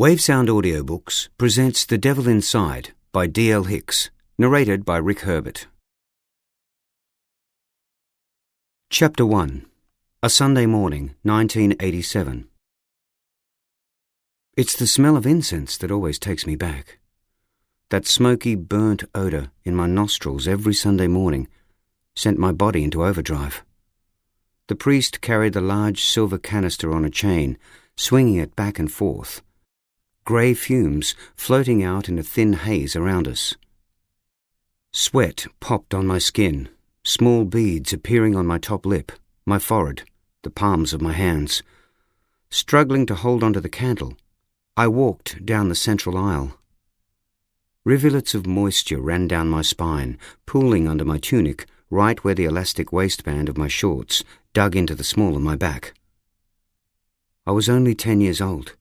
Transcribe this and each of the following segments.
Wavesound Audiobooks presents The Devil Inside by D.L. Hicks, narrated by Rick Herbert. Chapter 1. A Sunday Morning, 1987. It's the smell of incense that always takes me back. That smoky, burnt odor in my nostrils every Sunday morning sent my body into overdrive. The priest carried the large silver canister on a chain, swinging it back and forth, grey fumes floating out in a thin haze around us. Sweat popped on my skin, small beads appearing on my top lip, my forehead, the palms of my hands. Struggling to hold onto the candle, I walked down the central aisle. Rivulets of moisture ran down my spine, pooling under my tunic, right where the elastic waistband of my shorts dug into the small of my back. I was only 10 years old.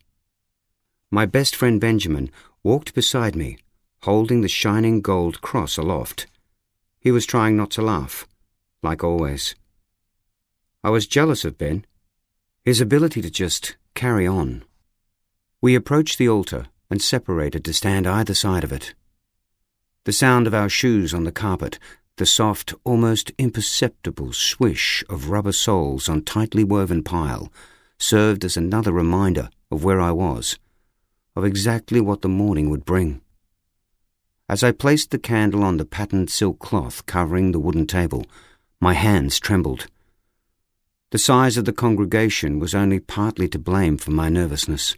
My best friend Benjamin walked beside me, holding the shining gold cross aloft. He was trying not to laugh, like always. I was jealous of Ben, his ability to just carry on. We approached the altar and separated to stand either side of it. The sound of our shoes on the carpet, the soft, almost imperceptible swish of rubber soles on tightly woven pile, served as another reminder of where I was, of exactly what the morning would bring. As I placed the candle on the patterned silk cloth covering the wooden table, my hands trembled. The size of the congregation was only partly to blame for my nervousness.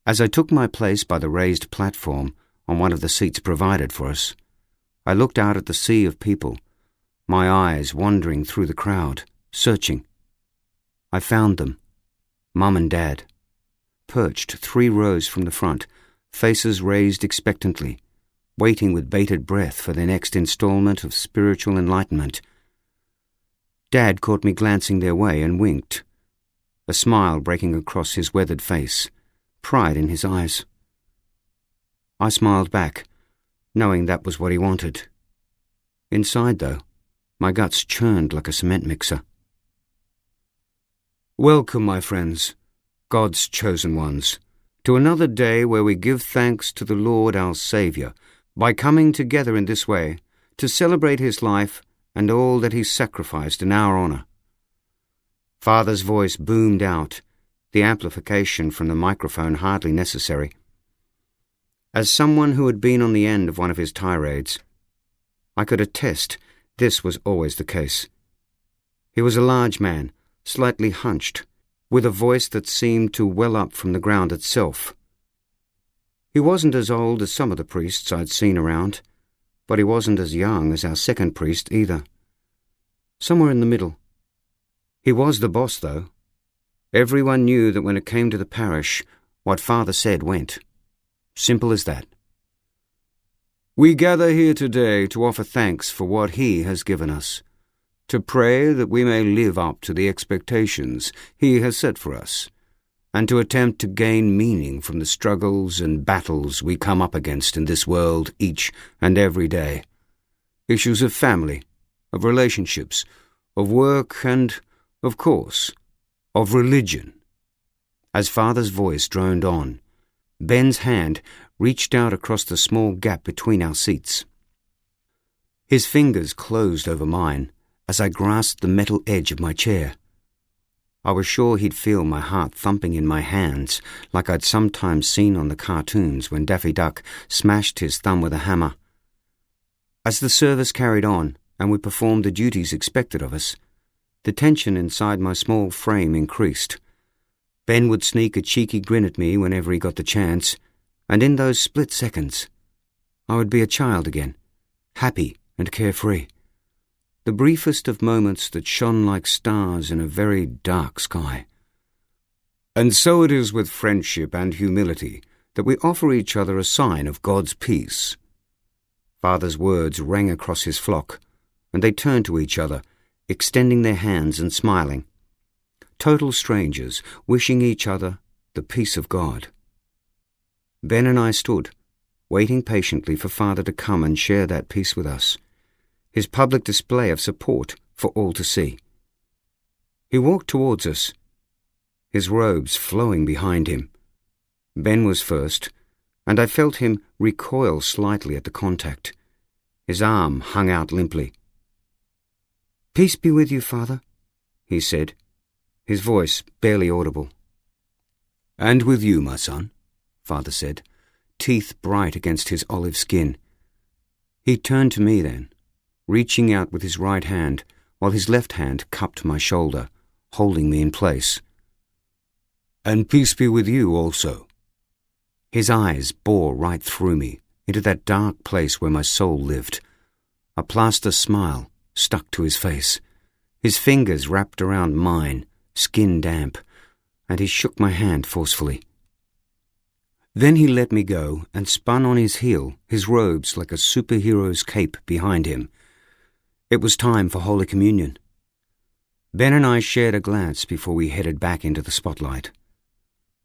As I took my place by the raised platform on one of the seats provided for us, I looked out at the sea of people, my eyes wandering through the crowd, searching. I found them, Mum and Dad, perched 3 rows from the front, faces raised expectantly, waiting with bated breath for their next installment of spiritual enlightenment. Dad caught me glancing their way and winked, a smile breaking across his weathered face, pride in his eyes. I smiled back, knowing that was what he wanted. Inside, though, my guts churned like a cement mixer. Welcome, my friends, God's chosen ones, to another day where we give thanks to the Lord our Saviour by coming together in this way to celebrate his life and all that he sacrificed in our honour. Father's voice boomed out, the amplification from the microphone hardly necessary. As someone who had been on the end of one of his tirades, I could attest this was always the case. He was a large man, slightly hunched, with a voice that seemed to well up from the ground itself. He wasn't as old as some of the priests I'd seen around, but he wasn't as young as our second priest either. Somewhere in the middle. He was the boss, though. Everyone knew that when it came to the parish, what Father said went. Simple as that. We gather here today to offer thanks for what he has given us, to pray that we may live up to the expectations he has set for us, and to attempt to gain meaning from the struggles and battles we come up against in this world each and every day. Issues of family, of relationships, of work, and, of course, of religion. As Father's voice droned on, Ben's hand reached out across the small gap between our seats. His fingers closed over mine as I grasped the metal edge of my chair. I was sure he'd feel my heart thumping in my hands like I'd sometimes seen on the cartoons when Daffy Duck smashed his thumb with a hammer. As the service carried on and we performed the duties expected of us, the tension inside my small frame increased. Ben would sneak a cheeky grin at me whenever he got the chance, and in those split seconds, I would be a child again, happy and carefree. The briefest of moments that shone like stars in a very dark sky. And so it is with friendship and humility that we offer each other a sign of God's peace. Father's words rang across his flock, and they turned to each other, extending their hands and smiling. Total strangers wishing each other the peace of God. Ben and I stood, waiting patiently for Father to come and share that peace with us, his public display of support for all to see. He walked towards us, his robes flowing behind him, Ben was first, and I felt him recoil slightly at the contact. His arm hung out limply. "Peace be with you, Father," he said, his voice barely audible. "And with you, my son," Father said, teeth bright against his olive skin. He turned to me then, reaching out with his right hand, while his left hand cupped my shoulder, holding me in place. "And peace be with you also." His eyes bore right through me, into that dark place where my soul lived. A plaster smile stuck to his face. His fingers wrapped around mine, skin damp, and he shook my hand forcefully. Then he let me go and spun on his heel, his robes like a superhero's cape behind him. It was time for Holy Communion. Ben and I shared a glance before we headed back into the spotlight.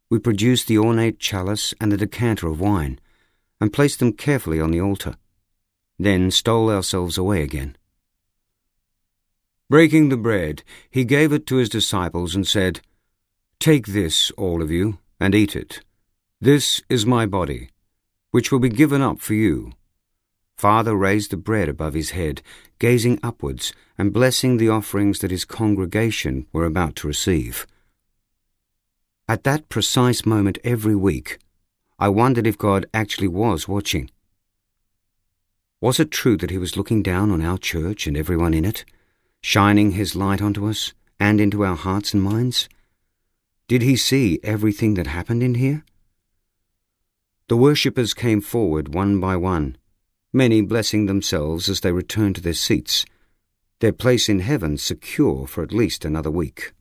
We produced the ornate chalice and the decanter of wine, and placed them carefully on the altar, then stole ourselves away again. Breaking the bread, he gave it to his disciples and said, "Take this, all of you, and eat it. This is my body, which will be given up for you." Father raised the bread above his head, gazing upwards and blessing the offerings that his congregation were about to receive. At that precise moment every week, I wondered if God actually was watching. Was it true that he was looking down on our church and everyone in it, shining his light onto us and into our hearts and minds? Did he see everything that happened in here? The worshippers came forward one by one, many blessing themselves as they returned to their seats, their place in heaven secure for at least another week.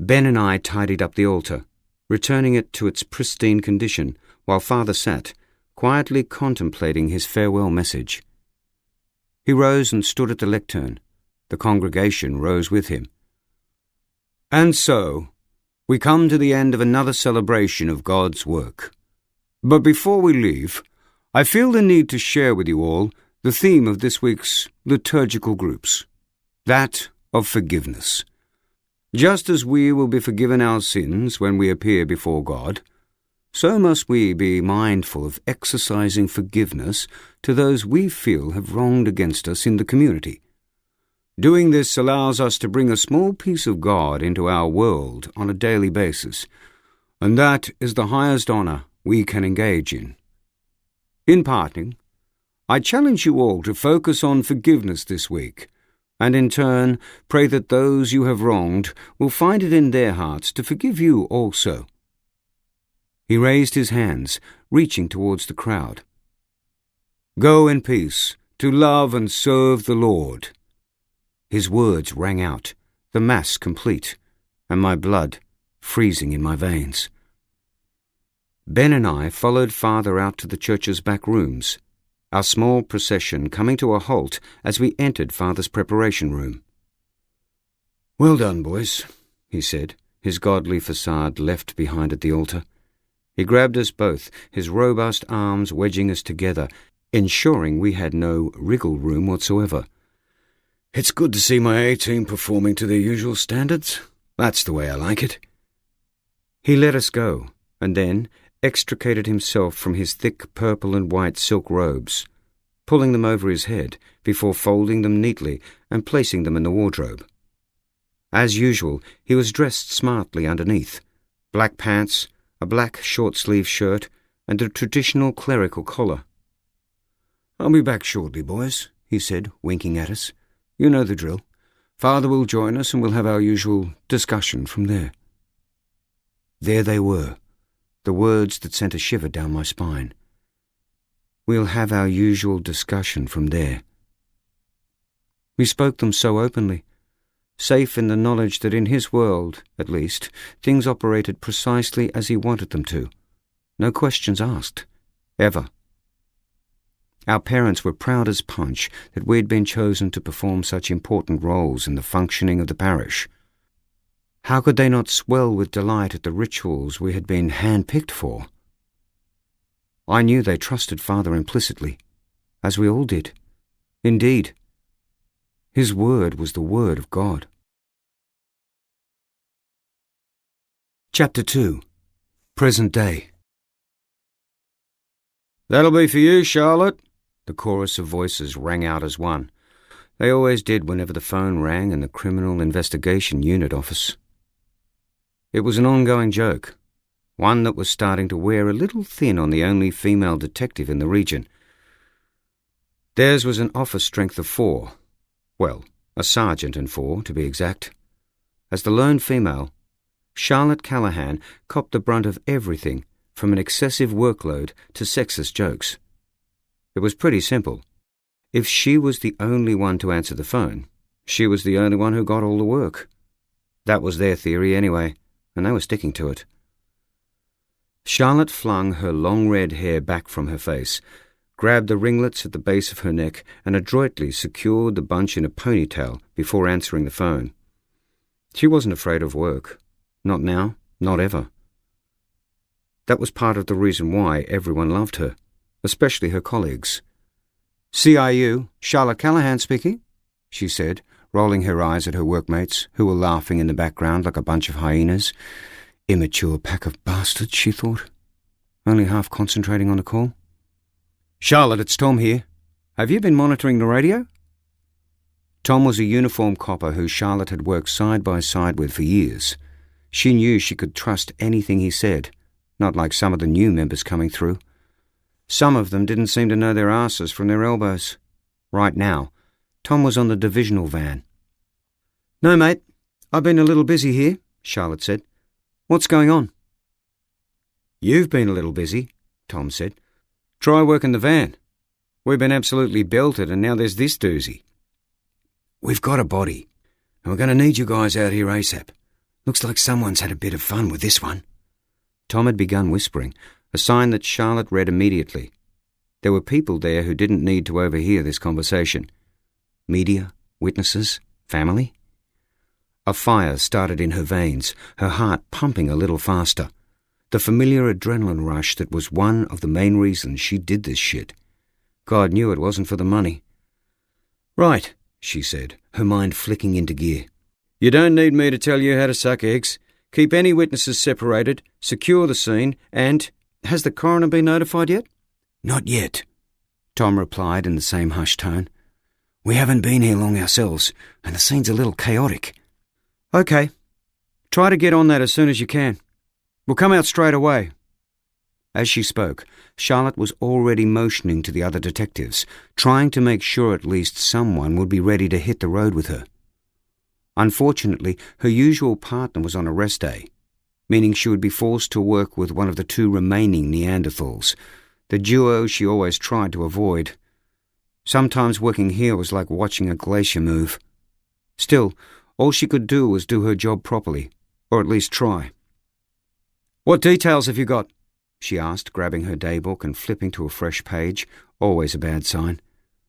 Ben and I tidied up the altar, returning it to its pristine condition, while Father sat, quietly contemplating his farewell message. He rose and stood at the lectern. The congregation rose with him. "And so, we come to the end of another celebration of God's work. But before we leave, I feel the need to share with you all the theme of this week's liturgical groups, that of forgiveness. Just as we will be forgiven our sins when we appear before God, so must we be mindful of exercising forgiveness to those we feel have wronged against us in the community. Doing this allows us to bring a small piece of God into our world on a daily basis, and that is the highest honor we can engage in. In parting, I challenge you all to focus on forgiveness this week, and in turn pray that those you have wronged will find it in their hearts to forgive you also." He raised his hands, reaching towards the crowd. "Go in peace, to love and serve the Lord." His words rang out, the Mass complete, and my blood freezing in my veins. Ben and I followed Father out to the church's back rooms, our small procession coming to a halt as we entered Father's preparation room. "Well done, boys," he said, his godly facade left behind at the altar. He grabbed us both, his robust arms wedging us together, ensuring we had no wriggle room whatsoever. "It's good to see my A-team performing to their usual standards. That's the way I like it." He let us go, and then extricated himself from his thick purple and white silk robes, pulling them over his head before folding them neatly and placing them in the wardrobe. As usual, he was dressed smartly underneath, black pants, a black short-sleeved shirt, and a traditional clerical collar. "I'll be back shortly, boys," he said, winking at us. "You know the drill. Father will join us and we'll have our usual discussion from there." There they were, the words that sent a shiver down my spine. "We'll have our usual discussion from there." We spoke them so openly, safe in the knowledge that in his world, at least, things operated precisely as he wanted them to. No questions asked, ever. Our parents were proud as punch that we had been chosen to perform such important roles in the functioning of the parish. How could they not swell with delight at the rituals we had been hand-picked for? I knew they trusted Father implicitly, as we all did. Indeed, his word was the word of God. Chapter 2. Present day. "That'll be for you, Charlotte," the chorus of voices rang out as one. They always did whenever the phone rang in the Criminal Investigation Unit office. It was an ongoing joke, one that was starting to wear a little thin on the only female detective in the region. Theirs was an office strength of 4. Well, a sergeant and 4, to be exact. As the lone female, Charlotte Callahan copped the brunt of everything from an excessive workload to sexist jokes. It was pretty simple. If she was the only one to answer the phone, she was the only one who got all the work. That was their theory anyway, and they were sticking to it. Charlotte flung her long red hair back from her face, grabbed the ringlets at the base of her neck, and adroitly secured the bunch in a ponytail before answering the phone. She wasn't afraid of work. Not now, not ever. That was part of the reason why everyone loved her, especially her colleagues. "CIU, Charlotte Callahan speaking," she said, rolling her eyes at her workmates, who were laughing in the background like a bunch of hyenas. Immature pack of bastards, she thought, only half concentrating on the call. "Charlotte, it's Tom here. Have you been monitoring the radio?" Tom was a uniformed copper who Charlotte had worked side by side with for years. She knew she could trust anything he said, not like some of the new members coming through. Some of them didn't seem to know their asses from their elbows. Right now, Tom was on the divisional van. "No, mate, I've been a little busy here," Charlotte said. "What's going on?" "You've been a little busy," Tom said. "Try working the van. We've been absolutely belted and now there's this doozy." "We've got a body, and we're going to need you guys out here ASAP. Looks like someone's had a bit of fun with this one." Tom had begun whispering, a sign that Charlotte read immediately. There were people there who didn't need to overhear this conversation. Media, witnesses, family. A fire started in her veins, her heart pumping a little faster. The familiar adrenaline rush that was one of the main reasons she did this shit. God knew it wasn't for the money. "Right," she said, her mind flicking into gear. "You don't need me to tell you how to suck eggs. Keep any witnesses separated, secure the scene, and... Has the coroner been notified yet?" "Not yet," Tom replied in the same hushed tone. "We haven't been here long ourselves, and the scene's a little chaotic." "Okay. Try to get on that as soon as you can. We'll come out straight away." As she spoke, Charlotte was already motioning to the other detectives, trying to make sure at least someone would be ready to hit the road with her. Unfortunately, her usual partner was on a rest day, meaning she would be forced to work with one of the 2 remaining Neanderthals, the duo she always tried to avoid. Sometimes working here was like watching a glacier move. Still, all she could do was do her job properly, or at least try. "What details have you got?" she asked, grabbing her daybook and flipping to a fresh page, always a bad sign.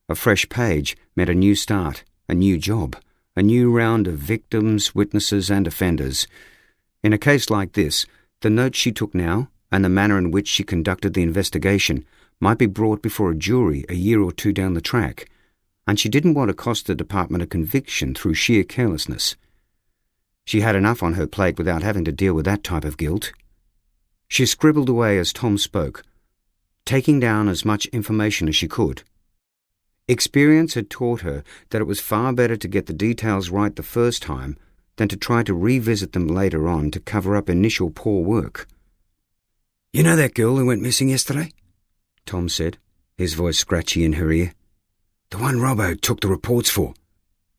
A fresh page meant a new start, a new job, a new round of victims, witnesses, and offenders. In a case like this, the notes she took now, and the manner in which she conducted the investigation, might be brought before a jury a year or 2 down the track, and she didn't want to cost the department a conviction through sheer carelessness. She had enough on her plate without having to deal with that type of guilt. She scribbled away as Tom spoke, taking down as much information as she could. Experience had taught her that it was far better to get the details right the first time than to try to revisit them later on to cover up initial poor work. "You know that girl who went missing yesterday?" Tom said, his voice scratchy in her ear. "The one Robbo took the reports for.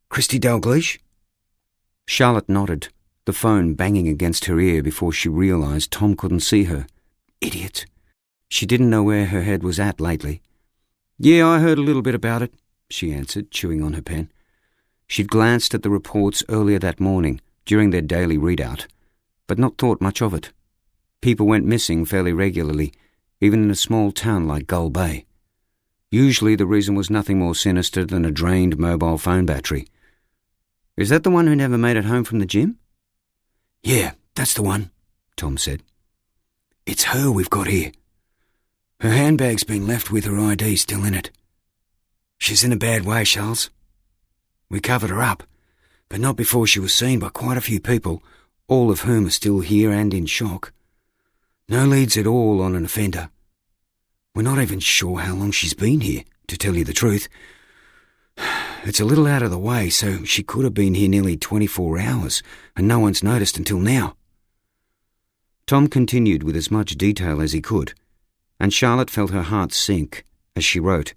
Christy Dalgleish?" Charlotte nodded, the phone banging against her ear before she realised Tom couldn't see her. Idiot. She didn't know where her head was at lately. "Yeah, I heard a little bit about it," she answered, chewing on her pen. She'd glanced at the reports earlier that morning, during their daily readout, but not thought much of it. People went missing fairly regularly, even in a small town like Gull Bay. Usually the reason was nothing more sinister than a drained mobile phone battery. "Is that the one who never made it home from the gym?" "Yeah, that's the one," Tom said. "It's her we've got here. Her handbag's been left with her ID still in it. She's in a bad way, Charles. We covered her up, but not before she was seen by quite a few people, all of whom are still here and in shock. No leads at all on an offender. We're not even sure how long she's been here, to tell you the truth. It's a little out of the way, so she could have been here nearly 24 hours, and no one's noticed until now." Tom continued with as much detail as he could, and Charlotte felt her heart sink as she wrote,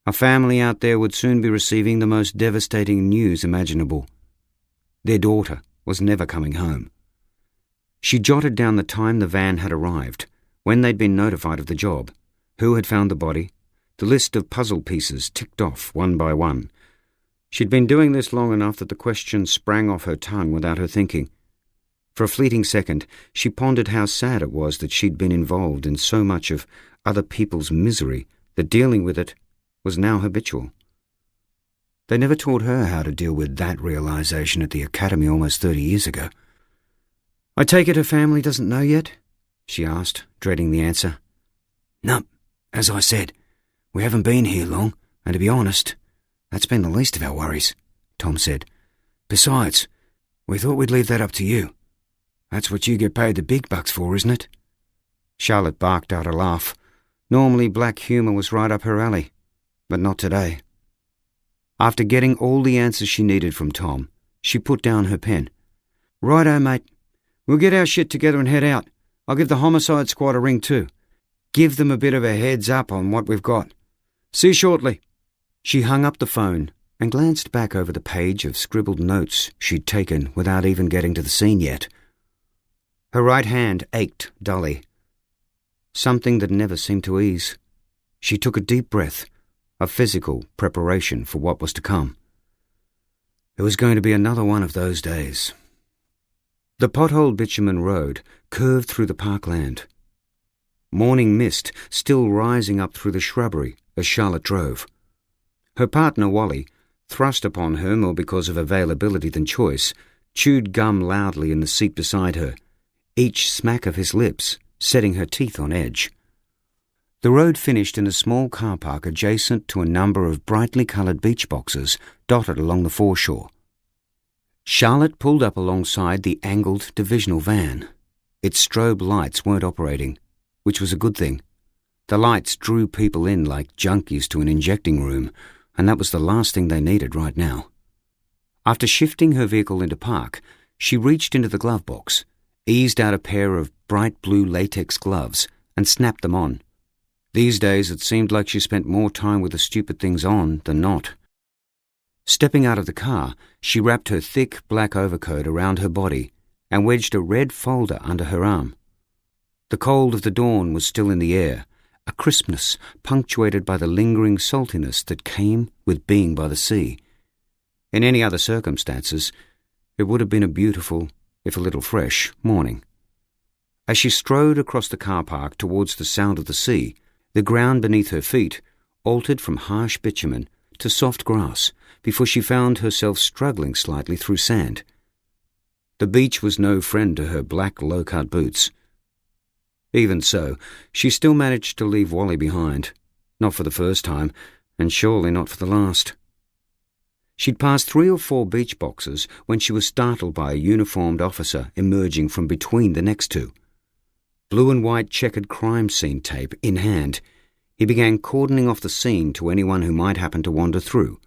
"A family out there would soon be receiving the most devastating news imaginable. Their daughter was never coming home." She jotted down the time the van had arrived, when they'd been notified of the job, who had found the body, the list of puzzle pieces ticked off one by one. She'd been doing this long enough that the questions sprang off her tongue without her thinking. For a fleeting second, she pondered how sad it was that she'd been involved in so much of other people's misery that dealing with it was now habitual. They never taught her how to deal with that realization at the academy almost 30 years ago. "I take it her family doesn't know yet?" she asked, dreading the answer. "No, as I said, we haven't been here long, and to be honest, that's been the least of our worries," Tom said. "Besides, we thought we'd leave that up to you. That's what you get paid the big bucks for, isn't it?" Charlotte barked out a laugh. Normally black humour was right up her alley, but not today. After getting all the answers she needed from Tom, she put down her pen. "Righto, mate. We'll get our shit together and head out. I'll give the homicide squad a ring too. Give them a bit of a heads up on what we've got. See you shortly." She hung up the phone and glanced back over the page of scribbled notes she'd taken without even getting to the scene yet. Her right hand ached dully, something that never seemed to ease. She took a deep breath, a physical preparation for what was to come. It was going to be another one of those days. The potholed bitumen road curved through the parkland. Morning mist still rising up through the shrubbery as Charlotte drove. Her partner, Wally, thrust upon her more because of availability than choice, chewed gum loudly in the seat beside her, each smack of his lips setting her teeth on edge. The road finished in a small car park adjacent to a number of brightly coloured beach boxes dotted along the foreshore. Charlotte pulled up alongside the angled divisional van. Its strobe lights weren't operating, which was a good thing. The lights drew people in like junkies to an injecting room, and that was the last thing they needed right now. After shifting her vehicle into park, she reached into the glove box, eased out a pair of bright blue latex gloves, and snapped them on. These days it seemed like she spent more time with the stupid things on than not. Stepping out of the car, she wrapped her thick black overcoat around her body and wedged a red folder under her arm. The cold of the dawn was still in the air, a crispness punctuated by the lingering saltiness that came with being by the sea. In any other circumstances, it would have been a beautiful, if a little fresh, morning. As she strode across the car park towards the sound of the sea, the ground beneath her feet altered from harsh bitumen to soft grass before she found herself struggling slightly through sand. The beach was no friend to her black low-cut boots. Even so, she still managed to leave Wally behind, not for the first time, and surely not for the last. She'd passed 3 or 4 beach boxes when she was startled by a uniformed officer emerging from between the next two. Blue and white checkered crime scene tape in hand, he began cordoning off the scene to anyone who might happen to wander through.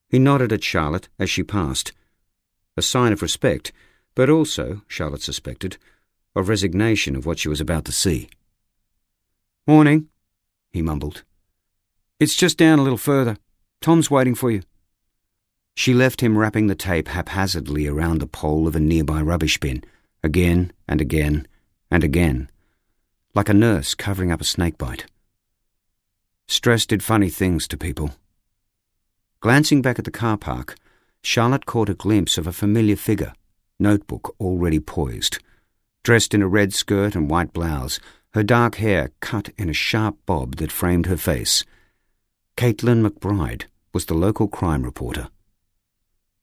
He nodded at Charlotte as she passed, a sign of respect, but also, Charlotte suspected, of resignation of what she was about to see. "Morning," he mumbled. "It's just down a little further. Tom's waiting for you." She left him wrapping the tape haphazardly around the pole of a nearby rubbish bin, again and again and again, like a nurse covering up a snakebite. Stress did funny things to people. Glancing back at the car park, Charlotte caught a glimpse of a familiar figure, notebook already poised. Dressed in a red skirt and white blouse, her dark hair cut in a sharp bob that framed her face. Caitlin McBride was the local crime reporter.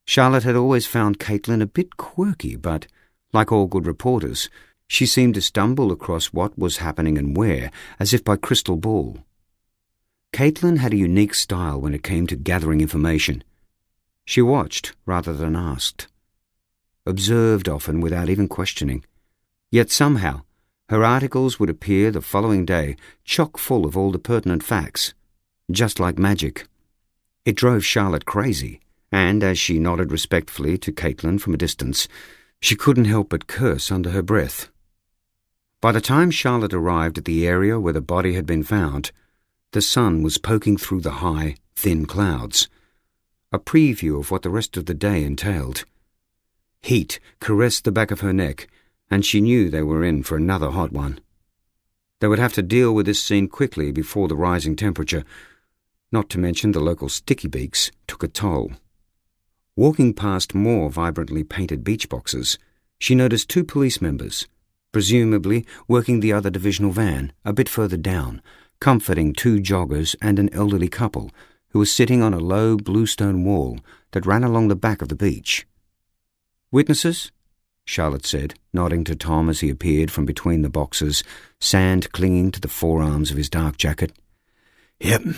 Charlotte had always found Caitlin a bit quirky, but, like all good reporters, she seemed to stumble across what was happening and where, as if by crystal ball. Caitlin had a unique style when it came to gathering information. She watched rather than asked, observed often without even questioning. Yet somehow, Her articles would appear the following day, chock full of all the pertinent facts, just like magic. It drove Charlotte crazy, and as she nodded respectfully to Caitlin from a distance, she couldn't help but curse under her breath. By the time Charlotte arrived at the area where the body had been found, the sun was poking through the high, thin clouds, a preview of what the rest of the day entailed. Heat caressed the back of her neck, and she knew they were in for another hot one. They would have to deal with this scene quickly before the rising temperature, not to mention the local sticky beaks took a toll. Walking past more vibrantly painted beach boxes, she noticed 2 police members, presumably working the other divisional van, a bit further down, comforting 2 joggers and an elderly couple who was sitting on a low bluestone wall that ran along the back of the beach. "Witnesses?" Charlotte said, nodding to Tom as he appeared from between the boxes, sand clinging to the forearms of his dark jacket. "Yep."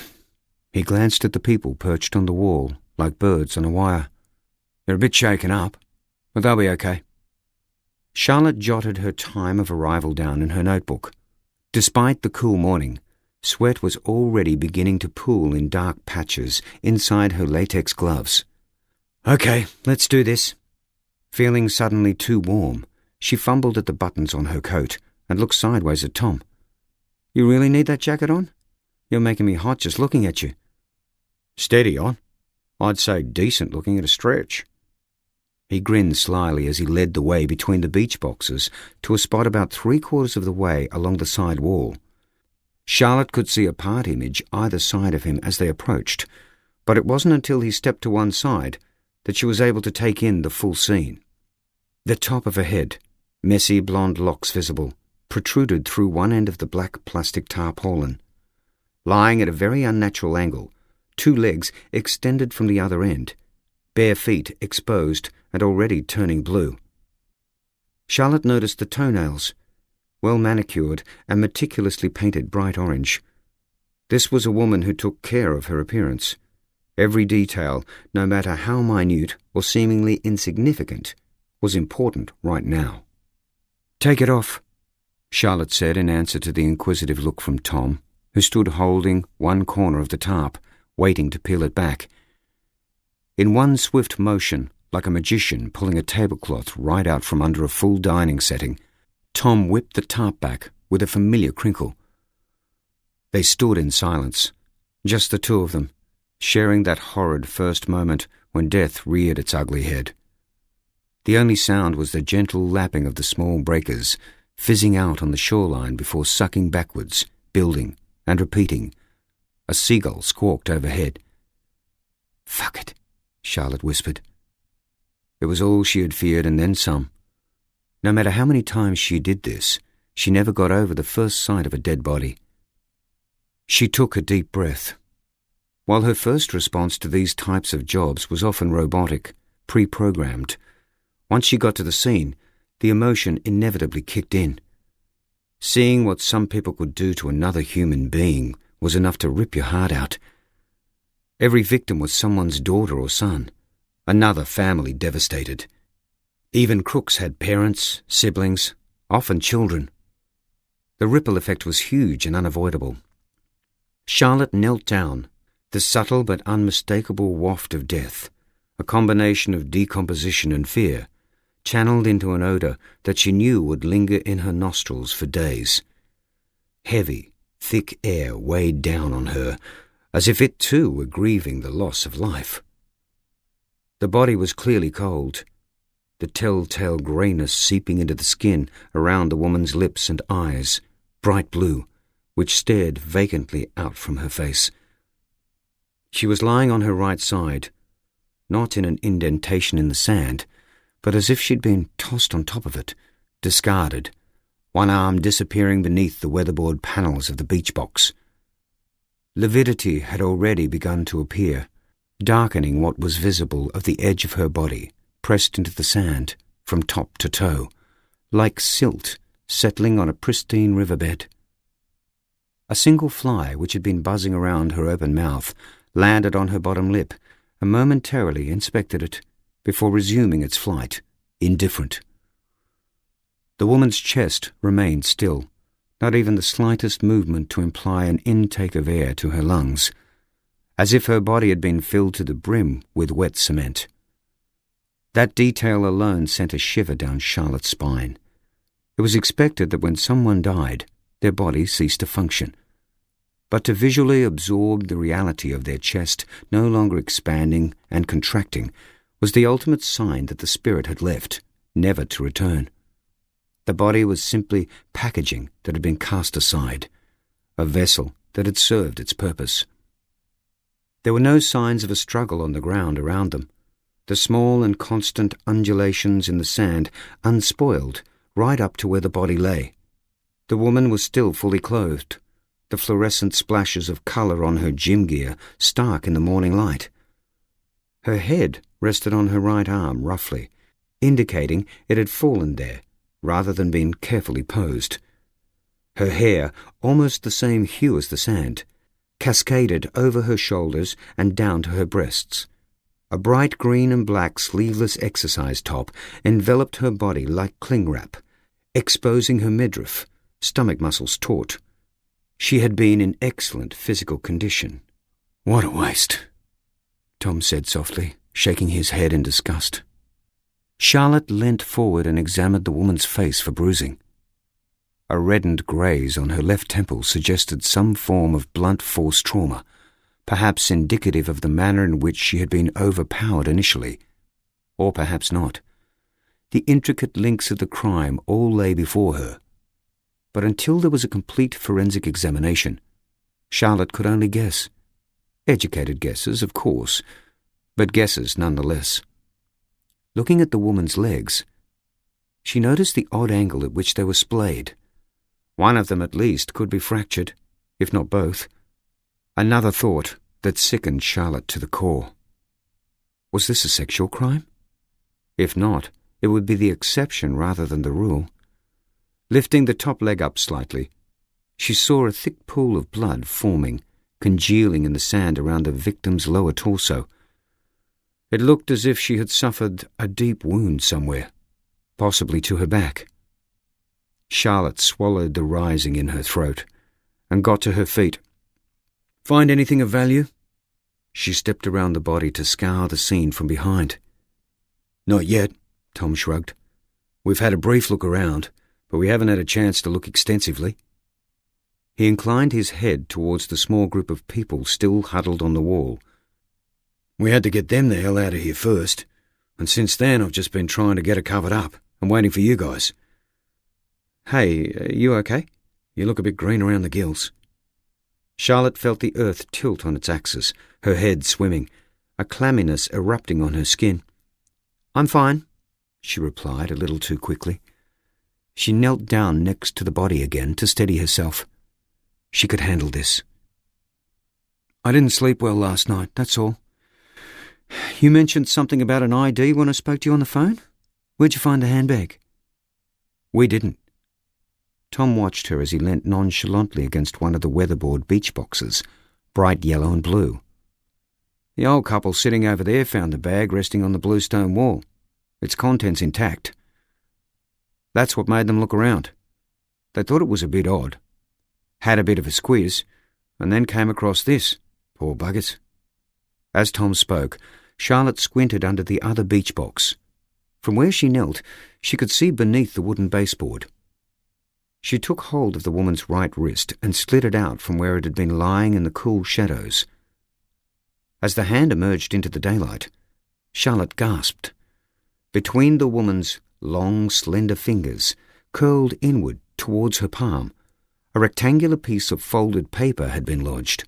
He glanced at the people perched on the wall, like birds on a wire. "They're a bit shaken up, but they'll be okay." Charlotte jotted her time of arrival down in her notebook. Despite the cool morning, sweat was already beginning to pool in dark patches inside her latex gloves. "Okay, let's do this." Feeling suddenly too warm, she fumbled at the buttons on her coat and looked sideways at Tom. "You really need that jacket on? You're making me hot just looking at you." "Steady on. I'd say decent looking at a stretch." He grinned slyly as he led the way between the beach boxes to a spot about 3/4 of the way along the side wall. Charlotte could see a part image either side of him as they approached, but it wasn't until he stepped to one side that she was able to take in the full scene. The top of her head, messy blonde locks visible, protruded through one end of the black plastic tarpaulin. Lying at a very unnatural angle, 2 legs extended from the other end, bare feet exposed and already turning blue. Charlotte noticed the toenails, well manicured and meticulously painted bright orange. This was a woman who took care of her appearance. Every detail, no matter how minute or seemingly insignificant, was important right now. "Take it off," Charlotte said in answer to the inquisitive look from Tom, who stood holding one corner of the tarp, waiting to peel it back. In one swift motion, like a magician pulling a tablecloth right out from under a full dining setting, Tom whipped the tarp back with a familiar crinkle. They stood in silence, just the 2 of them, sharing that horrid first moment when death reared its ugly head. The only sound was the gentle lapping of the small breakers, fizzing out on the shoreline before sucking backwards, building and repeating. A seagull squawked overhead. "Fuck it," Charlotte whispered. It was all she had feared and then some. No matter how many times she did this, she never got over the first sight of a dead body. She took a deep breath. While her first response to these types of jobs was often robotic, pre-programmed, once she got to the scene, the emotion inevitably kicked in. Seeing what some people could do to another human being was enough to rip your heart out. Every victim was someone's daughter or son, another family devastated. Even crooks had parents, siblings, often children. The ripple effect was huge and unavoidable. Charlotte knelt down, the subtle but unmistakable waft of death, a combination of decomposition and fear, channeled into an odour that she knew would linger in her nostrils for days. Heavy, thick air weighed down on her, as if it too were grieving the loss of life. The body was clearly cold, the telltale greyness seeping into the skin around the woman's lips and eyes, bright blue, which stared vacantly out from her face. She was lying on her right side, not in an indentation in the sand, but as if she'd been tossed on top of it, discarded, one arm disappearing beneath the weatherboard panels of the beach box. Lividity had already begun to appear, darkening what was visible of the edge of her body, pressed into the sand from top to toe, like silt settling on a pristine riverbed. A single fly, which had been buzzing around her open mouth, landed on her bottom lip and momentarily inspected it before resuming its flight, indifferent. The woman's chest remained still, not even the slightest movement to imply an intake of air to her lungs, as if her body had been filled to the brim with wet cement. That detail alone sent a shiver down Charlotte's spine. It was expected that when someone died, their body ceased to function. But to visually absorb the reality of their chest no longer expanding and contracting was the ultimate sign that the spirit had left, never to return. The body was simply packaging that had been cast aside, a vessel that had served its purpose. There were no signs of a struggle on the ground around them, the small and constant undulations in the sand unspoiled right up to where the body lay. The woman was still fully clothed, the fluorescent splashes of colour on her gym gear stark in the morning light. Her head rested on her right arm roughly, indicating it had fallen there, rather than been carefully posed. Her hair, almost the same hue as the sand, cascaded over her shoulders and down to her breasts. A bright green and black sleeveless exercise top enveloped her body like cling wrap, exposing her midriff, stomach muscles taut. She had been in excellent physical condition. "What a waste," Tom said softly, shaking his head in disgust. Charlotte leant forward and examined the woman's face for bruising. A reddened graze on her left temple suggested some form of blunt force trauma, perhaps indicative of the manner in which she had been overpowered initially. Or perhaps not. The intricate links of the crime all lay before her. But until there was a complete forensic examination, Charlotte could only guess. Educated guesses, of course, but guesses nonetheless. Looking at the woman's legs, she noticed the odd angle at which they were splayed. One of them at least could be fractured, if not both. Another thought that sickened Charlotte to the core. Was this a sexual crime? If not, it would be the exception rather than the rule. Lifting the top leg up slightly, she saw a thick pool of blood forming, congealing in the sand around the victim's lower torso. It looked as if she had suffered a deep wound somewhere, possibly to her back. Charlotte swallowed the rising in her throat and got to her feet. "Find anything of value?" She stepped around the body to scour the scene from behind. "Not yet," Tom shrugged. "We've had a brief look around, but we haven't had a chance to look extensively." He inclined his head towards the small group of people still huddled on the wall. "We had to get them the hell out of here first, and since then I've just been trying to get it covered up and waiting for you guys." "Hey, you okay?" "You look a bit green around the gills." Charlotte felt the earth tilt on its axis, her head swimming, a clamminess erupting on her skin. "I'm fine," she replied a little too quickly. She knelt down next to the body again to steady herself. She could handle this. "I didn't sleep well last night, that's all." "You mentioned something about an ID when I spoke to you on the phone? Where'd you find the handbag?" "We didn't." Tom watched her as he leant nonchalantly against one of the weatherboard beach boxes, bright yellow and blue. "The old couple sitting over there found the bag resting on the bluestone wall, its contents intact. That's what made them look around. They thought it was a bit odd. Had a bit of a squiz, and then came across this. Poor buggers." As Tom spoke, Charlotte squinted under the other beach box. From where she knelt, she could see beneath the wooden baseboard. She took hold of the woman's right wrist and slid it out from where it had been lying in the cool shadows. As the hand emerged into the daylight, Charlotte gasped. Between the woman's long, slender fingers, curled inward towards her palm, a rectangular piece of folded paper had been lodged.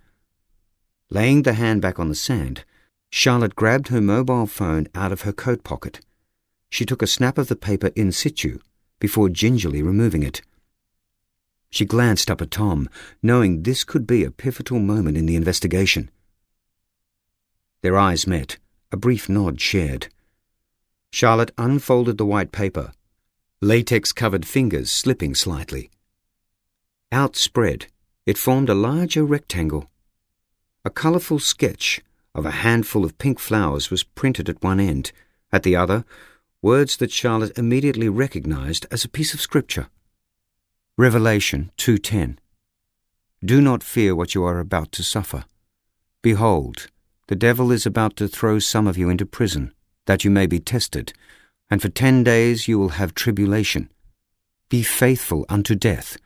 Laying the hand back on the sand, Charlotte grabbed her mobile phone out of her coat pocket. She took a snap of the paper in situ before gingerly removing it. She glanced up at Tom, knowing this could be a pivotal moment in the investigation. Their eyes met, a brief nod shared. Charlotte unfolded the white paper, latex-covered fingers slipping slightly. Outspread, it formed a larger rectangle. A colourful sketch of a handful of pink flowers was printed at one end. At the other, words that Charlotte immediately recognized as a piece of scripture. Revelation 2:10. Do not fear what you are about to suffer. Behold, the devil is about to throw some of you into prison, that you may be tested, and for 10 days you will have tribulation. Be faithful unto death,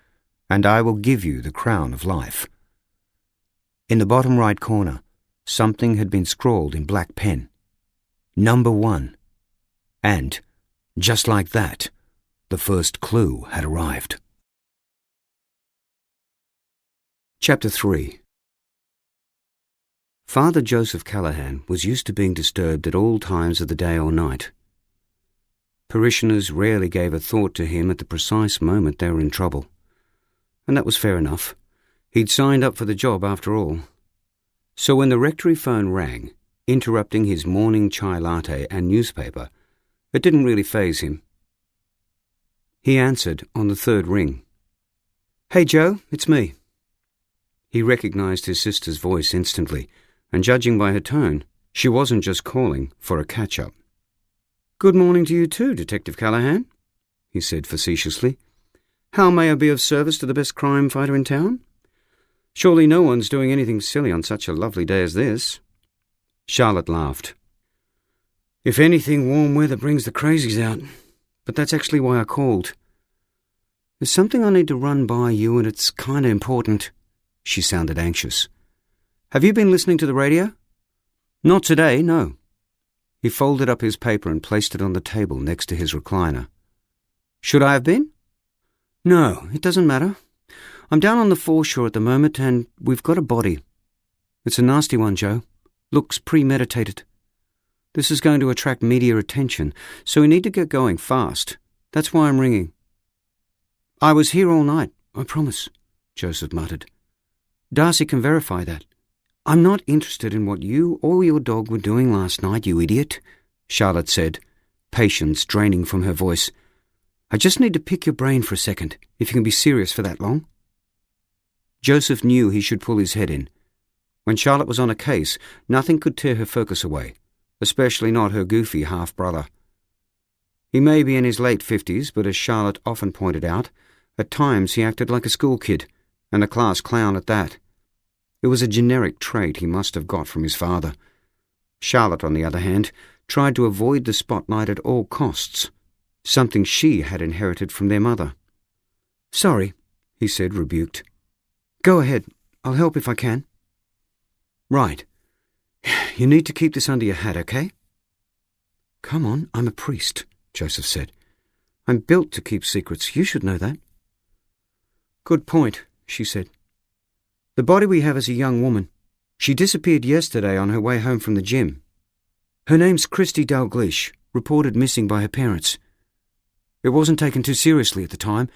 and I will give you the crown of life. In the bottom right corner, something had been scrawled in black pen. Number 1. And, just like that, the first clue had arrived. Chapter 3. Father Joseph Callahan was used to being disturbed at all times of the day or night. Parishioners rarely gave a thought to him at the precise moment they were in trouble. And that was fair enough. He'd signed up for the job after all. So when the rectory phone rang, interrupting his morning chai latte and newspaper, it didn't really faze him. He answered on the third ring. "Hey Joe, it's me." He recognized his sister's voice instantly, and judging by her tone, she wasn't just calling for a catch-up. "Good morning to you too, Detective Callahan," he said facetiously. "How may I be of service to the best crime fighter in town? Surely no one's doing anything silly on such a lovely day as this." Charlotte laughed. "If anything, warm weather brings the crazies out. But that's actually why I called. There's something I need to run by you, and it's kinda important." She sounded anxious. "Have you been listening to the radio?" "Not today, no." He folded up his paper and placed it on the table next to his recliner. "Should I have been?" "No, it doesn't matter. I'm down on the foreshore at the moment, and we've got a body. It's a nasty one, Joe. Looks premeditated. This is going to attract media attention, so we need to get going fast. That's why I'm ringing." "I was here all night, I promise," Joseph muttered. "Darcy can verify that." "I'm not interested in what you or your dog were doing last night, you idiot," Charlotte said, patience draining from her voice. "I just need to pick your brain for a second, if you can be serious for that long." Joseph knew he should pull his head in. When Charlotte was on a case, nothing could tear her focus away, especially not her goofy half-brother. He may be in his late 50s, but as Charlotte often pointed out, at times he acted like a school kid, and a class clown at that. It was a generic trait he must have got from his father. Charlotte, on the other hand, tried to avoid the spotlight at all costs, something she had inherited from their mother. "Sorry," he said, rebuked. "Go ahead. I'll help if I can." "Right. You need to keep this under your hat, okay?" "Come on, I'm a priest," Joseph said. "I'm built to keep secrets. You should know that." "Good point," she said. "The body we have is a young woman. She disappeared yesterday on her way home from the gym. Her name's Christy Dalglish, reported missing by her parents. It wasn't taken too seriously at the time.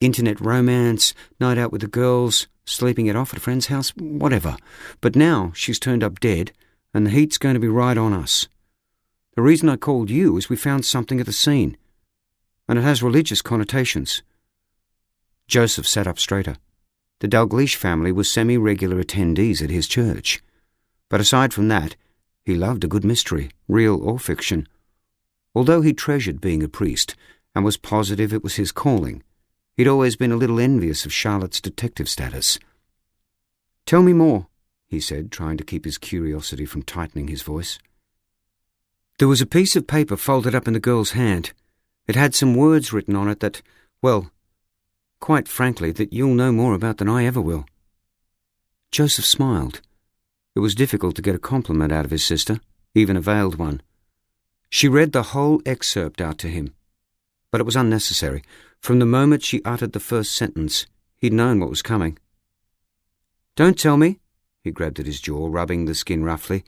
Internet romance, night out with the girls, sleeping it off at a friend's house, whatever. But now she's turned up dead, and the heat's going to be right on us. The reason I called you is we found something at the scene, and it has religious connotations." Joseph sat up straighter. The Dalglish family was semi-regular attendees at his church. But aside from that, he loved a good mystery, real or fiction. Although he treasured being a priest, and was positive it was his calling, he'd always been a little envious of Charlotte's detective status. "Tell me more," he said, trying to keep his curiosity from tightening his voice. "There was a piece of paper folded up in the girl's hand. It had some words written on it that, well, quite frankly, that you'll know more about than I ever will." Joseph smiled. It was difficult to get a compliment out of his sister, even a veiled one. She read the whole excerpt out to him. But it was unnecessary. From the moment she uttered the first sentence, he'd known what was coming. "Don't tell me," he grabbed at his jaw, rubbing the skin roughly.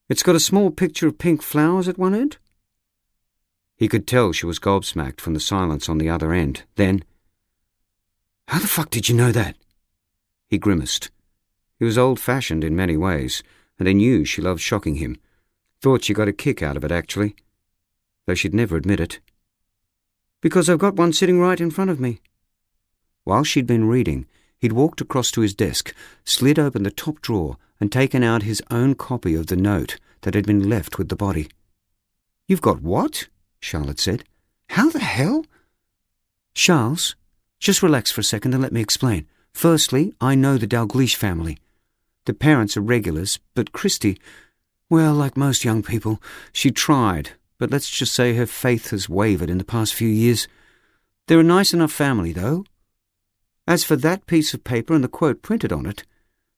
"It's got a small picture of pink flowers at one end?" He could tell she was gobsmacked from the silence on the other end. Then, "How the fuck did you know that?" He grimaced. He was old-fashioned in many ways, and he knew she loved shocking him. Thought she got a kick out of it, actually, though she'd never admit it. "Because I've got one sitting right in front of me." While she'd been reading, he'd walked across to his desk, slid open the top drawer, and taken out his own copy of the note that had been left with the body. "You've got what?" Charlotte said. "How the hell?" "Charles, just relax for a second and let me explain. Firstly, I know the Dalgleish family. The parents are regulars, but Christy, well, like most young people, she tried, but let's just say her faith has wavered in the past few years. They're a nice enough family, though. As for that piece of paper and the quote printed on it,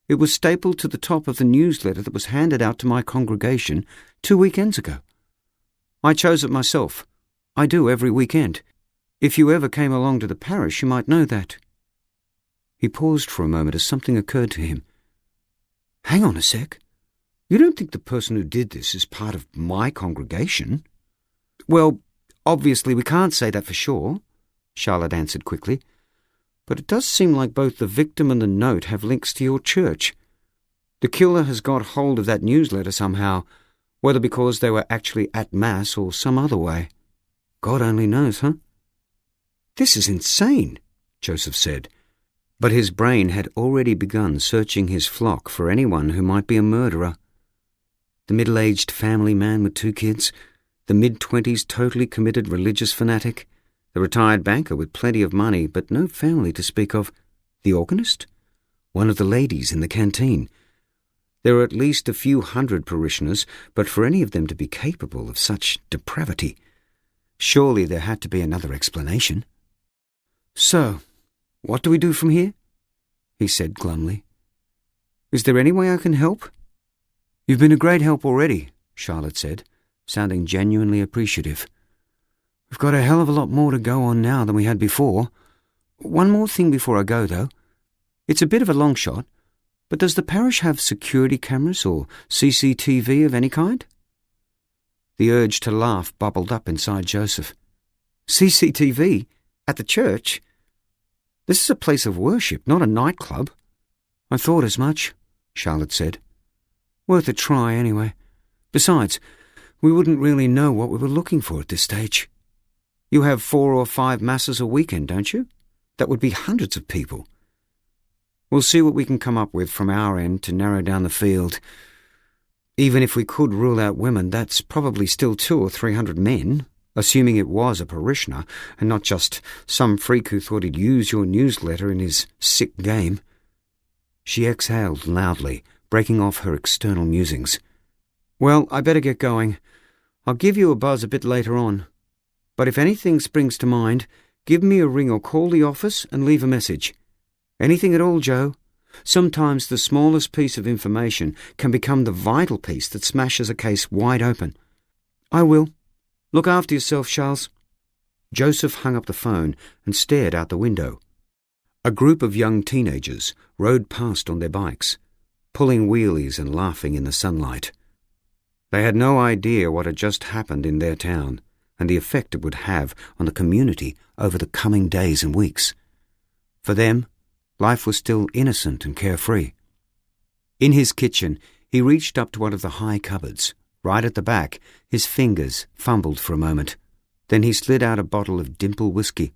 it was stapled to the top of the newsletter that was handed out to my congregation 2 weekends ago. I chose it myself. I do every weekend. If you ever came along to the parish, you might know that." He paused for a moment as something occurred to him. "Hang on a sec. You don't think the person who did this is part of my congregation?" "Well, obviously we can't say that for sure," Charlotte answered quickly. "But it does seem like both the victim and the note have links to your church. The killer has got hold of that newsletter somehow, whether because they were actually at Mass or some other way. God only knows, huh?" "This is insane," Joseph said. But his brain had already begun searching his flock for anyone who might be a murderer. The middle-aged family man with 2 kids, the mid-20s totally committed religious fanatic, the retired banker with plenty of money but no family to speak of, the organist, one of the ladies in the canteen. There were at least a few hundred parishioners, but for any of them to be capable of such depravity, surely there had to be another explanation. "So, what do we do from here?" he said glumly. "Is there any way I can help?" "You've been a great help already," Charlotte said, sounding genuinely appreciative. "We've got a hell of a lot more to go on now than we had before. One more thing before I go, though. It's a bit of a long shot, but does the parish have security cameras or CCTV of any kind?" The urge to laugh bubbled up inside Joseph. "CCTV? At the church? This is a place of worship, not a nightclub." "I thought as much," Charlotte said. "Worth a try, anyway. Besides, we wouldn't really know what we were looking for at this stage. You have 4 or 5 masses a weekend, don't you? That would be hundreds of people. We'll see what we can come up with from our end to narrow down the field. Even if we could rule out women, that's probably still 200 or 300 men, assuming it was a parishioner and not just some freak who thought he'd use your newsletter in his sick game." She exhaled loudly, breaking off her external musings. "Well, I better get going. I'll give you a buzz a bit later on. But if anything springs to mind, give me a ring or call the office and leave a message. Anything at all, Joe. Sometimes the smallest piece of information can become the vital piece that smashes a case wide open." "I will. Look after yourself, Charles." Joseph hung up the phone and stared out the window. A group of young teenagers rode past on their bikes, pulling wheelies and laughing in the sunlight. They had no idea what had just happened in their town and the effect it would have on the community over the coming days and weeks. For them, life was still innocent and carefree. In his kitchen, he reached up to one of the high cupboards. Right at the back, his fingers fumbled for a moment. Then he slid out a bottle of Dimple whiskey.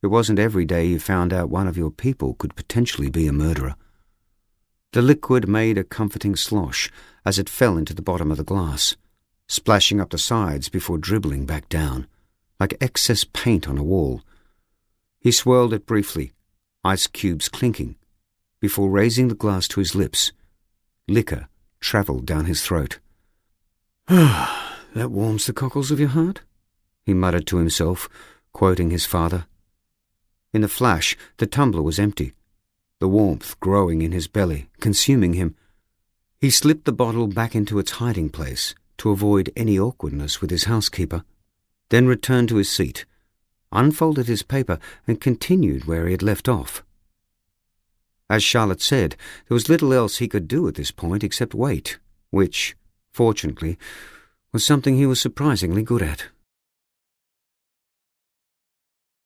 It wasn't every day you found out one of your people could potentially be a murderer. The liquid made a comforting slosh as it fell into the bottom of the glass, splashing up the sides before dribbling back down, like excess paint on a wall. He swirled it briefly, ice cubes clinking, before raising the glass to his lips. Liquor travelled down his throat. "That warms the cockles of your heart," he muttered to himself, quoting his father. In the flash, the tumbler was empty, the warmth growing in his belly, consuming him. He slipped the bottle back into its hiding place to avoid any awkwardness with his housekeeper, then returned to his seat, unfolded his paper and continued where he had left off. As Charlotte said, there was little else he could do at this point except wait, which, fortunately, was something he was surprisingly good at.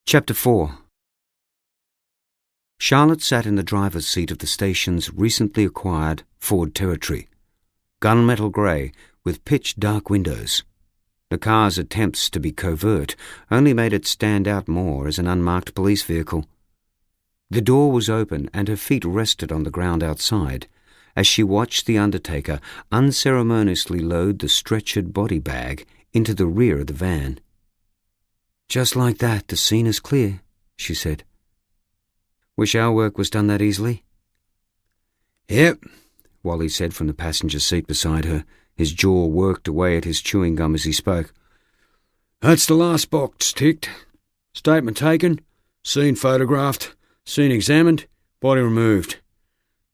Chapter 4. Charlotte sat in the driver's seat of the station's recently acquired Ford Territory, gunmetal grey with pitch-dark windows. The car's attempts to be covert only made it stand out more as an unmarked police vehicle. The door was open and her feet rested on the ground outside as she watched the undertaker unceremoniously load the stretchered body bag into the rear of the van. Just like that, the scene is clear, she said. Wish our work was done that easily. Yep, Wally said from the passenger seat beside her. His jaw worked away at his chewing gum as he spoke. That's the last box ticked. Statement taken, scene photographed, scene examined, body removed.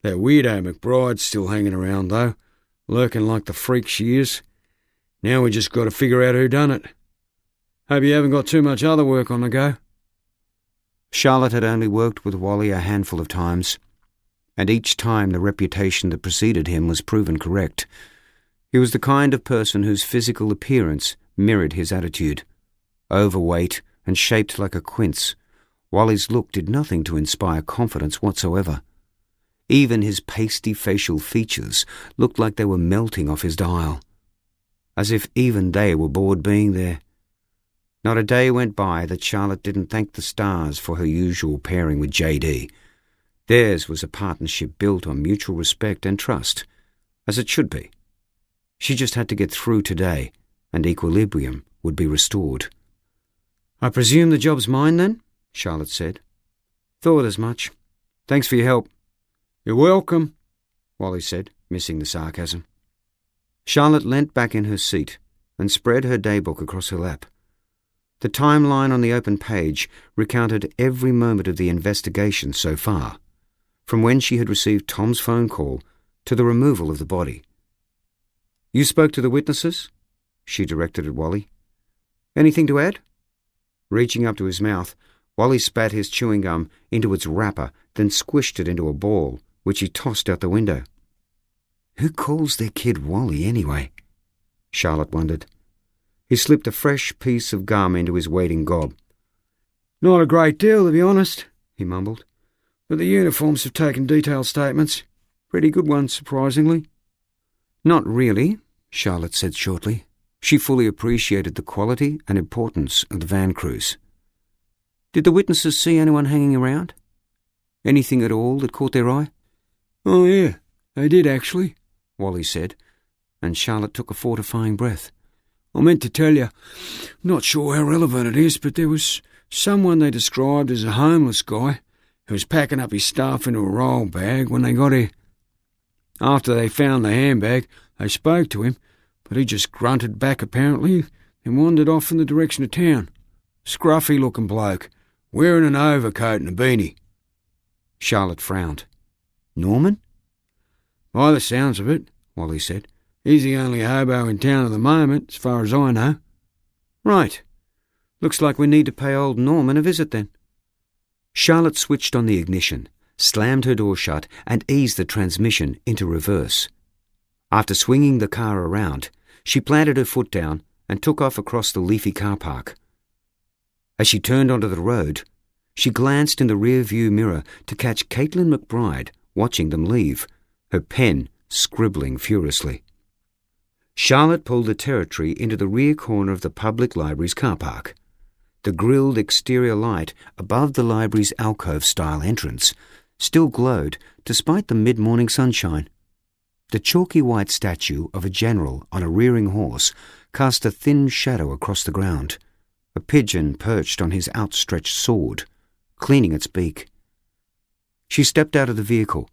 That weirdo McBride's still hanging around, though, lurking like the freak she is. Now we just got to figure out who done it. Hope you haven't got too much other work on the go. Charlotte had only worked with Wally a handful of times, and each time the reputation that preceded him was proven correct. He was the kind of person whose physical appearance mirrored his attitude. Overweight and shaped like a quince, Wally's look did nothing to inspire confidence whatsoever. Even his pasty facial features looked like they were melting off his dial, as if even they were bored being there. Not a day went by that Charlotte didn't thank the stars for her usual pairing with J.D. Theirs was a partnership built on mutual respect and trust, as it should be. She just had to get through today, and equilibrium would be restored. I presume the job's mine, then? Charlotte said. Thought as much. Thanks for your help. You're welcome, Wally said, missing the sarcasm. Charlotte leant back in her seat and spread her daybook across her lap. The timeline on the open page recounted every moment of the investigation so far, from when she had received Tom's phone call to the removal of the body. You spoke to the witnesses? She directed at Wally. Anything to add? Reaching up to his mouth, Wally spat his chewing gum into its wrapper, then squished it into a ball, which he tossed out the window. Who calls their kid Wally anyway? Charlotte wondered. He slipped a fresh piece of gum into his waiting gob. Not a great deal, to be honest, he mumbled. But the uniforms have taken detailed statements. Pretty good ones, surprisingly. Not really, Charlotte said shortly. She fully appreciated the quality and importance of the van crews. Did the witnesses see anyone hanging around? Anything at all that caught their eye? Oh, yeah, they did actually, Wally said, and Charlotte took a fortifying breath. I meant to tell you, not sure how relevant it is, but there was someone they described as a homeless guy who was packing up his stuff into a roll bag when they got here. After they found the handbag, they spoke to him, but he just grunted back apparently and wandered off in the direction of town. Scruffy-looking bloke, wearing an overcoat and a beanie. Charlotte frowned. Norman? By the sounds of it, Wally said. He's the only hobo in town at the moment, as far as I know. Right. Looks like we need to pay old Norman a visit then. Charlotte switched on the ignition, slammed her door shut, and eased the transmission into reverse. After swinging the car around, she planted her foot down and took off across the leafy car park. As she turned onto the road, she glanced in the rear-view mirror to catch Caitlin McBride watching them leave, her pen scribbling furiously. Charlotte pulled the Territory into the rear corner of the public library's car park. The grilled exterior light above the library's alcove-style entrance still glowed despite the mid-morning sunshine. The chalky white statue of a general on a rearing horse cast a thin shadow across the ground. A pigeon perched on his outstretched sword, cleaning its beak. She stepped out of the vehicle.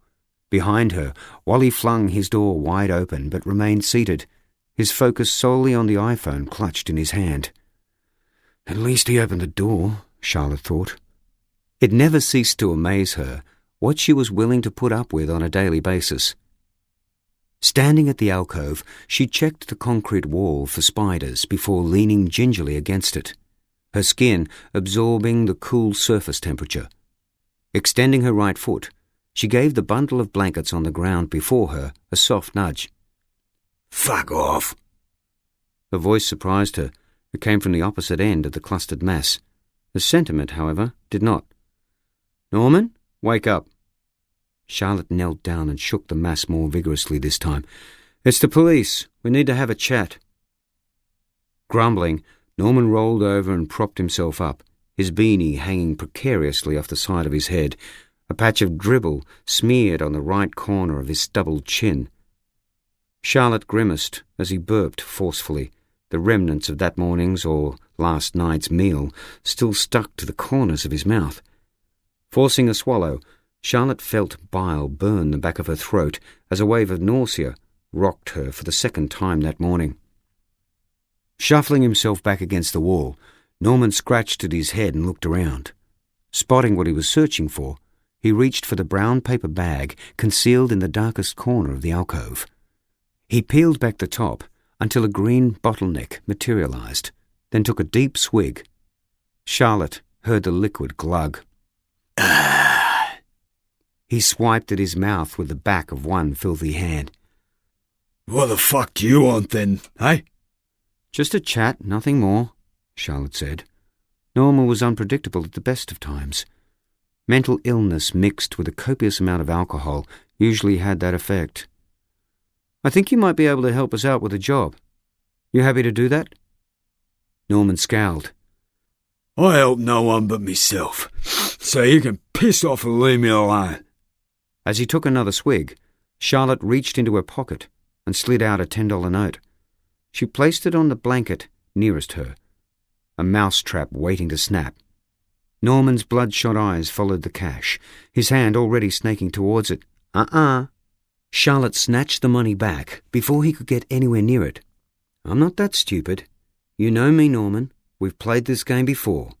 Behind her, Wally flung his door wide open but remained seated, his focus solely on the iPhone clutched in his hand. At least he opened the door, Charlotte thought. It never ceased to amaze her what she was willing to put up with on a daily basis. Standing at the alcove, she checked the concrete wall for spiders before leaning gingerly against it, her skin absorbing the cool surface temperature. Extending her right foot, she gave the bundle of blankets on the ground before her a soft nudge. Fuck off! The voice surprised her. It came from the opposite end of the clustered mass. The sentiment, however, did not. Norman, wake up. Charlotte knelt down and shook the mass more vigorously this time. It's the police. We need to have a chat. Grumbling, Norman rolled over and propped himself up, his beanie hanging precariously off the side of his head, a patch of dribble smeared on the right corner of his stubbled chin. Charlotte grimaced as he burped forcefully, The remnants of that morning's or last night's meal still stuck to the corners of his mouth. Forcing a swallow, Charlotte felt bile burn the back of her throat as a wave of nausea rocked her for the second time that morning. Shuffling himself back against the wall, Norman scratched at his head and looked around. Spotting what he was searching for, he reached for the brown paper bag concealed in the darkest corner of the alcove. He peeled back the top until a green bottleneck materialized, then took a deep swig. Charlotte heard the liquid glug. He swiped at his mouth with the back of one filthy hand. What the fuck do you want then, eh? Just a chat, nothing more, Charlotte said. Norman was unpredictable at the best of times. Mental illness mixed with a copious amount of alcohol usually had that effect. I think you might be able to help us out with a job. You happy to do that? Norman scowled. I help no one but myself, so you can piss off and leave me alone. As he took another swig, Charlotte reached into her pocket and slid out a $10 note. She placed it on the blanket nearest her, a mousetrap waiting to snap. Norman's bloodshot eyes followed the cash, his hand already snaking towards it. Charlotte snatched the money back before he could get anywhere near it. I'm not that stupid. You know me, Norman. We've played this game before.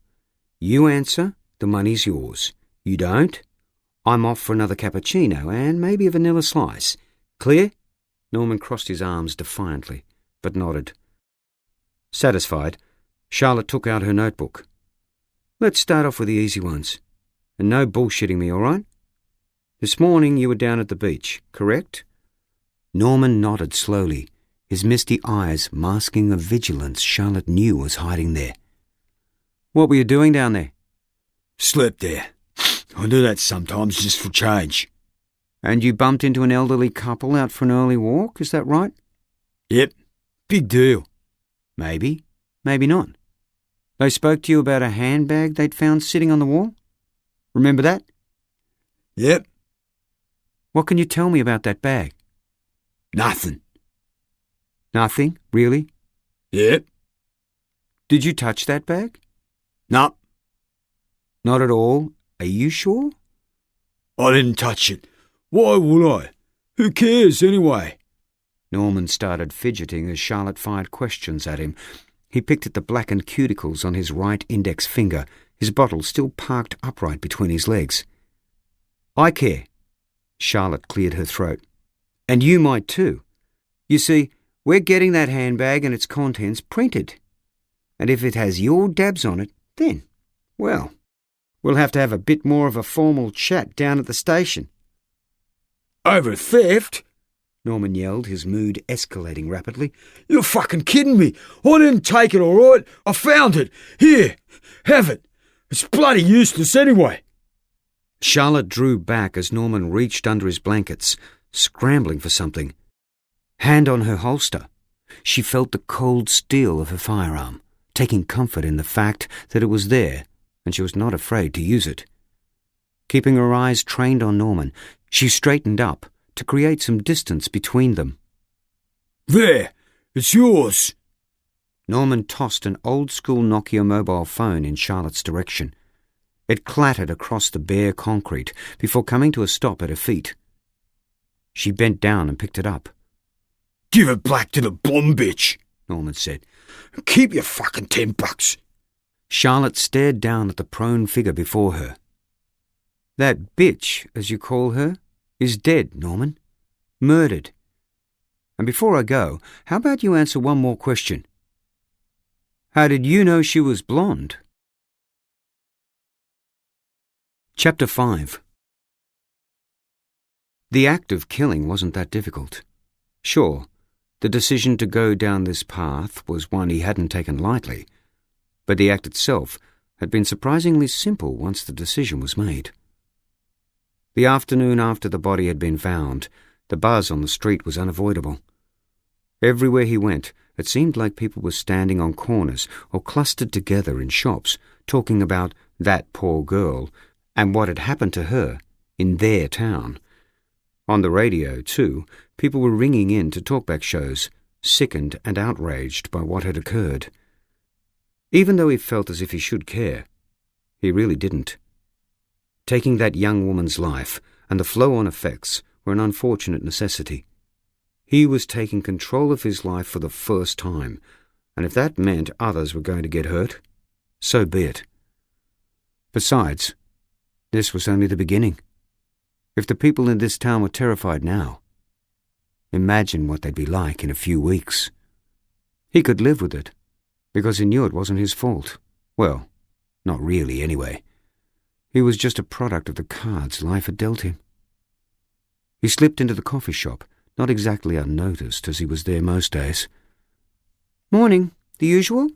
You answer, the money's yours. You don't? I'm off for another cappuccino and maybe a vanilla slice. Clear? Norman crossed his arms defiantly, but nodded. Satisfied, Charlotte took out her notebook. Let's start off with the easy ones. And no bullshitting me, all right? This morning you were down at the beach, correct? Norman nodded slowly, his misty eyes masking a vigilance Charlotte knew was hiding there. What were you doing down there? Slept there. I do that sometimes just for change. And you bumped into an elderly couple out for an early walk, is that right? Yep. Big deal. Maybe, maybe not. They spoke to you about a handbag they'd found sitting on the wall? Remember that? Yep. What can you tell me about that bag? Nothing. Nothing? Really? Yep. Did you touch that bag? No. Not at all? Are you sure? I didn't touch it. Why would I? Who cares anyway? Norman started fidgeting as Charlotte fired questions at him. He picked at the blackened cuticles on his right index finger, his bottle still parked upright between his legs. I care. Charlotte cleared her throat. And you might too. You see, we're getting that handbag and its contents printed. And if it has your dabs on it, then, well, we'll have to have a bit more of a formal chat down at the station. Over theft? Norman yelled, his mood escalating rapidly. You're fucking kidding me. I didn't take it, all right? I found it. Here, have it. It's bloody useless anyway. Charlotte drew back as Norman reached under his blankets, scrambling for something. Hand on her holster, she felt the cold steel of her firearm, taking comfort in the fact that it was there, and she was not afraid to use it. Keeping her eyes trained on Norman, she straightened up to create some distance between them. There, it's yours. Norman tossed an old-school Nokia mobile phone in Charlotte's direction. It clattered across the bare concrete before coming to a stop at her feet. She bent down and picked it up. Give it back to the blonde bitch, Norman said. Keep your fucking $10. Charlotte stared down at the prone figure before her. That bitch, as you call her, is dead, Norman. Murdered. And before I go, how about you answer one more question? How did you know she was blonde? Chapter 5. The act of killing wasn't that difficult. Sure, the decision to go down this path was one he hadn't taken lightly, but the act itself had been surprisingly simple once the decision was made. The afternoon after the body had been found, the buzz on the street was unavoidable. Everywhere he went, it seemed like people were standing on corners or clustered together in shops, talking about that poor girl and what had happened to her in their town. On the radio, too, people were ringing in to talkback shows, sickened and outraged by what had occurred. Even though he felt as if he should care, he really didn't. Taking that young woman's life and the flow-on effects were an unfortunate necessity. He was taking control of his life for the first time, and if that meant others were going to get hurt, so be it. Besides, this was only the beginning. If the people in this town were terrified now, imagine what they'd be like in a few weeks. He could live with it, because he knew it wasn't his fault. Well, not really, anyway. He was just a product of the cards life had dealt him. He slipped into the coffee shop, not exactly unnoticed as he was there most days. "Morning. The usual?"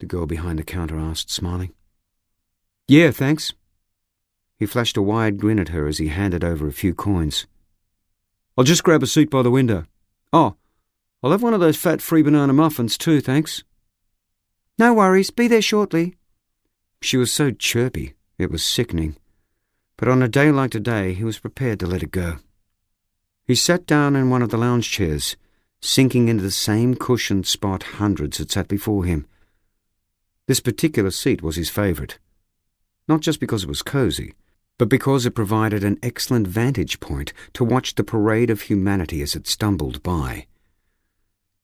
the girl behind the counter asked, smiling. "Yeah, thanks." He flashed a wide grin at her as he handed over a few coins. "I'll just grab a seat by the window. Oh, I'll have one of those fat-free banana muffins too, thanks." "No worries. Be there shortly." She was so chirpy, it was sickening. But on a day like today, he was prepared to let it go. He sat down in one of the lounge chairs, sinking into the same cushioned spot hundreds had sat before him. This particular seat was his favourite, not just because it was cosy, but because it provided an excellent vantage point to watch the parade of humanity as it stumbled by.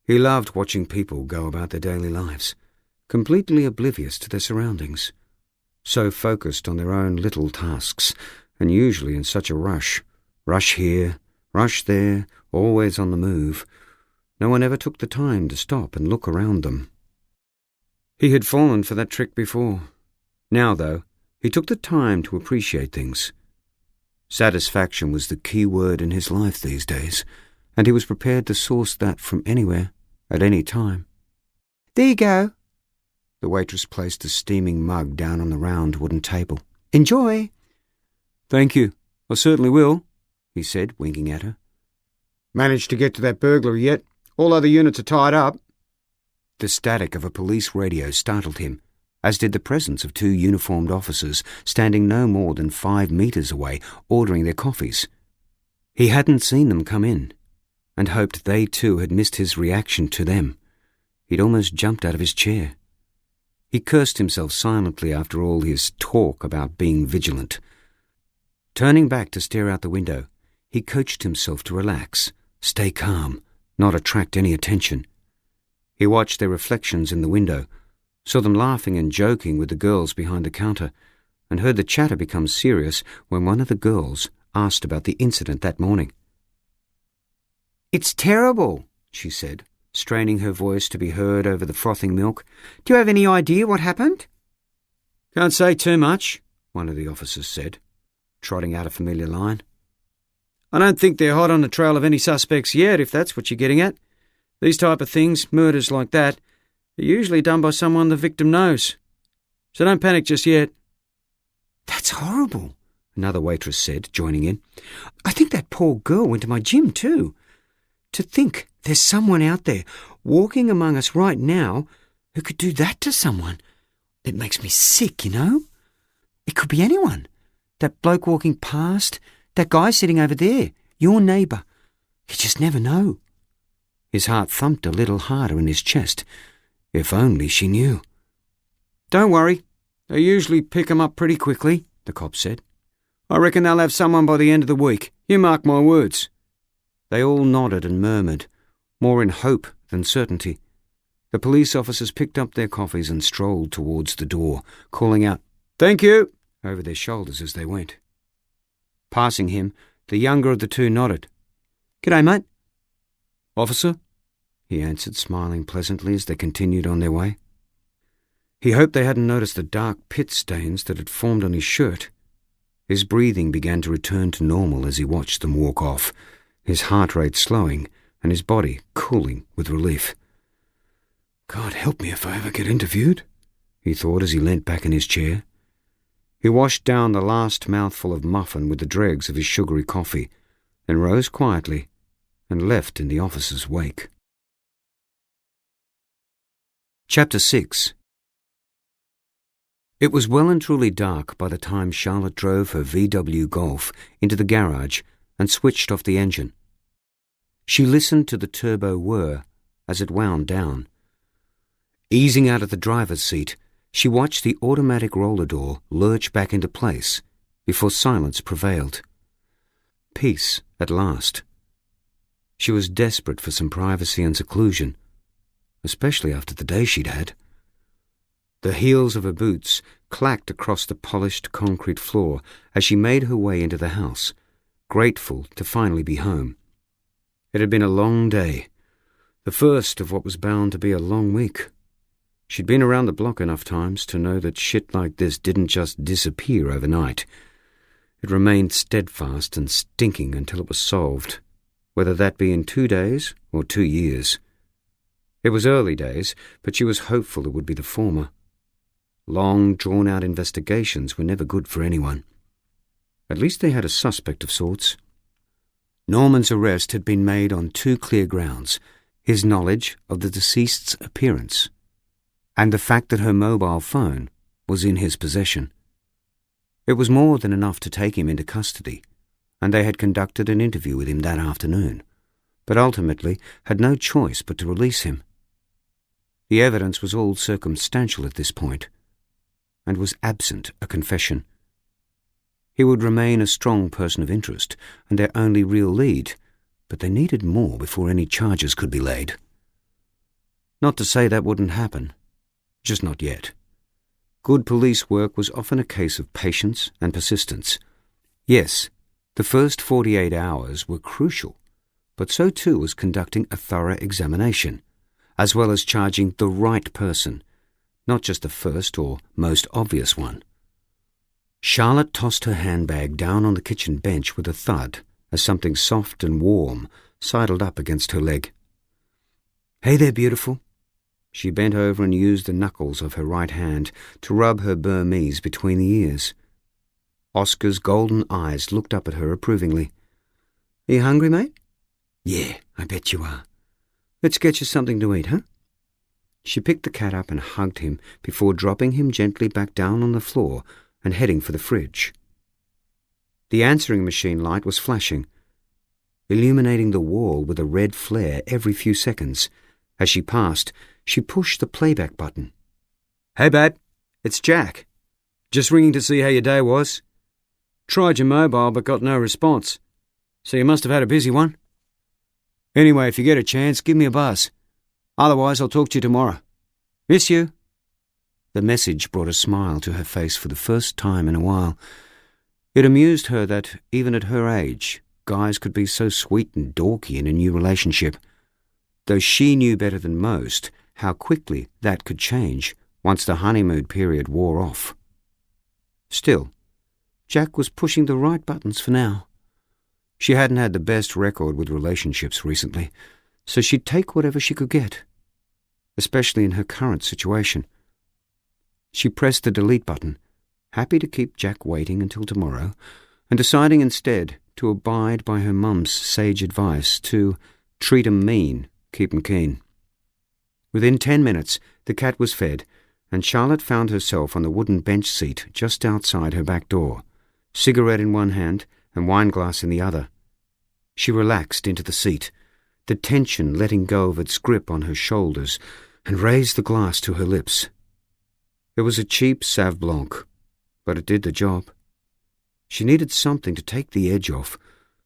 He loved watching people go about their daily lives, completely oblivious to their surroundings, so focused on their own little tasks, and usually in such a rush. Rush here, rush there, always on the move. No one ever took the time to stop and look around them. He had fallen for that trick before. Now, though, he took the time to appreciate things. Satisfaction was the key word in his life these days, and he was prepared to source that from anywhere, at any time. "There you go." The waitress placed a steaming mug down on the round wooden table. "Enjoy." "Thank you. I certainly will," he said, winking at her. "Managed to get to that burglar yet? All other units are tied up." The static of a police radio startled him, as did the presence of two uniformed officers standing no more than 5 meters away, ordering their coffees. He hadn't seen them come in, and hoped they too had missed his reaction to them. He'd almost jumped out of his chair. He cursed himself silently after all his talk about being vigilant. Turning back to stare out the window, he coached himself to relax, stay calm, not attract any attention. He watched their reflections in the window, saw them laughing and joking with the girls behind the counter, and heard the chatter become serious when one of the girls asked about the incident that morning. "It's terrible," she said, straining her voice to be heard over the frothing milk. "Do you have any idea what happened?" "Can't say too much," one of the officers said, trotting out a familiar line. "I don't think they're hot on the trail of any suspects yet, if that's what you're getting at. These type of things, murders like that, are usually done by someone the victim knows. So don't panic just yet." "That's horrible," another waitress said, joining in. "I think that poor girl went to my gym too. To think there's someone out there walking among us right now who could do that to someone. It makes me sick, you know? It could be anyone. That bloke walking past, that guy sitting over there, your neighbour. You just never know." His heart thumped a little harder in his chest. If only she knew. "Don't worry. They usually pick 'em up pretty quickly," the cop said. "I reckon they'll have someone by the end of the week. You mark my words." They all nodded and murmured, more in hope than certainty. The police officers picked up their coffees and strolled towards the door, calling out, "Thank you," over their shoulders as they went. Passing him, the younger of the two nodded. "G'day, mate." "Officer?" he answered, smiling pleasantly as they continued on their way. He hoped they hadn't noticed the dark pit stains that had formed on his shirt. His breathing began to return to normal as he watched them walk off, his heart rate slowing and his body cooling with relief. "God help me if I ever get interviewed," he thought as he leant back in his chair. He washed down the last mouthful of muffin with the dregs of his sugary coffee, then rose quietly and left in the officer's wake. Chapter 6. It was well and truly dark by the time Charlotte drove her VW Golf into the garage and switched off the engine. She listened to the turbo whir as it wound down. Easing out of the driver's seat, she watched the automatic roller door lurch back into place before silence prevailed. Peace at last. She was desperate for some privacy and seclusion, especially after the day she'd had. The heels of her boots clacked across the polished concrete floor as she made her way into the house, grateful to finally be home. It had been a long day, the first of what was bound to be a long week. She'd been around the block enough times to know that shit like this didn't just disappear overnight. It remained steadfast and stinking until it was solved, whether that be in 2 days or 2 years. It was early days, but she was hopeful it would be the former. Long, drawn-out investigations were never good for anyone. At least they had a suspect of sorts. Norman's arrest had been made on 2 clear grounds: his knowledge of the deceased's appearance, and the fact that her mobile phone was in his possession. It was more than enough to take him into custody, and they had conducted an interview with him that afternoon, but ultimately had no choice but to release him. The evidence was all circumstantial at this point, and was absent a confession. He would remain a strong person of interest and their only real lead, but they needed more before any charges could be laid. Not to say that wouldn't happen, just not yet. Good police work was often a case of patience and persistence. Yes, the first 48 hours were crucial, but so too was conducting a thorough examination, as well as charging the right person, not just the first or most obvious one. Charlotte tossed her handbag down on the kitchen bench with a thud as something soft and warm sidled up against her leg. "Hey there, beautiful." She bent over and used the knuckles of her right hand to rub her Burmese between the ears. Oscar's golden eyes looked up at her approvingly. "Are you hungry, mate?" "Yeah, I bet you are." "Let's get you something to eat, huh?" She picked the cat up and hugged him before dropping him gently back down on the floor and heading for the fridge. The answering machine light was flashing, illuminating the wall with a red flare every few seconds. As she passed, she pushed the playback button. "Hey, babe, it's Jack. Just ringing to see how your day was. Tried your mobile but got no response, so you must have had a busy one. Anyway, if you get a chance, give me a buzz. Otherwise, I'll talk to you tomorrow. Miss you." The message brought a smile to her face for the first time in a while. It amused her that, even at her age, guys could be so sweet and dorky in a new relationship, though she knew better than most how quickly that could change once the honeymoon period wore off. Still, Jack was pushing the right buttons for now. She hadn't had the best record with relationships recently, so she'd take whatever she could get, especially in her current situation. She pressed the delete button, happy to keep Jack waiting until tomorrow, and deciding instead to abide by her mum's sage advice to treat 'em mean, keep 'em keen. Within 10 minutes, the cat was fed, and Charlotte found herself on the wooden bench seat just outside her back door, cigarette in one hand and wineglass in the other. She relaxed into the seat, the tension letting go of its grip on her shoulders, and raised the glass to her lips. It was a cheap Sauv Blanc, but it did the job. She needed something to take the edge off,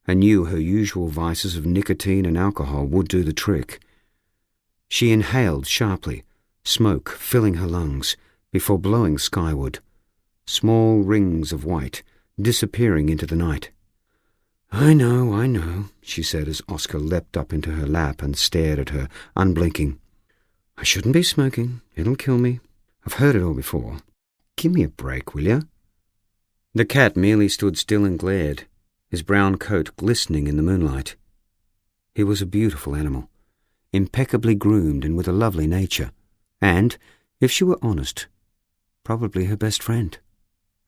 and knew her usual vices of nicotine and alcohol would do the trick. She inhaled sharply, smoke filling her lungs, before blowing skyward, small rings of white disappearing into the night. I know, she said as Oscar leapt up into her lap and stared at her, unblinking. "I shouldn't be smoking. It'll kill me. I've heard it all before. Give me a break, will you?" The cat merely stood still and glared, his brown coat glistening in the moonlight. He was a beautiful animal, impeccably groomed and with a lovely nature, and, if she were honest, probably her best friend.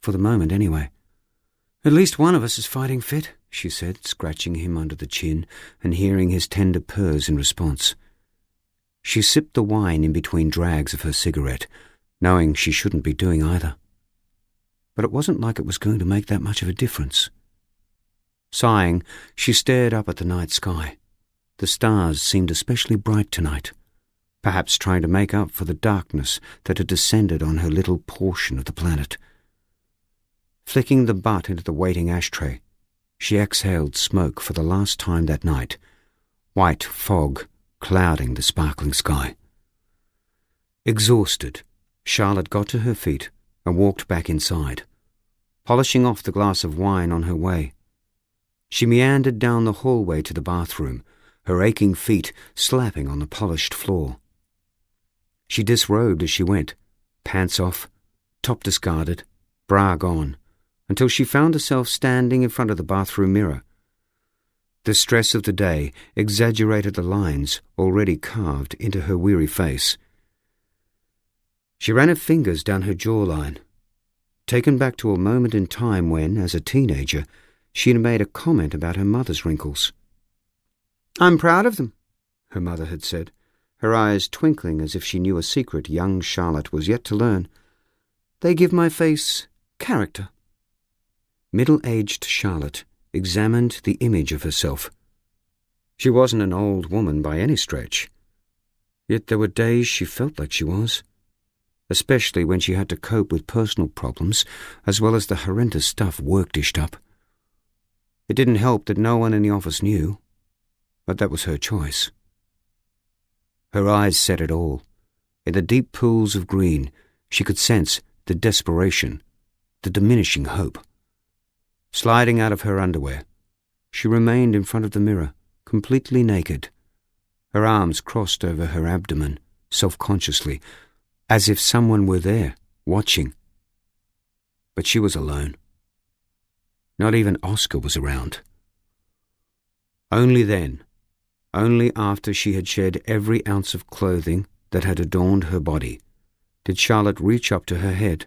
For the moment, anyway. "At least one of us is fighting fit," she said, scratching him under the chin and hearing his tender purrs in response. She sipped the wine in between drags of her cigarette, knowing she shouldn't be doing either. But it wasn't like it was going to make that much of a difference. Sighing, she stared up at the night sky. The stars seemed especially bright tonight, perhaps trying to make up for the darkness that had descended on her little portion of the planet. Flicking the butt into the waiting ashtray, she exhaled smoke for the last time that night, white fog clouding the sparkling sky. Exhausted, Charlotte got to her feet and walked back inside, polishing off the glass of wine on her way. She meandered down the hallway to the bathroom, her aching feet slapping on the polished floor. She disrobed as she went, pants off, top discarded, bra gone, until she found herself standing in front of the bathroom mirror. The stress of the day exaggerated the lines already carved into her weary face. She ran her fingers down her jawline, taken back to a moment in time when, as a teenager, she had made a comment about her mother's wrinkles. "I'm proud of them," her mother had said, her eyes twinkling as if she knew a secret young Charlotte was yet to learn. "They give my face character." Middle-aged Charlotte examined the image of herself. She wasn't an old woman by any stretch, yet there were days she felt like she was, especially when she had to cope with personal problems as well as the horrendous stuff work dished up. It didn't help that no one in the office knew, but that was her choice. Her eyes said it all. In the deep pools of green, she could sense the desperation, the diminishing hope. Sliding out of her underwear, she remained in front of the mirror, completely naked, her arms crossed over her abdomen, self-consciously, as if someone were there, watching. But she was alone. Not even Oscar was around. Only then, only after she had shed every ounce of clothing that had adorned her body, did Charlotte reach up to her head.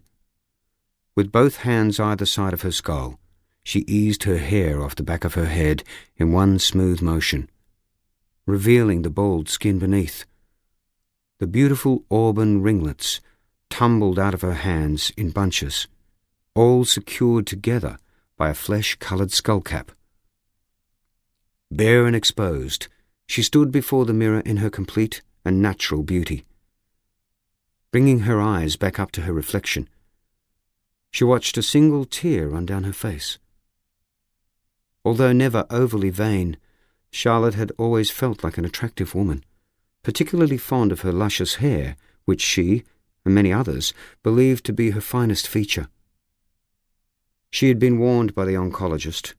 With both hands either side of her skull, she eased her hair off the back of her head in one smooth motion, revealing the bald skin beneath. The beautiful auburn ringlets tumbled out of her hands in bunches, all secured together by a flesh-coloured skullcap. Bare and exposed, she stood before the mirror in her complete and natural beauty. Bringing her eyes back up to her reflection, she watched a single tear run down her face. Although never overly vain, Charlotte had always felt like an attractive woman, particularly fond of her luscious hair, which she, and many others, believed to be her finest feature. She had been warned by the oncologist,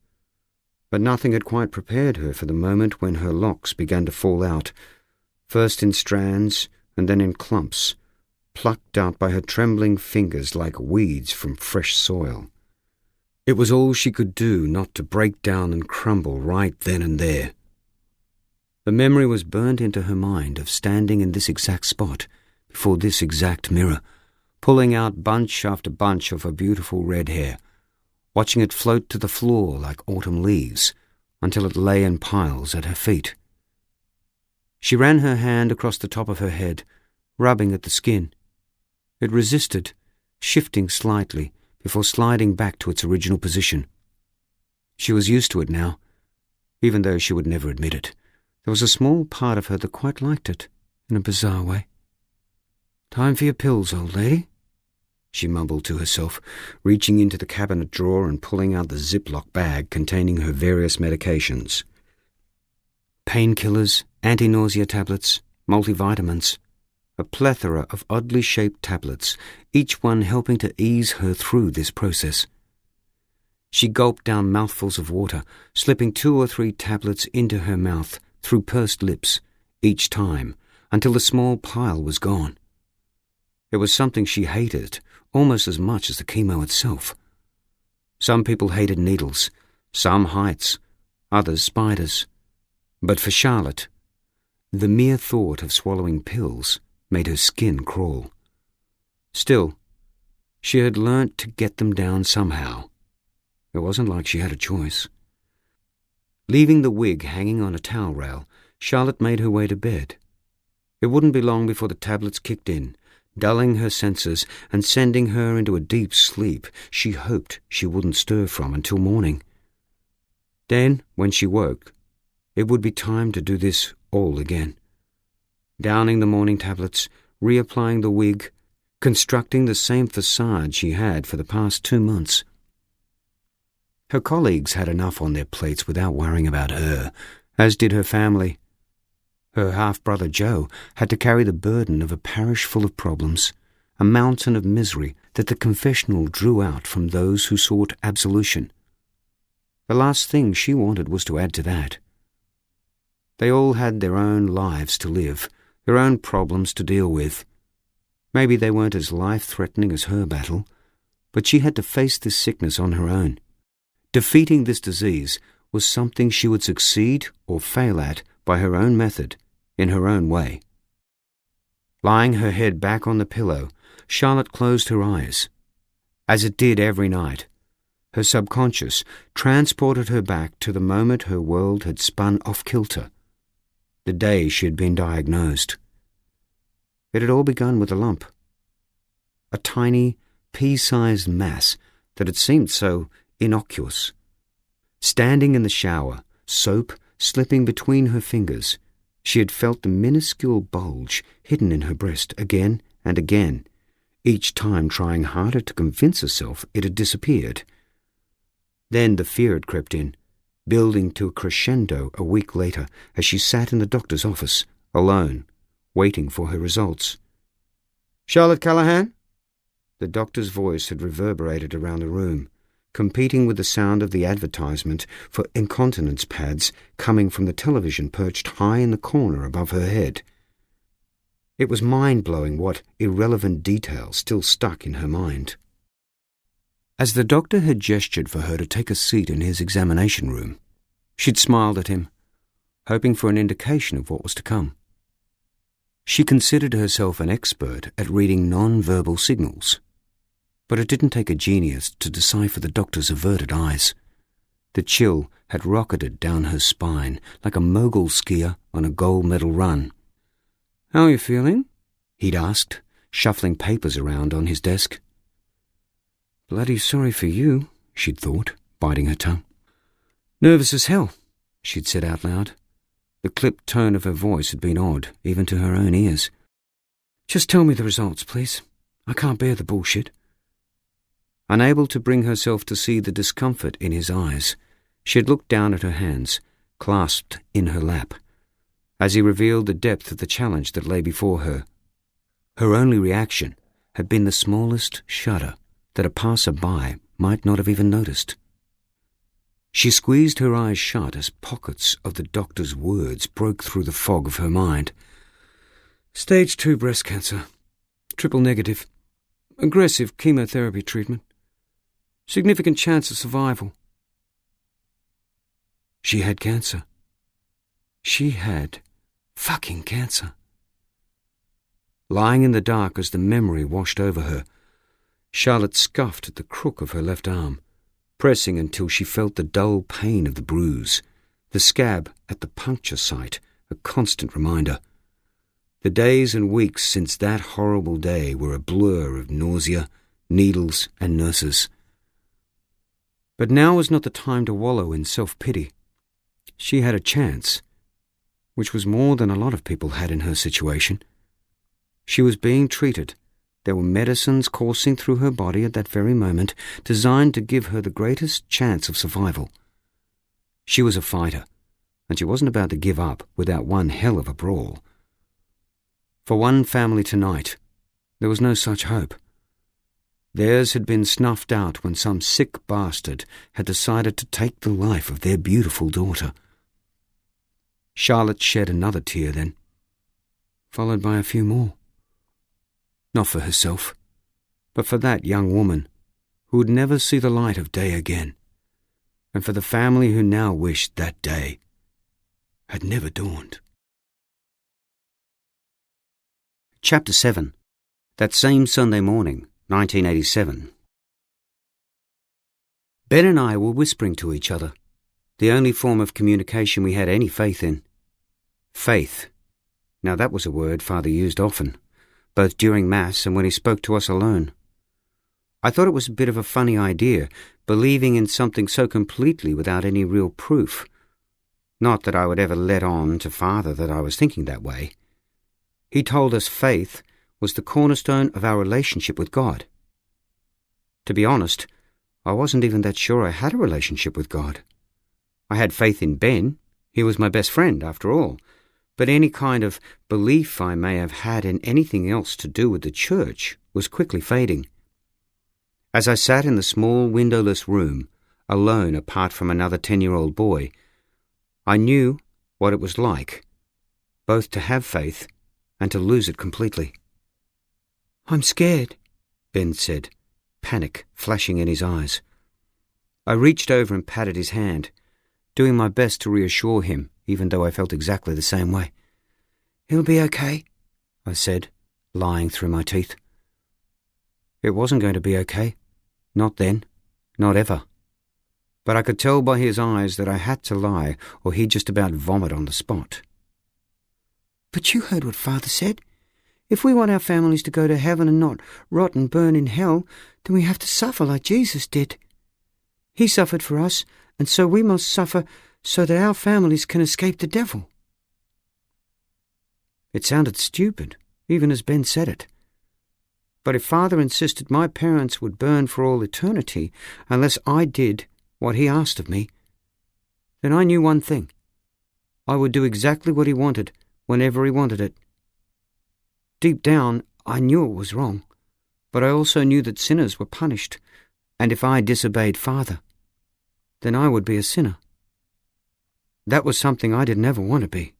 but nothing had quite prepared her for the moment when her locks began to fall out, first in strands and then in clumps, plucked out by her trembling fingers like weeds from fresh soil. It was all she could do not to break down and crumble right then and there. The memory was burnt into her mind of standing in this exact spot, before this exact mirror, pulling out bunch after bunch of her beautiful red hair, watching it float to the floor like autumn leaves, until it lay in piles at her feet. She ran her hand across the top of her head, rubbing at the skin. It resisted, shifting slightly, before sliding back to its original position. She was used to it now, even though she would never admit it. There was a small part of her that quite liked it, in a bizarre way. "Time for your pills, old lady," she mumbled to herself, reaching into the cabinet drawer and pulling out the Ziploc bag containing her various medications. Painkillers, anti-nausea tablets, multivitamins. A plethora of oddly shaped tablets, each one helping to ease her through this process. She gulped down mouthfuls of water, slipping 2 or 3 tablets into her mouth through pursed lips, each time, until the small pile was gone. It was something she hated almost as much as the chemo itself. Some people hated needles, some heights, others spiders. But for Charlotte, the mere thought of swallowing pills made her skin crawl. Still, she had learnt to get them down somehow. It wasn't like she had a choice. Leaving the wig hanging on a towel rail, Charlotte made her way to bed. It wouldn't be long before the tablets kicked in, dulling her senses and sending her into a deep sleep she hoped she wouldn't stir from until morning. Then, when she woke, it would be time to do this all again. downing the morning tablets, reapplying the wig, constructing the same facade she had for the past 2 months. Her colleagues had enough on their plates without worrying about her, as did her family. Her half-brother Joe had to carry the burden of a parish full of problems, a mountain of misery that the confessional drew out from those who sought absolution. The last thing she wanted was to add to that. They all had their own lives to live, their own problems to deal with. Maybe they weren't as life-threatening as her battle, but she had to face this sickness on her own. Defeating this disease was something she would succeed or fail at by her own method, in her own way. Lying her head back on the pillow, Charlotte closed her eyes. As it did every night, her subconscious transported her back to the moment her world had spun off-kilter, the day she had been diagnosed. It had all begun with a lump, a tiny, pea-sized mass that had seemed so innocuous. Standing in the shower, soap slipping between her fingers, she had felt the minuscule bulge hidden in her breast again and again, each time trying harder to convince herself it had disappeared. Then the fear had crept in, building to a crescendo a week later as she sat in the doctor's office, alone, waiting for her results. "Charlotte Callahan?" The doctor's voice had reverberated around the room, competing with the sound of the advertisement for incontinence pads coming from the television perched high in the corner above her head. It was mind-blowing what irrelevant details still stuck in her mind. As the doctor had gestured for her to take a seat in his examination room, she'd smiled at him, hoping for an indication of what was to come. She considered herself an expert at reading non-verbal signals, but it didn't take a genius to decipher the doctor's averted eyes. The chill had rocketed down her spine like a mogul skier on a gold medal run. "How are you feeling?" he'd asked, shuffling papers around on his desk. "Bloody sorry for you," she'd thought, biting her tongue. "Nervous as hell," she'd said out loud. The clipped tone of her voice had been odd, even to her own ears. "Just tell me the results, please. I can't bear the bullshit." Unable to bring herself to see the discomfort in his eyes, she had looked down at her hands, clasped in her lap, as he revealed the depth of the challenge that lay before her. Her only reaction had been the smallest shudder that a passer-by might not have even noticed. She squeezed her eyes shut as pockets of the doctor's words broke through the fog of her mind. "Stage 2 breast cancer. Triple negative. Aggressive chemotherapy treatment. Significant chance of survival." She had cancer. She had fucking cancer. Lying in the dark as the memory washed over her, Charlotte scuffed at the crook of her left arm, pressing until she felt the dull pain of the bruise, the scab at the puncture site, a constant reminder. The days and weeks since that horrible day were a blur of nausea, needles, and nurses. But now was not the time to wallow in self-pity. She had a chance, which was more than a lot of people had in her situation. She was being treated. There were medicines coursing through her body at that very moment, designed to give her the greatest chance of survival. She was a fighter, and she wasn't about to give up without one hell of a brawl. For one family tonight, there was no such hope. Theirs had been snuffed out when some sick bastard had decided to take the life of their beautiful daughter. Charlotte shed another tear then, followed by a few more. Not for herself, but for that young woman who would never see the light of day again, and for the family who now wished that day had never dawned. Chapter 7. That same Sunday morning, 1987. Ben and I were whispering to each other, the only form of communication we had any faith in. Faith. Now that was a word Father used often, both during Mass and when he spoke to us alone. I thought it was a bit of a funny idea, believing in something so completely without any real proof. Not that I would ever let on to Father that I was thinking that way. He told us faith was the cornerstone of our relationship with God. To be honest, I wasn't even that sure I had a relationship with God. I had faith in Ben. He was my best friend, after all. But any kind of belief I may have had in anything else to do with the church was quickly fading. As I sat in the small windowless room, alone apart from another 10-year-old boy, I knew what it was like, both to have faith and to lose it completely. "I'm scared," Ben said, panic flashing in his eyes. I reached over and patted his hand, doing my best to reassure him, even though I felt exactly the same way. "He'll be okay," I said, lying through my teeth. It wasn't going to be okay. Not then. Not ever. But I could tell by his eyes that I had to lie, or he'd just about vomit on the spot. "But you heard what Father said. If we want our families to go to heaven and not rot and burn in hell, then we have to suffer like Jesus did. He suffered for us, and so we must suffer so that our families can escape the devil." It sounded stupid, even as Ben said it. But if Father insisted my parents would burn for all eternity unless I did what he asked of me, then I knew one thing. I would do exactly what he wanted, whenever he wanted it. Deep down, I knew it was wrong, but I also knew that sinners were punished, and if I disobeyed Father, then I would be a sinner. That was something I didn't ever want to be.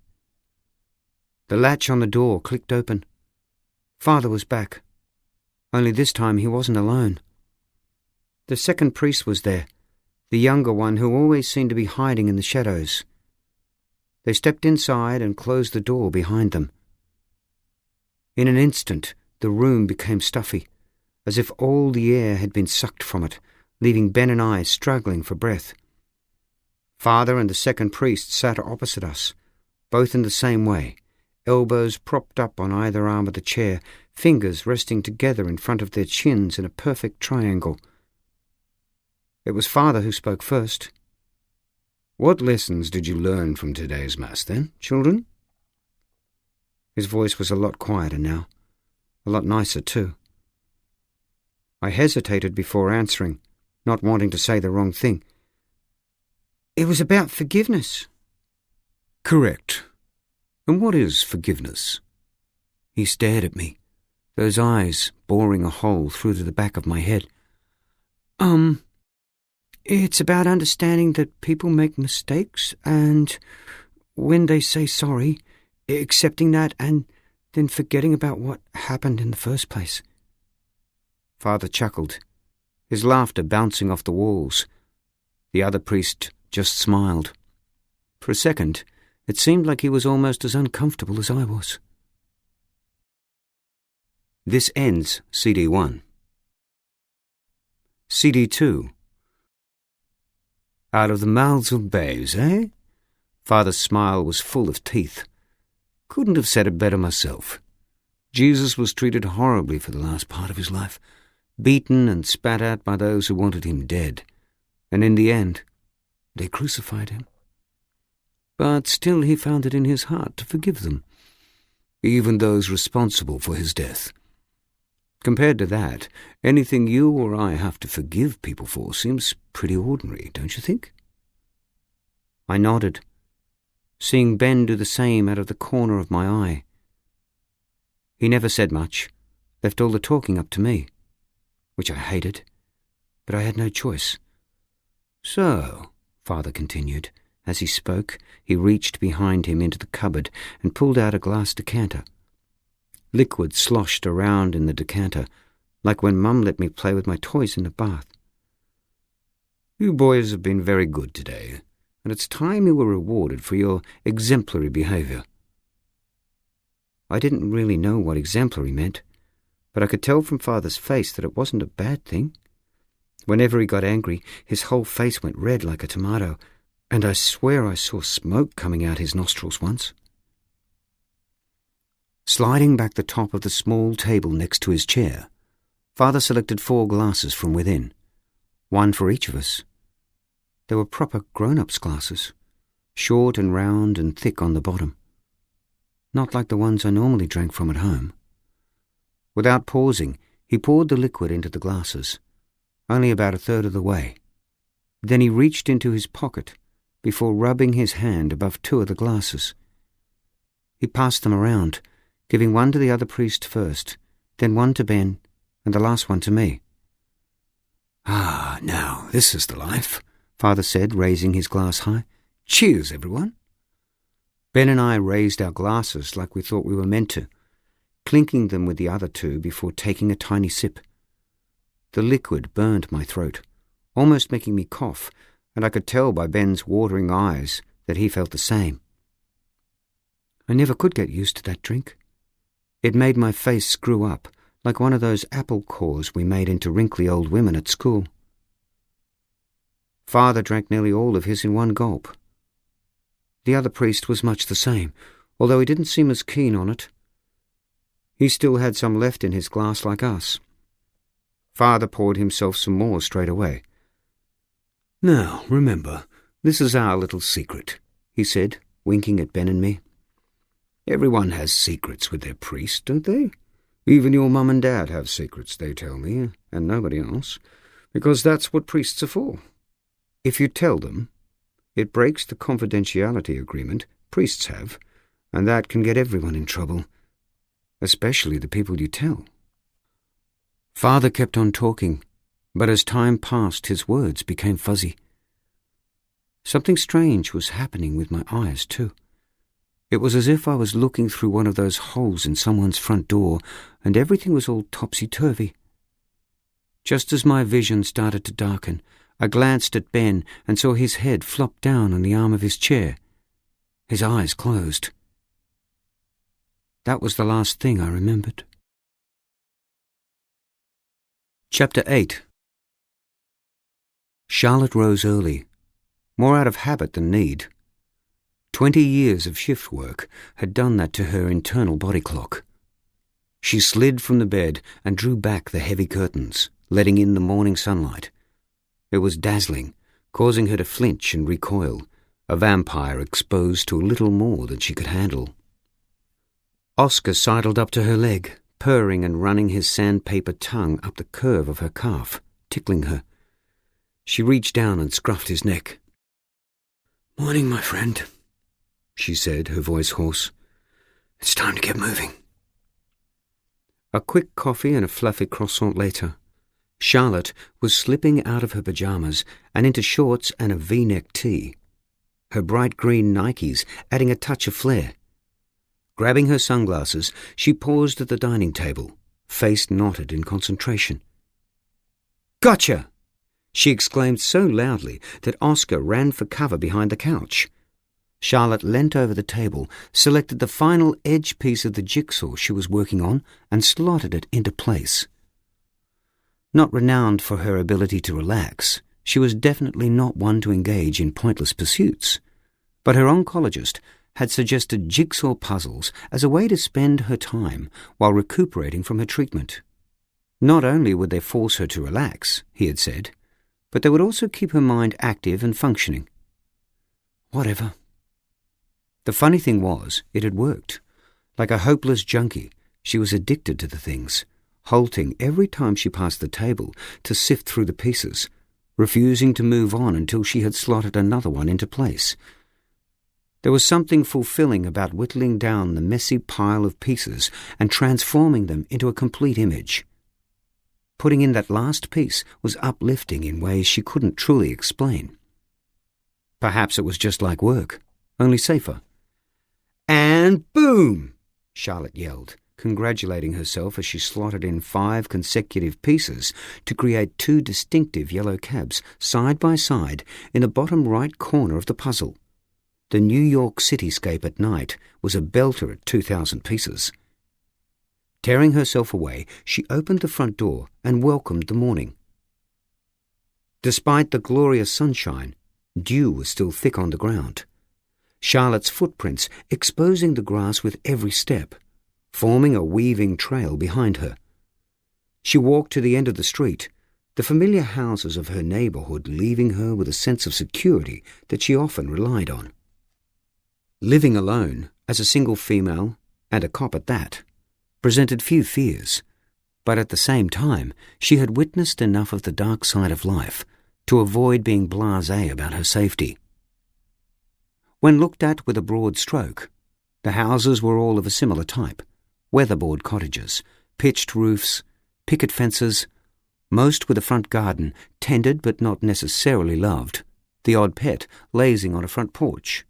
The latch on the door clicked open. Father was back. Only this time he wasn't alone. The second priest was there, the younger one who always seemed to be hiding in the shadows. They stepped inside and closed the door behind them. In an instant, the room became stuffy, as if all the air had been sucked from it, leaving Ben and I struggling for breath. Father and the second priest sat opposite us, both in the same way, elbows propped up on either arm of the chair, fingers resting together in front of their chins in a perfect triangle. It was Father who spoke first. "What lessons did you learn from today's Mass, then, children?" His voice was a lot quieter now, a lot nicer too. I hesitated before answering, not wanting to say the wrong thing. "It was about forgiveness." "Correct. And what is forgiveness?" He stared at me, those eyes boring a hole through to the back of my head. It's about understanding that people make mistakes, and when they say sorry, accepting that, and then forgetting about what happened in the first place." Father chuckled, his laughter bouncing off the walls. The other priest just smiled. For a second, it seemed like he was almost as uncomfortable as I was. This ends CD 1. CD 2. Out of the mouths of babes, eh? Father's smile was full of teeth. Couldn't have said it better myself. Jesus was treated horribly for the last part of his life, beaten and spat at by those who wanted him dead, and in the end, they crucified him. But still he found it in his heart to forgive them, even those responsible for his death. Compared to that, anything you or I have to forgive people for seems pretty ordinary, don't you think? I nodded, seeing Ben do the same out of the corner of my eye. He never said much, left all the talking up to me, which I hated, but I had no choice. "So," Father continued. As he spoke, he reached behind him into the cupboard and pulled out a glass decanter. Liquid sloshed around in the decanter, like when Mum let me play with my toys in the bath. "You boys have been very good today, and it's time you were rewarded for your exemplary behaviour." I didn't really know what exemplary meant, but I could tell from Father's face that it wasn't a bad thing. Whenever he got angry, his whole face went red like a tomato, and I swear I saw smoke coming out his nostrils once. Sliding back the top of the small table next to his chair, Father selected 4 glasses from within, one for each of us. They were proper grown-ups glasses, short and round and thick on the bottom. not like the ones I normally drank from at home. Without pausing, he poured the liquid into the glasses, only about a third of the way. Then he reached into his pocket before rubbing his hand above 2 of the glasses. He passed them around, giving one to the other priest first, then one to Ben, and the last one to me. "Ah, now, this is the life," Father said, raising his glass high. "Cheers, everyone." Ben and I raised our glasses like we thought we were meant to, clinking them with the other 2 before taking a tiny sip. The liquid burned my throat, almost making me cough, and I could tell by Ben's watering eyes that he felt the same. I never could get used to that drink. It made my face screw up, like one of those apple cores we made into wrinkly old women at school. Father drank nearly all of his in one gulp. The other priest was much the same, although he didn't seem as keen on it. He still had some left in his glass like us. Father poured himself some more straight away. "Now, remember, this is our little secret," he said, winking at Ben and me. "Everyone has secrets with their priest, don't they? Even your mum and dad have secrets, they tell me, and nobody else, because that's what priests are for. If you tell them, it breaks the confidentiality agreement priests have, and that can get everyone in trouble, especially the people you tell." Father kept on talking, but as time passed his words became fuzzy. Something strange was happening with my eyes too. It was as if I was looking through one of those holes in someone's front door and everything was all topsy-turvy. Just as my vision started to darken, I glanced at Ben and saw his head flop down on the arm of his chair. His eyes closed. That was the last thing I remembered. Chapter 8. Charlotte rose early, more out of habit than need. 20 years of shift work had done that to her internal body clock. She slid from the bed and drew back the heavy curtains, letting in the morning sunlight. It was dazzling, causing her to flinch and recoil, a vampire exposed to a little more than she could handle. Oscar sidled up to her leg, purring and running his sandpaper tongue up the curve of her calf, tickling her. She reached down and scruffed his neck. "Morning, my friend," she said, her voice hoarse. "It's time to get moving." A quick coffee and a fluffy croissant later, Charlotte was slipping out of her pajamas and into shorts and a V-neck tee, her bright green Nikes adding a touch of flair. Grabbing her sunglasses, she paused at the dining table, face knotted in concentration. "Gotcha!" she exclaimed so loudly that Oscar ran for cover behind the couch. Charlotte leant over the table, selected the final edge piece of the jigsaw she was working on, and slotted it into place. Not renowned for her ability to relax, she was definitely not one to engage in pointless pursuits. But her oncologist had suggested jigsaw puzzles as a way to spend her time while recuperating from her treatment. Not only would they force her to relax, he had said, but they would also keep her mind active and functioning. Whatever. The funny thing was, it had worked. Like a hopeless junkie, she was addicted to the things, halting every time she passed the table to sift through the pieces, refusing to move on until she had slotted another one into place. There was something fulfilling about whittling down the messy pile of pieces and transforming them into a complete image. Putting in that last piece was uplifting in ways she couldn't truly explain. Perhaps it was just like work, only safer. "And boom!" Charlotte yelled, congratulating herself as she slotted in 5 consecutive pieces to create 2 distinctive yellow cabs side by side in the bottom right corner of the puzzle. The New York cityscape at night was a belter at 2,000 pieces. Tearing herself away, she opened the front door and welcomed the morning. Despite the glorious sunshine, dew was still thick on the ground. Charlotte's footprints exposing the grass with every step, forming a weaving trail behind her. She walked to the end of the street, the familiar houses of her neighborhood leaving her with a sense of security that she often relied on. Living alone, as a single female, and a cop at that, presented few fears, but at the same time she had witnessed enough of the dark side of life to avoid being blasé about her safety. When looked at with a broad stroke, the houses were all of a similar type: weatherboard cottages, pitched roofs, picket fences, most with a front garden, tended but not necessarily loved, the odd pet lazing on a front porch.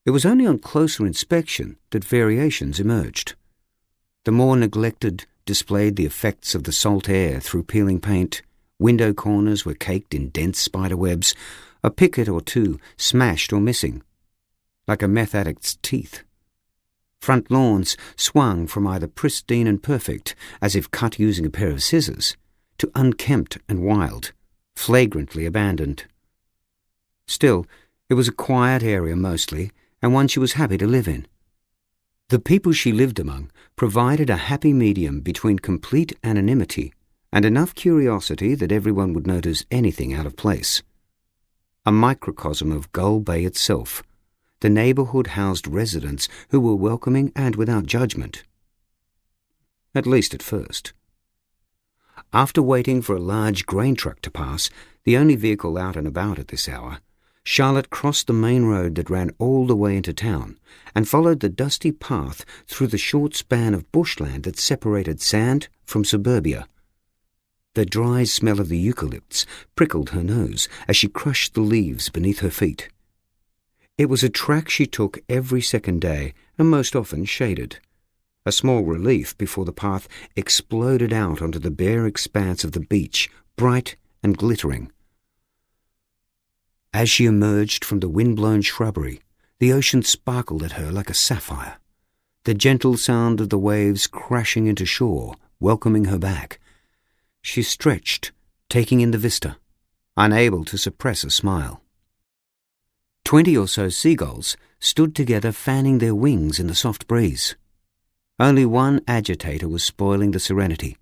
It was only on closer inspection that variations emerged. The more neglected displayed the effects of the salt air through peeling paint, window corners were caked in dense spider webs, a picket or two smashed or missing, like a meth addict's teeth. Front lawns swung from either pristine and perfect, as if cut using a pair of scissors, to unkempt and wild, flagrantly abandoned. Still, it was a quiet area mostly, and one she was happy to live in. The people she lived among provided a happy medium between complete anonymity and enough curiosity that everyone would notice anything out of place. A microcosm of Gull Bay itself, the neighbourhood housed residents who were welcoming and without judgment. At least at first. After waiting for a large grain truck to pass, the only vehicle out and about at this hour, Charlotte crossed the main road that ran all the way into town and followed the dusty path through the short span of bushland that separated sand from suburbia. The dry smell of the eucalypts prickled her nose as she crushed the leaves beneath her feet. It was a track she took every second day and most often shaded, a small relief before the path exploded out onto the bare expanse of the beach, bright and glittering. As she emerged from the wind-blown shrubbery, the ocean sparkled at her like a sapphire, the gentle sound of the waves crashing into shore, welcoming her back. She stretched, taking in the vista, unable to suppress a smile. 20 or so seagulls stood together fanning their wings in the soft breeze. Only one agitator was spoiling the serenity,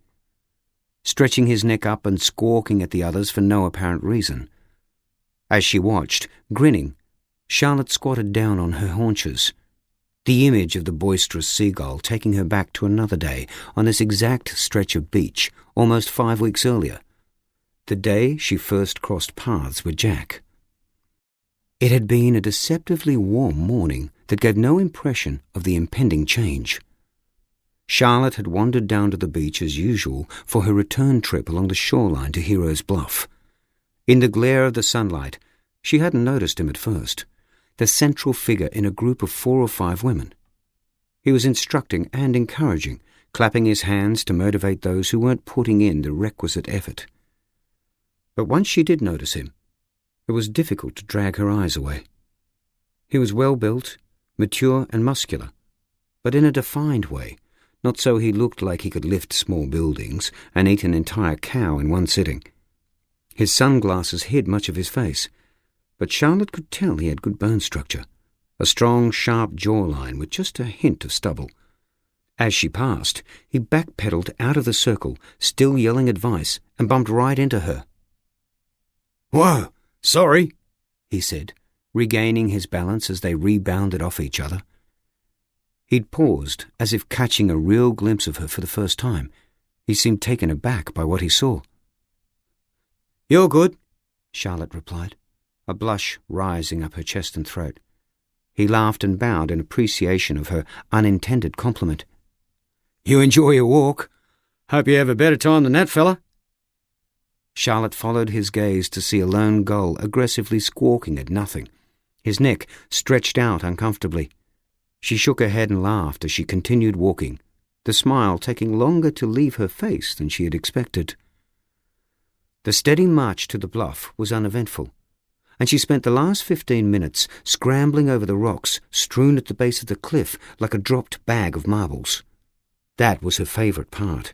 stretching his neck up and squawking at the others for no apparent reason. As she watched, grinning, Charlotte squatted down on her haunches, the image of the boisterous seagull taking her back to another day on this exact stretch of beach almost 5 weeks earlier, the day she first crossed paths with Jack. It had been a deceptively warm morning that gave no impression of the impending change. Charlotte had wandered down to the beach as usual for her return trip along the shoreline to Heroes Bluff. In the glare of the sunlight, she hadn't noticed him at first, the central figure in a group of 4 or 5 women. He was instructing and encouraging, clapping his hands to motivate those who weren't putting in the requisite effort. But once she did notice him, it was difficult to drag her eyes away. He was well-built, mature and muscular, but in a defined way, not so he looked like he could lift small buildings and eat an entire cow in one sitting. His sunglasses hid much of his face, but Charlotte could tell he had good bone structure, a strong, sharp jawline with just a hint of stubble. As she passed, he backpedaled out of the circle, still yelling advice, and bumped right into her. "Whoa, sorry," he said, regaining his balance as they rebounded off each other. He'd paused, as if catching a real glimpse of her for the first time. He seemed taken aback by what he saw. "You're good," Charlotte replied, a blush rising up her chest and throat. He laughed and bowed in appreciation of her unintended compliment. "You enjoy your walk. Hope you have a better time than that fella." Charlotte followed his gaze to see a lone gull aggressively squawking at nothing, his neck stretched out uncomfortably. She shook her head and laughed as she continued walking, the smile taking longer to leave her face than she had expected. The steady march to the bluff was uneventful, and she spent the last 15 minutes scrambling over the rocks strewn at the base of the cliff like a dropped bag of marbles. That was her favourite part.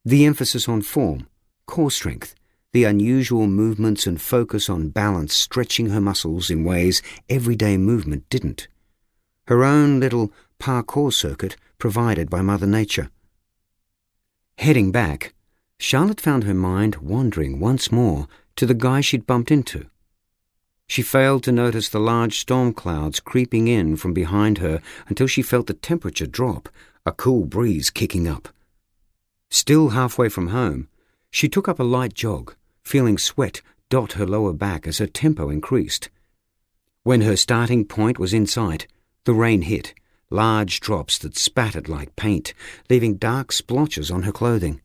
The emphasis on form, core strength, the unusual movements and focus on balance stretching her muscles in ways everyday movement didn't. Her own little parkour circuit provided by Mother Nature. Heading back, Charlotte found her mind wandering once more to the guy she'd bumped into. She failed to notice the large storm clouds creeping in from behind her until she felt the temperature drop, a cool breeze kicking up. Still halfway from home, she took up a light jog, feeling sweat dot her lower back as her tempo increased. When her starting point was in sight, the rain hit, large drops that spattered like paint, leaving dark splotches on her clothing.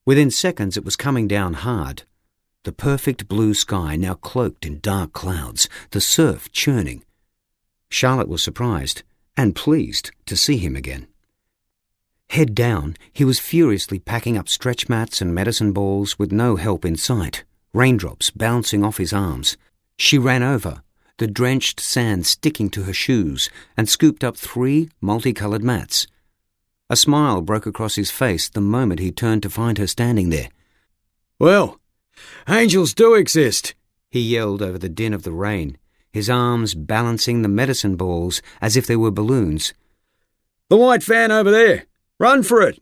Within seconds it was coming down hard. The perfect blue sky now cloaked in dark clouds, the surf churning. Charlotte was surprised and pleased to see him again. Head down, he was furiously packing up stretch mats and medicine balls with no help in sight, raindrops bouncing off his arms. She ran over, the drenched sand sticking to her shoes, and scooped up 3 multicoloured mats. A smile broke across his face the moment he turned to find her standing there. "Well, angels do exist," he yelled over the din of the rain, his arms balancing the medicine balls as if they were balloons. "The white van over there. Run for it."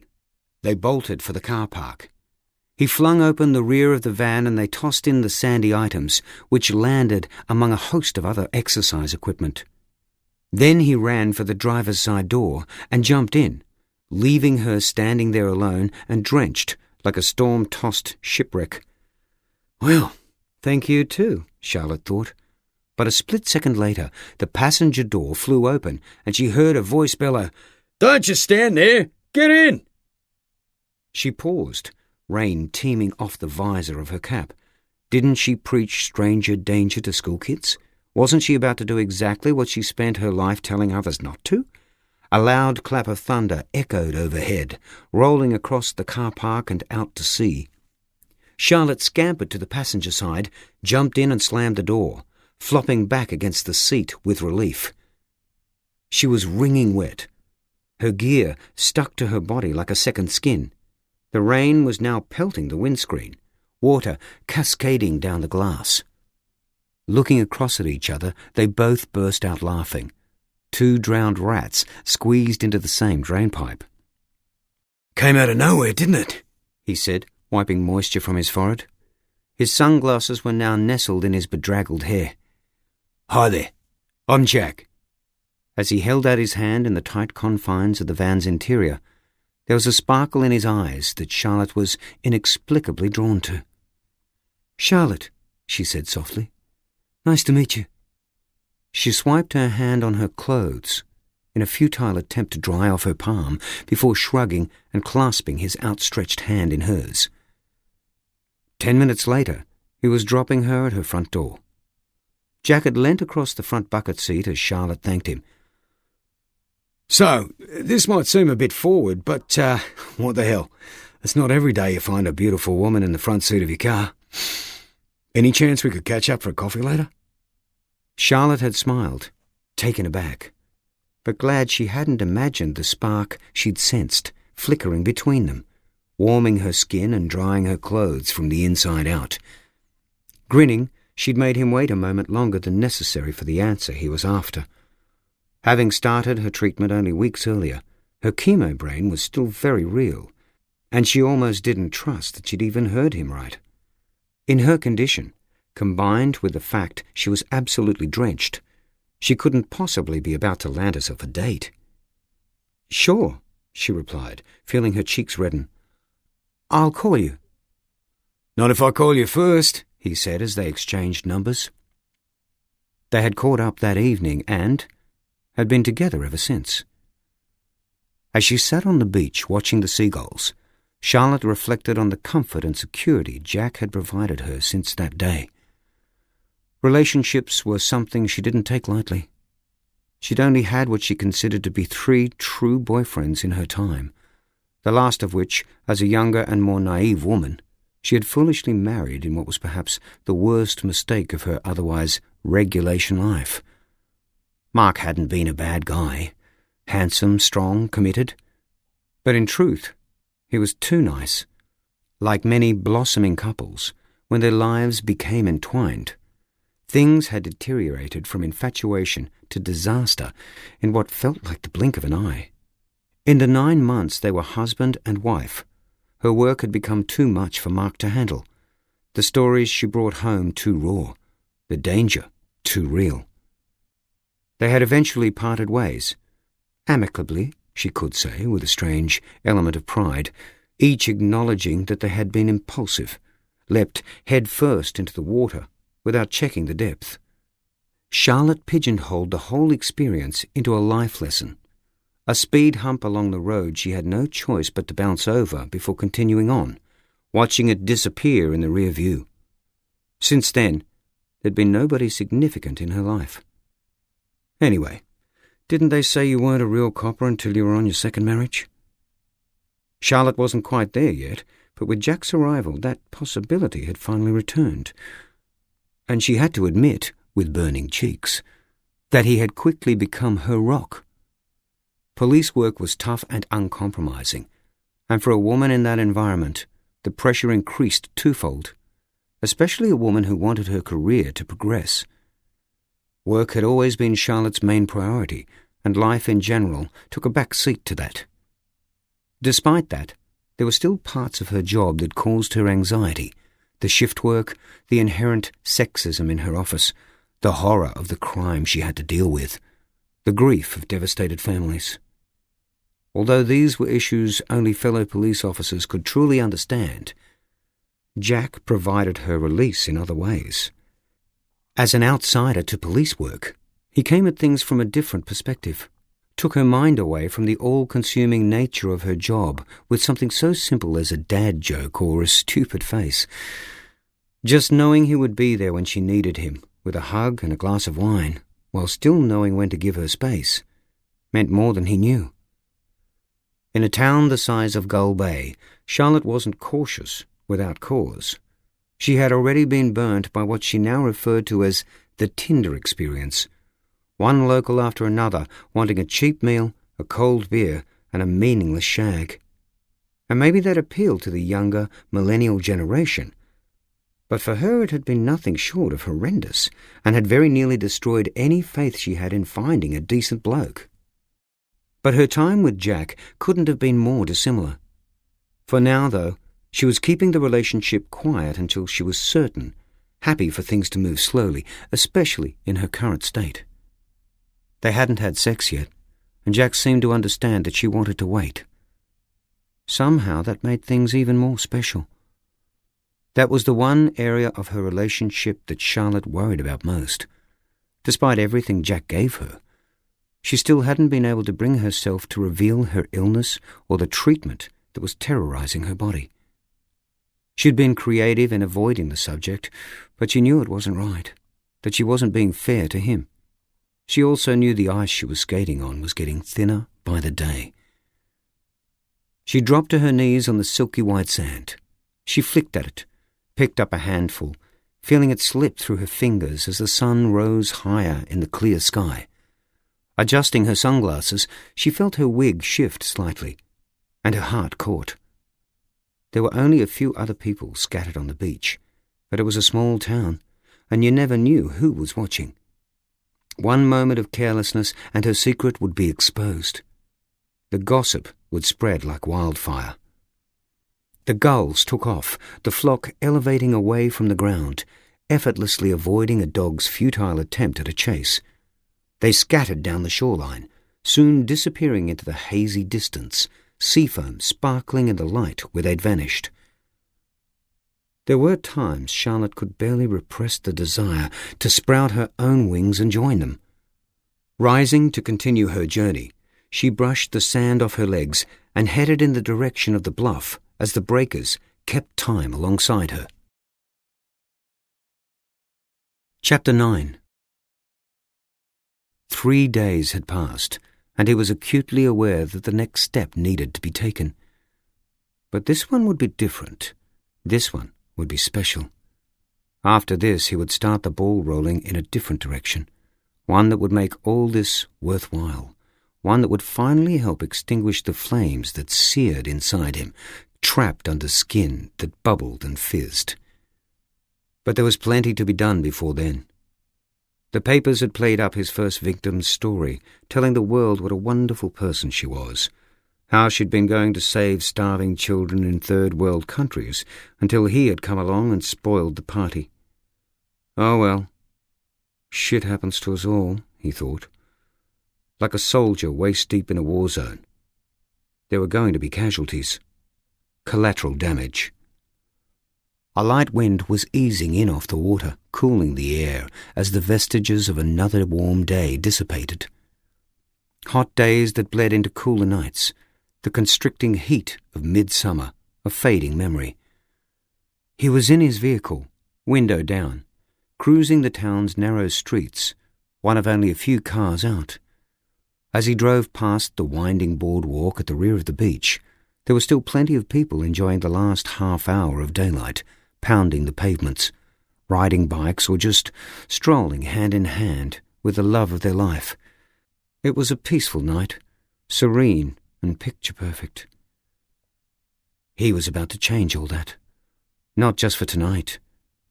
They bolted for the car park. He flung open the rear of the van and they tossed in the sandy items, which landed among a host of other exercise equipment. Then he ran for the driver's side door and jumped in, leaving her standing there alone and drenched like a storm-tossed shipwreck. "Well, thank you too," Charlotte thought. But a split second later, the passenger door flew open and she heard a voice bellow, "Don't you stand there! Get in!" She paused, rain teeming off the visor of her cap. Didn't she preach stranger danger to schoolkids? Wasn't she about to do exactly what she spent her life telling others not to? A loud clap of thunder echoed overhead, rolling across the car park and out to sea. Charlotte scampered to the passenger side, jumped in and slammed the door, flopping back against the seat with relief. She was wringing wet. Her gear stuck to her body like a second skin. The rain was now pelting the windscreen, water cascading down the glass. Looking across at each other, they both burst out laughing. 2 drowned rats squeezed into the same drainpipe. "Came out of nowhere, didn't it?" he said, wiping moisture from his forehead. His sunglasses were now nestled in his bedraggled hair. "Hi there. I'm Jack." As he held out his hand in the tight confines of the van's interior, there was a sparkle in his eyes that Charlotte was inexplicably drawn to. "Charlotte," she said softly. "Nice to meet you." She swiped her hand on her clothes in a futile attempt to dry off her palm before shrugging and clasping his outstretched hand in hers. 10 minutes later, he was dropping her at her front door. Jack had leant across the front bucket seat as Charlotte thanked him. "So, this might seem a bit forward, but what the hell? It's not every day you find a beautiful woman in the front seat of your car. Any chance we could catch up for a coffee later?" Charlotte had smiled, taken aback, but glad she hadn't imagined the spark she'd sensed flickering between them, warming her skin and drying her clothes from the inside out. Grinning, she'd made him wait a moment longer than necessary for the answer he was after. Having started her treatment only weeks earlier, her chemo brain was still very real, and she almost didn't trust that she'd even heard him right. In her condition, combined with the fact she was absolutely drenched, she couldn't possibly be about to land herself a date. "Sure," she replied, feeling her cheeks redden. "I'll call you." "Not if I call you first," he said as they exchanged numbers. They had caught up that evening and had been together ever since. As she sat on the beach watching the seagulls, Charlotte reflected on the comfort and security Jack had provided her since that day. Relationships were something she didn't take lightly. She'd only had what she considered to be 3 true boyfriends in her time, the last of which, as a younger and more naive woman, she had foolishly married in what was perhaps the worst mistake of her otherwise regulation life. Mark hadn't been a bad guy, handsome, strong, committed, but in truth, he was too nice. Like many blossoming couples, when their lives became entwined, things had deteriorated from infatuation to disaster in what felt like the blink of an eye. In the 9 months they were husband and wife, her work had become too much for Mark to handle, the stories she brought home too raw, the danger too real. They had eventually parted ways. Amicably, she could say, with a strange element of pride, each acknowledging that they had been impulsive, leapt head first into the water without checking the depth. Charlotte pigeonholed the whole experience into a life lesson. A speed hump along the road she had no choice but to bounce over before continuing on, watching it disappear in the rear view. Since then, there'd been nobody significant in her life. Anyway, didn't they say you weren't a real copper until you were on your second marriage? Charlotte wasn't quite there yet, but with Jack's arrival that possibility had finally returned. And she had to admit, with burning cheeks, that he had quickly become her rock. Police work was tough and uncompromising, and for a woman in that environment, the pressure increased twofold, especially a woman who wanted her career to progress. Work had always been Charlotte's main priority, and life in general took a back seat to that. Despite that, there were still parts of her job that caused her anxiety: the shift work, the inherent sexism in her office, the horror of the crime she had to deal with, the grief of devastated families. Although these were issues only fellow police officers could truly understand, Jack provided her release in other ways. As an outsider to police work, he came at things from a different perspective, took her mind away from the all-consuming nature of her job with something so simple as a dad joke or a stupid face. Just knowing he would be there when she needed him, with a hug and a glass of wine, while still knowing when to give her space, meant more than he knew. In a town the size of Gull Bay, Charlotte wasn't cautious without cause. She had already been burnt by what she now referred to as the Tinder experience. One local after another wanting a cheap meal, a cold beer, and a meaningless shag. And maybe that appealed to the younger, millennial generation. But for her it had been nothing short of horrendous, and had very nearly destroyed any faith she had in finding a decent bloke. But her time with Jack couldn't have been more dissimilar. For now, though, she was keeping the relationship quiet until she was certain, happy for things to move slowly, especially in her current state. They hadn't had sex yet, and Jack seemed to understand that she wanted to wait. Somehow that made things even more special. That was the one area of her relationship that Charlotte worried about most. Despite everything Jack gave her, she still hadn't been able to bring herself to reveal her illness or the treatment that was terrorizing her body. She'd been creative in avoiding the subject, but she knew it wasn't right, that she wasn't being fair to him. She also knew the ice she was skating on was getting thinner by the day. She dropped to her knees on the silky white sand. She flicked at it, picked up a handful, feeling it slip through her fingers as the sun rose higher in the clear sky. Adjusting her sunglasses, she felt her wig shift slightly, and her heart caught. There were only a few other people scattered on the beach, but it was a small town, and you never knew who was watching. One moment of carelessness and her secret would be exposed. The gossip would spread like wildfire. The gulls took off, the flock elevating away from the ground, effortlessly avoiding a dog's futile attempt at a chase. They scattered down the shoreline, soon disappearing into the hazy distance, sea foam sparkling in the light where they'd vanished. There were times Charlotte could barely repress the desire to sprout her own wings and join them. Rising to continue her journey, she brushed the sand off her legs and headed in the direction of the bluff as the breakers kept time alongside her. Chapter 9. 3 days had passed, and he was acutely aware that the next step needed to be taken. But this one would be different. This one would be special. After this, he would start the ball rolling in a different direction, one that would make all this worthwhile, one that would finally help extinguish the flames that seared inside him, trapped under skin that bubbled and fizzed. But there was plenty to be done before then. The papers had played up his first victim's story, telling the world what a wonderful person she was, how she'd been going to save starving children in third-world countries until he had come along and spoiled the party. Oh well, Shit happens to us all, he thought. Like a soldier waist-deep in a war zone. There were going to be casualties. Collateral damage. A light wind was easing in off the water, cooling the air as the vestiges of another warm day dissipated. Hot days that bled into cooler nights, the constricting heat of midsummer, a fading memory. He was in his vehicle, window down, cruising the town's narrow streets, one of only a few cars out. As he drove past the winding boardwalk at the rear of the beach, there were still plenty of people enjoying the last half hour of daylight, pounding the pavements, riding bikes or just strolling hand in hand with the love of their life. It was a peaceful night, serene and picture-perfect. He was about to change all that, not just for tonight,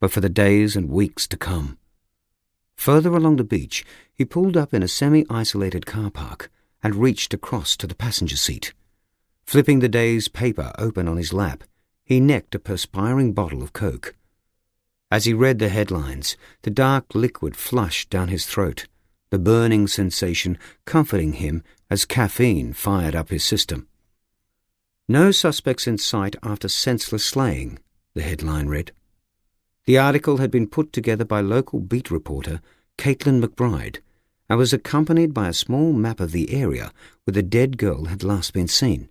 but for the days and weeks to come. Further along the beach, he pulled up in a semi-isolated car park and reached across to the passenger seat. Flipping the day's paper open on his lap, he necked a perspiring bottle of Coke. As he read the headlines, the dark liquid flushed down his throat, the burning sensation comforting him as caffeine fired up his system. "No suspects in sight after senseless slaying," the headline read. The article had been put together by local beat reporter Caitlin McBride and was accompanied by a small map of the area where the dead girl had last been seen.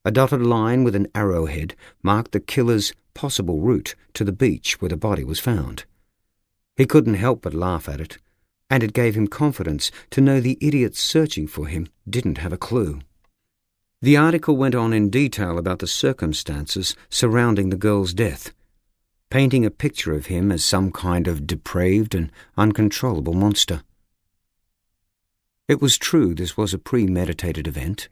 A dotted line with an arrowhead marked the killer's possible route to the beach where the body was found. He couldn't help but laugh at it, and it gave him confidence to know the idiots searching for him didn't have a clue. The article went on in detail about the circumstances surrounding the girl's death, painting a picture of him as some kind of depraved and uncontrollable monster. It was true this was a premeditated event,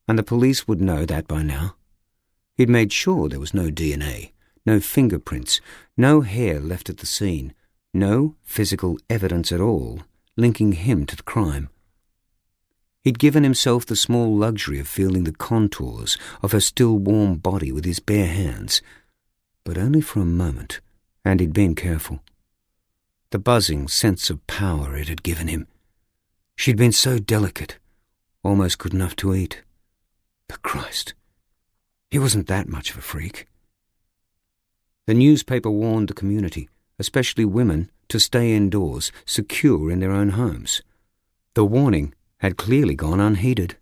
and the police would know that by now. He'd made sure there was no DNA, no fingerprints, no hair left at the scene, no physical evidence at all linking him to the crime. He'd given himself the small luxury of feeling the contours of her still warm body with his bare hands, but only for a moment, and he'd been careful. The buzzing sense of power it had given him. She'd been so delicate, almost good enough to eat. But Christ, he wasn't that much of a freak. The newspaper warned the community, especially women, to stay indoors, secure in their own homes. The warning had clearly gone unheeded.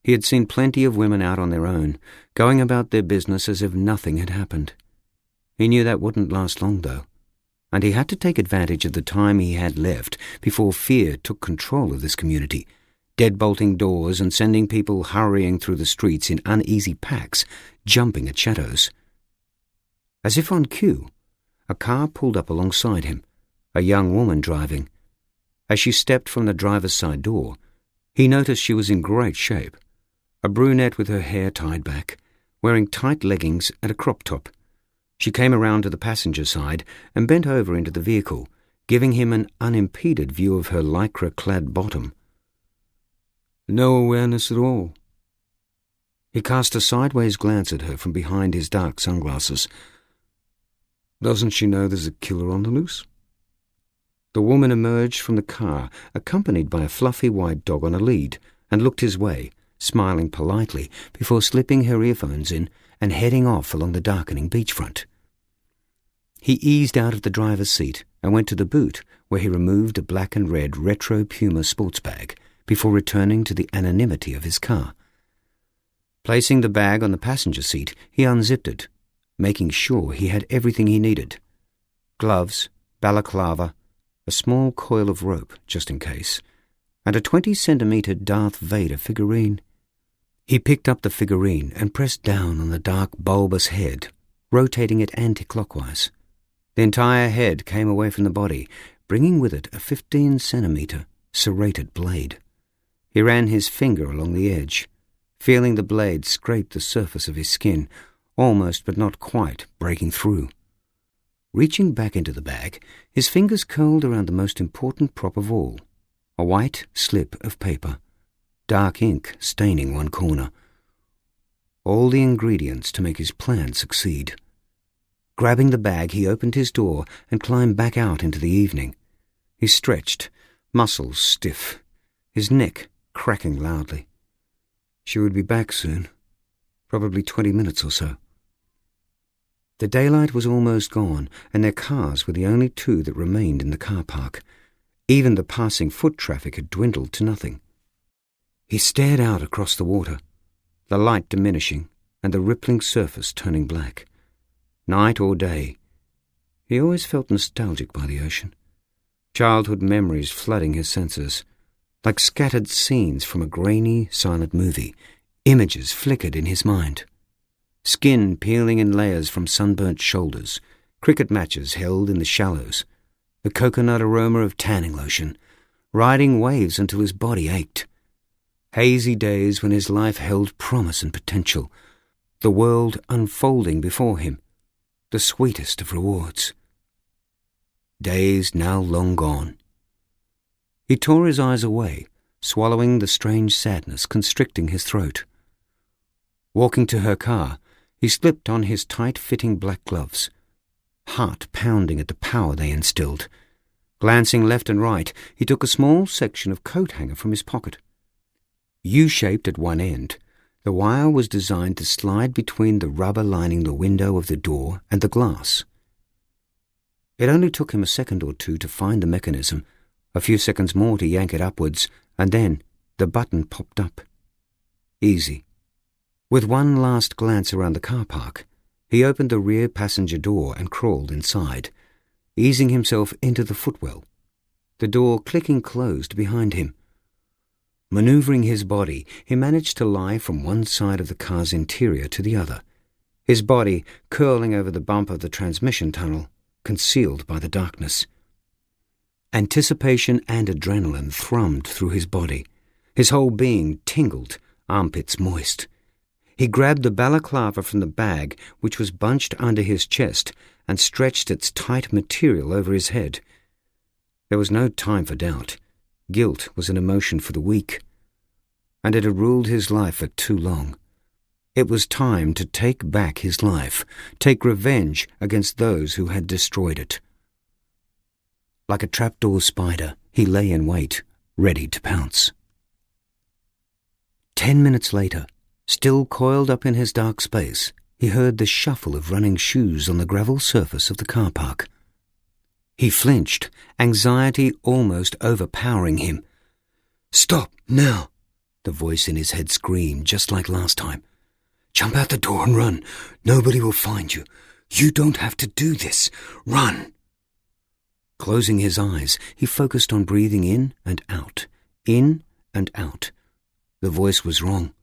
He had seen plenty of women out on their own, going about their business as if nothing had happened. He knew that wouldn't last long, though, and he had to take advantage of the time he had left before fear took control of this community, deadbolting doors and sending people hurrying through the streets in uneasy packs, jumping at shadows. As if on cue, a car pulled up alongside him, a young woman driving. As she stepped from the driver's side door, he noticed she was in great shape, a brunette with her hair tied back, wearing tight leggings and a crop top. She came around to the passenger side and bent over into the vehicle, giving him an unimpeded view of her lycra-clad bottom. No awareness at all. He cast a sideways glance at her from behind his dark sunglasses. Doesn't she know there's a killer on the loose? The woman emerged from the car, accompanied by a fluffy white dog on a lead, and looked his way, smiling politely before slipping her earphones in and heading off along the darkening beachfront. He eased out of the driver's seat and went to the boot, where he removed a black and red retro Puma sports bag before returning to the anonymity of his car. Placing the bag on the passenger seat, he unzipped it, making sure he had everything he needed. Gloves, balaclava, a small coil of rope, just in case, and a 20-centimeter Darth Vader figurine. He picked up the figurine and pressed down on the dark, bulbous head, rotating it anti-clockwise. The entire head came away from the body, bringing with it a 15-centimeter serrated blade. He ran his finger along the edge, feeling the blade scrape the surface of his skin, almost but not quite breaking through. Reaching back into the bag, his fingers curled around the most important prop of all, a white slip of paper, dark ink staining one corner. All the ingredients to make his plan succeed. Grabbing the bag, he opened his door and climbed back out into the evening. He stretched, muscles stiff, his neck cracking loudly. She would be back soon, probably 20 minutes or so. The daylight was almost gone, and their cars were the only two that remained in the car park. Even the passing foot traffic had dwindled to nothing. He stared out across the water, the light diminishing and the rippling surface turning black. Night or day, he always felt nostalgic by the ocean. Childhood memories flooding his senses. Like scattered scenes from a grainy, silent movie, images flickered in his mind. Skin peeling in layers from sunburnt shoulders, cricket matches held in the shallows, the coconut aroma of tanning lotion, riding waves until his body ached. Hazy days when his life held promise and potential, the world unfolding before him, the sweetest of rewards. Days now long gone. He tore his eyes away, swallowing the strange sadness constricting his throat. Walking to her car, he slipped on his tight-fitting black gloves, heart pounding at the power they instilled. Glancing left and right, he took a small section of coat hanger from his pocket. U-shaped at one end, the wire was designed to slide between the rubber lining the window of the door and the glass. It only took him a second or two to find the mechanism, a few seconds more to yank it upwards, and then the button popped up. Easy. With one last glance around the car park, he opened the rear passenger door and crawled inside, easing himself into the footwell, the door clicking closed behind him. Maneuvering his body, he managed to lie from one side of the car's interior to the other, his body curling over the bump of the transmission tunnel, concealed by the darkness. Anticipation and adrenaline thrummed through his body. His whole being tingled, armpits moist. He grabbed the balaclava from the bag, which was bunched under his chest, and stretched its tight material over his head. There was no time for doubt. Guilt was an emotion for the weak, and it had ruled his life for too long. It was time to take back his life, take revenge against those who had destroyed it. Like a trapdoor spider, he lay in wait, ready to pounce. 10 minutes later, still coiled up in his dark space, he heard the shuffle of running shoes on the gravel surface of the car park. He flinched, anxiety almost overpowering him. "Stop, now!" the voice in his head screamed, just like last time. "Jump out the door and run. Nobody will find you. You don't have to do this. Run!" Closing his eyes, he focused on breathing in and out. In and out. The voice was wrong.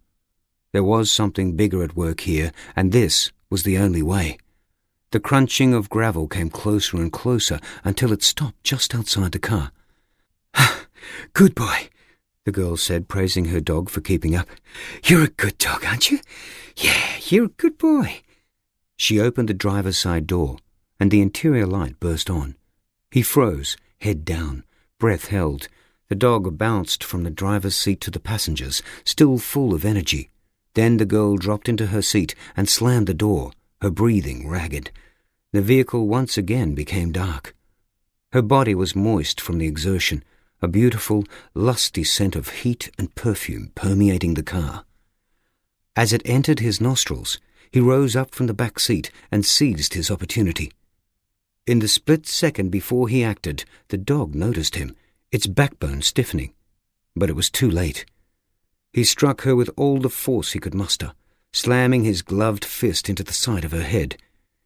There was something bigger at work here, and this was the only way. The crunching of gravel came closer and closer until it stopped just outside the car. "Good boy," the girl said, praising her dog for keeping up. "You're a good dog, aren't you? Yeah, you're a good boy." She opened the driver's side door, and the interior light burst on. He froze, head down, breath held. The dog bounced from the driver's seat to the passenger's, still full of energy. Then the girl dropped into her seat and slammed the door, her breathing ragged. The vehicle once again became dark. Her body was moist from the exertion, a beautiful, lusty scent of heat and perfume permeating the car. As it entered his nostrils, he rose up from the back seat and seized his opportunity. In the split second before he acted, the dog noticed him, its backbone stiffening. But it was too late. He struck her with all the force he could muster, slamming his gloved fist into the side of her head.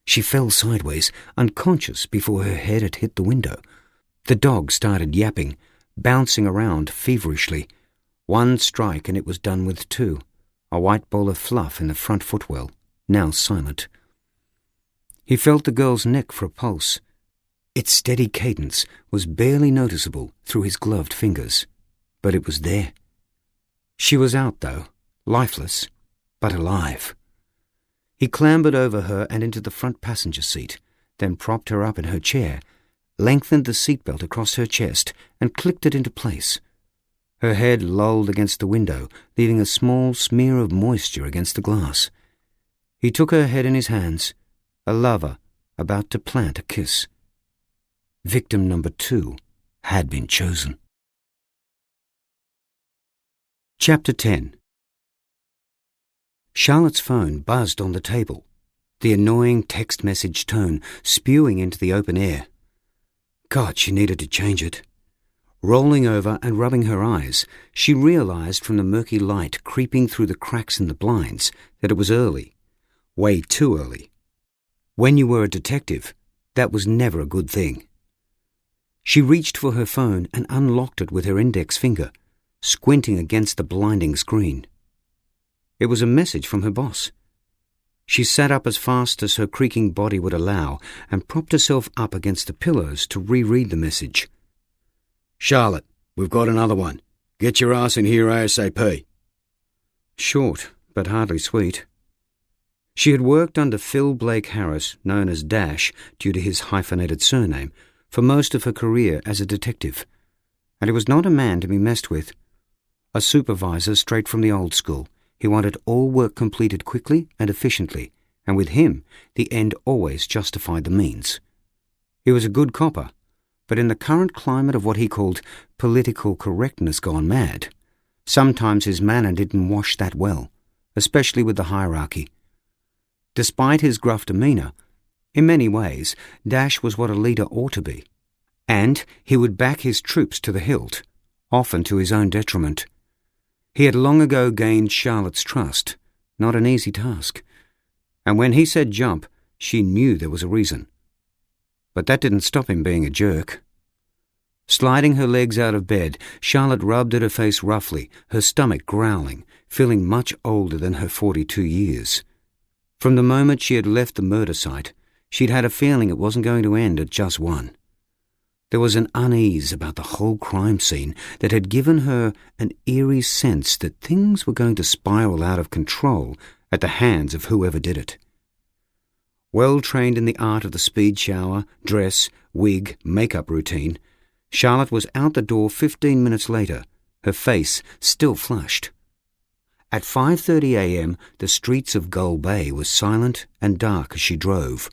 She fell sideways, unconscious before her head had hit the window. The dog started yapping, bouncing around feverishly. One strike and it was done with two, a white ball of fluff in the front footwell, now silent. He felt the girl's neck for a pulse. Its steady cadence was barely noticeable through his gloved fingers, but it was there. She was out, though, lifeless, but alive. He clambered over her and into the front passenger seat, then propped her up in her chair, lengthened the seatbelt across her chest, and clicked it into place. Her head lolled against the window, leaving a small smear of moisture against the glass. He took her head in his hands, a lover about to plant a kiss. Victim number 2 had been chosen. Chapter 10. Charlotte's phone buzzed on the table, the annoying text message tone spewing into the open air. God, she needed to change it. Rolling over and rubbing her eyes, she realized from the murky light creeping through the cracks in the blinds that it was early, way too early. When you were a detective, that was never a good thing. She reached for her phone and unlocked it with her index finger, squinting against the blinding screen. It was a message from her boss. She sat up as fast as her creaking body would allow and propped herself up against the pillows to reread the message. Charlotte, we've got another one. Get your ass in here ASAP. Short, but hardly sweet. She had worked under Phil Blake Harris, known as Dash due to his hyphenated surname, for most of her career as a detective, and he was not a man to be messed with. A supervisor straight from the old school, he wanted all work completed quickly and efficiently, and with him, the end always justified the means. He was a good copper, but in the current climate of what he called political correctness gone mad, sometimes his manner didn't wash that well, especially with the hierarchy. Despite his gruff demeanour, in many ways, Dash was what a leader ought to be, and he would back his troops to the hilt, often to his own detriment. He had long ago gained Charlotte's trust, not an easy task, and when he said jump, she knew there was a reason. But that didn't stop him being a jerk. Sliding her legs out of bed, Charlotte rubbed at her face roughly, her stomach growling, feeling much older than her 42 years. From the moment she had left the murder site, she'd had a feeling it wasn't going to end at just one. There was an unease about the whole crime scene that had given her an eerie sense that things were going to spiral out of control at the hands of whoever did it. Well trained in the art of the speed shower, dress, wig, makeup routine, Charlotte was out the door 15 minutes later, her face still flushed. At 5:30 a.m., the streets of Gull Bay were silent and dark as she drove,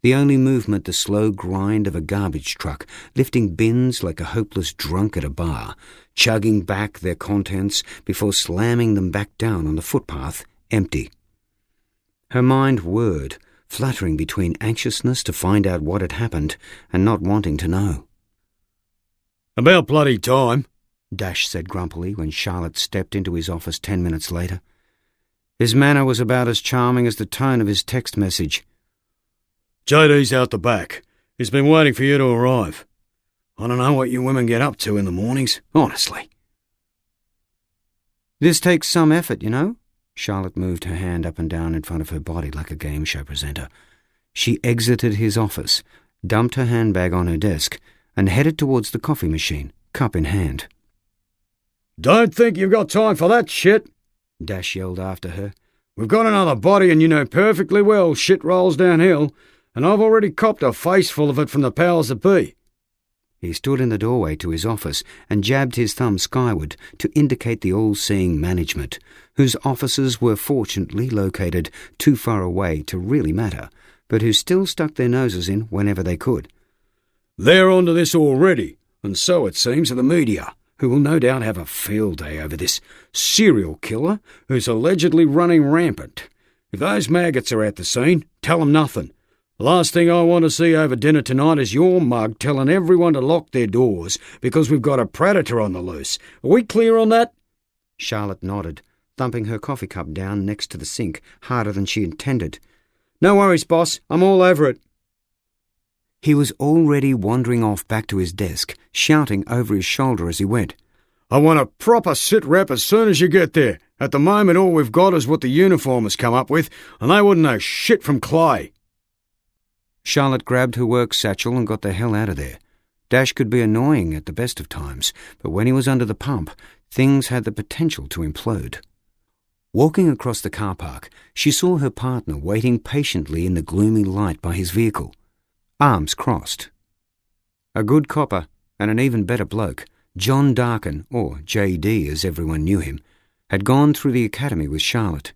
the only movement the slow grind of a garbage truck lifting bins like a hopeless drunk at a bar, chugging back their contents before slamming them back down on the footpath, empty. Her mind whirred, fluttering between anxiousness to find out what had happened and not wanting to know. About bloody time, Dash said grumpily when Charlotte stepped into his office 10 minutes later. His manner was about as charming as the tone of his text message. JD's out the back. He's been waiting for you to arrive. I don't know what you women get up to in the mornings, honestly. This takes some effort, you know? Charlotte moved her hand up and down in front of her body like a game show presenter. She exited his office, dumped her handbag on her desk, and headed towards the coffee machine, cup in hand. Don't think you've got time for that shit, Dash yelled after her. We've got another body and you know perfectly well shit rolls downhill, and I've already copped a face full of it from the powers that be. He stood in the doorway to his office and jabbed his thumb skyward to indicate the all-seeing management, whose offices were fortunately located too far away to really matter, but who still stuck their noses in whenever they could. They're onto this already, and so it seems are the media, who will no doubt have a field day over this serial killer who's allegedly running rampant. If those maggots are at the scene, tell them nothing. The last thing I want to see over dinner tonight is your mug telling everyone to lock their doors because we've got a predator on the loose. Are we clear on that? Charlotte nodded, thumping her coffee cup down next to the sink harder than she intended. No worries, boss. I'm all over it. He was already wandering off back to his desk, shouting over his shoulder as he went. I want a proper sit-rep as soon as you get there. At the moment, all we've got is what the uniform has come up with, and they wouldn't know shit from clay. Charlotte grabbed her work satchel and got the hell out of there. Dash could be annoying at the best of times, but when he was under the pump, things had the potential to implode. Walking across the car park, she saw her partner waiting patiently in the gloomy light by his vehicle, arms crossed. A good copper and an even better bloke, John Darkin, or JD as everyone knew him, had gone through the academy with Charlotte.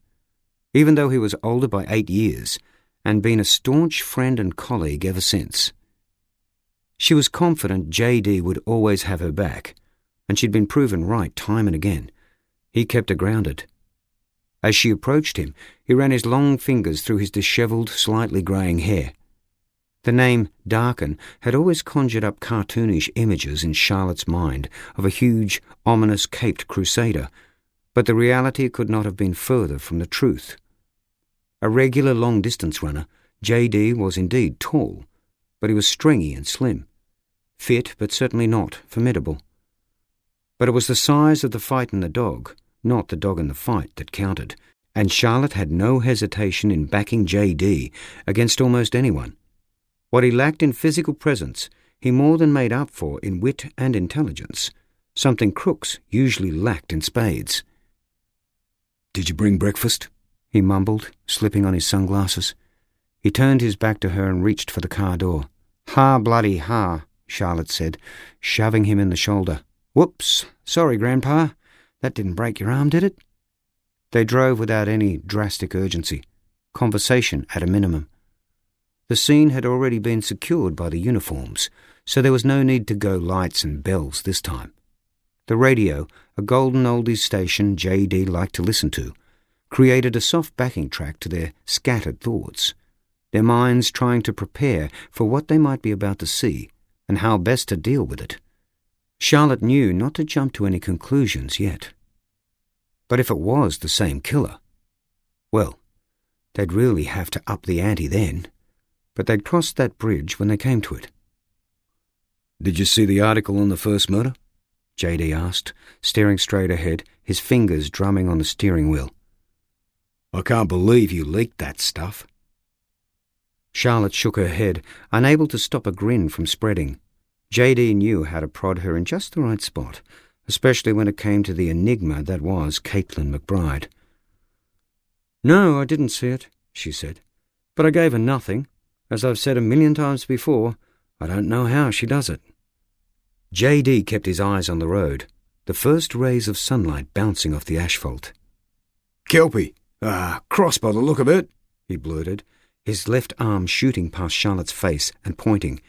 Even though he was older by 8 years, and been a staunch friend and colleague ever since. She was confident J.D. would always have her back, and she'd been proven right time and again. He kept her grounded. As she approached him, he ran his long fingers through his dishevelled, slightly greying hair. The name Darken had always conjured up cartoonish images in Charlotte's mind of a huge, ominous caped crusader, but the reality could not have been further from the truth. A regular long-distance runner, J.D. was indeed tall, but he was stringy and slim. Fit, but certainly not formidable. But it was the size of the fight in the dog, not the dog in the fight, that counted, and Charlotte had no hesitation in backing J.D. against almost anyone. What he lacked in physical presence, he more than made up for in wit and intelligence, something crooks usually lacked in spades. "Did you bring breakfast?" he mumbled, slipping on his sunglasses. He turned his back to her and reached for the car door. "Ha, bloody ha," Charlotte said, shoving him in the shoulder. "Whoops, sorry, Grandpa. That didn't break your arm, did it?" They drove without any drastic urgency, conversation at a minimum. The scene had already been secured by the uniforms, so there was no need to go lights and bells this time. The radio, a golden oldies station J.D. liked to listen to, created a soft backing track to their scattered thoughts, their minds trying to prepare for what they might be about to see and how best to deal with it. Charlotte knew not to jump to any conclusions yet. But if it was the same killer, well, they'd really have to up the ante then. But they'd crossed that bridge when they came to it. "Did you see the article on the first murder?" J.D. asked, staring straight ahead, his fingers drumming on the steering wheel. "I can't believe you leaked that stuff." Charlotte shook her head, unable to stop a grin from spreading. J.D. knew how to prod her in just the right spot, especially when it came to the enigma that was Caitlin McBride. "No, I didn't see it," she said. "But I gave her nothing. As I've said a million times before, I don't know how she does it." J.D. kept his eyes on the road, the first rays of sunlight bouncing off the asphalt. "Kelpie! Cross by the look of it," he blurted, his left arm shooting past Charlotte's face and pointing.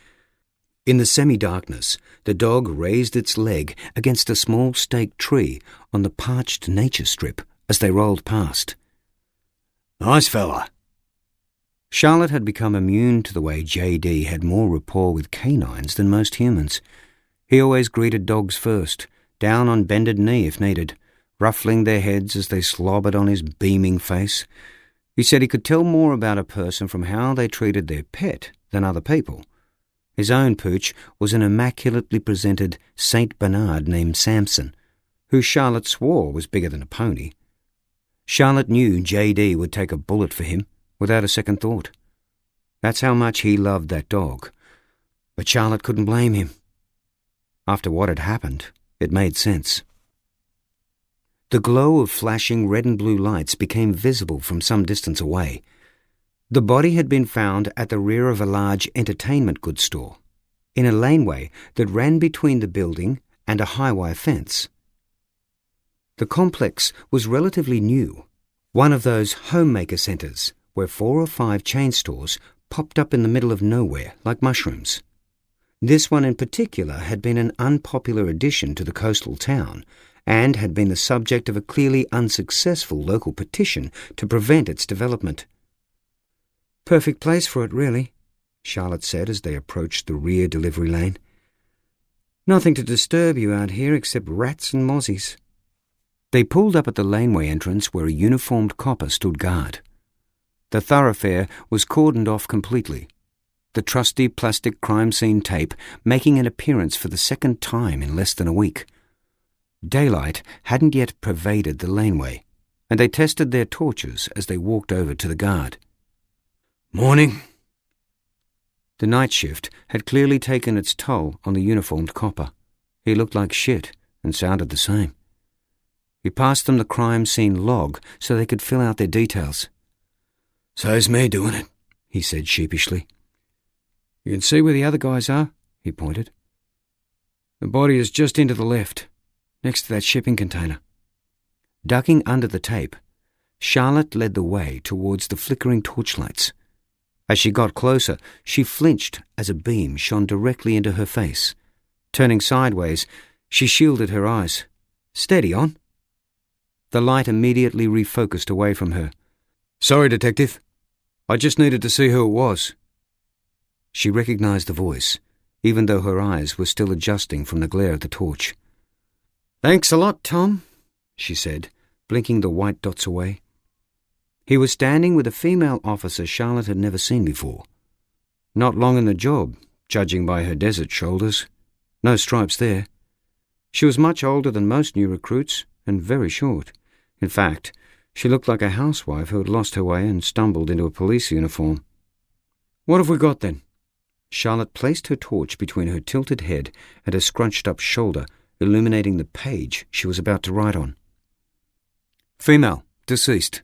In the semi-darkness, the dog raised its leg against a small stake tree on the parched nature strip as they rolled past. "Nice fella." Charlotte had become immune to the way J.D. had more rapport with canines than most humans. He always greeted dogs first, down on bended knee if needed, ruffling their heads as they slobbered on his beaming face. He said he could tell more about a person from how they treated their pet than other people. His own pooch was an immaculately presented Saint Bernard named Samson, who Charlotte swore was bigger than a pony. Charlotte knew J.D. would take a bullet for him, without a second thought. That's how much he loved that dog. But Charlotte couldn't blame him. After what had happened, it made sense. The glow of flashing red and blue lights became visible from some distance away. The body had been found at the rear of a large entertainment goods store, in a laneway that ran between the building and a high-wire fence. The complex was relatively new, one of those homemaker centres where 4 or 5 chain stores popped up in the middle of nowhere like mushrooms. This one in particular had been an unpopular addition to the coastal town and had been the subject of a clearly unsuccessful local petition to prevent its development. "Perfect place for it, really," Charlotte said as they approached the rear delivery lane. "Nothing to disturb you out here except rats and mozzies." They pulled up at the laneway entrance where a uniformed copper stood guard. The thoroughfare was cordoned off completely, the trusty plastic crime scene tape making an appearance for the second time in less than a week. Daylight hadn't yet pervaded the laneway, and they tested their torches as they walked over to the guard. "Morning." The night shift had clearly taken its toll on the uniformed copper. He looked like shit and sounded the same. He passed them the crime scene log so they could fill out their details. "So's me doing it," he said sheepishly. "You can see where the other guys are?" he pointed. "The body is just into the left, next to that shipping container." Ducking under the tape, Charlotte led the way towards the flickering torchlights. As she got closer, she flinched as a beam shone directly into her face. Turning sideways, she shielded her eyes. "Steady on." The light immediately refocused away from her. "Sorry, Detective. I just needed to see who it was." She recognized the voice, even though her eyes were still adjusting from the glare of the torch. "Thanks a lot, Tom," she said, blinking the white dots away. He was standing with a female officer Charlotte had never seen before. Not long in the job, judging by her desert shoulders. No stripes there. She was much older than most new recruits, and very short. In fact, she looked like a housewife who had lost her way and stumbled into a police uniform. "What have we got then?" Charlotte placed her torch between her tilted head and her scrunched-up shoulder, illuminating the page she was about to write on. "Female, deceased.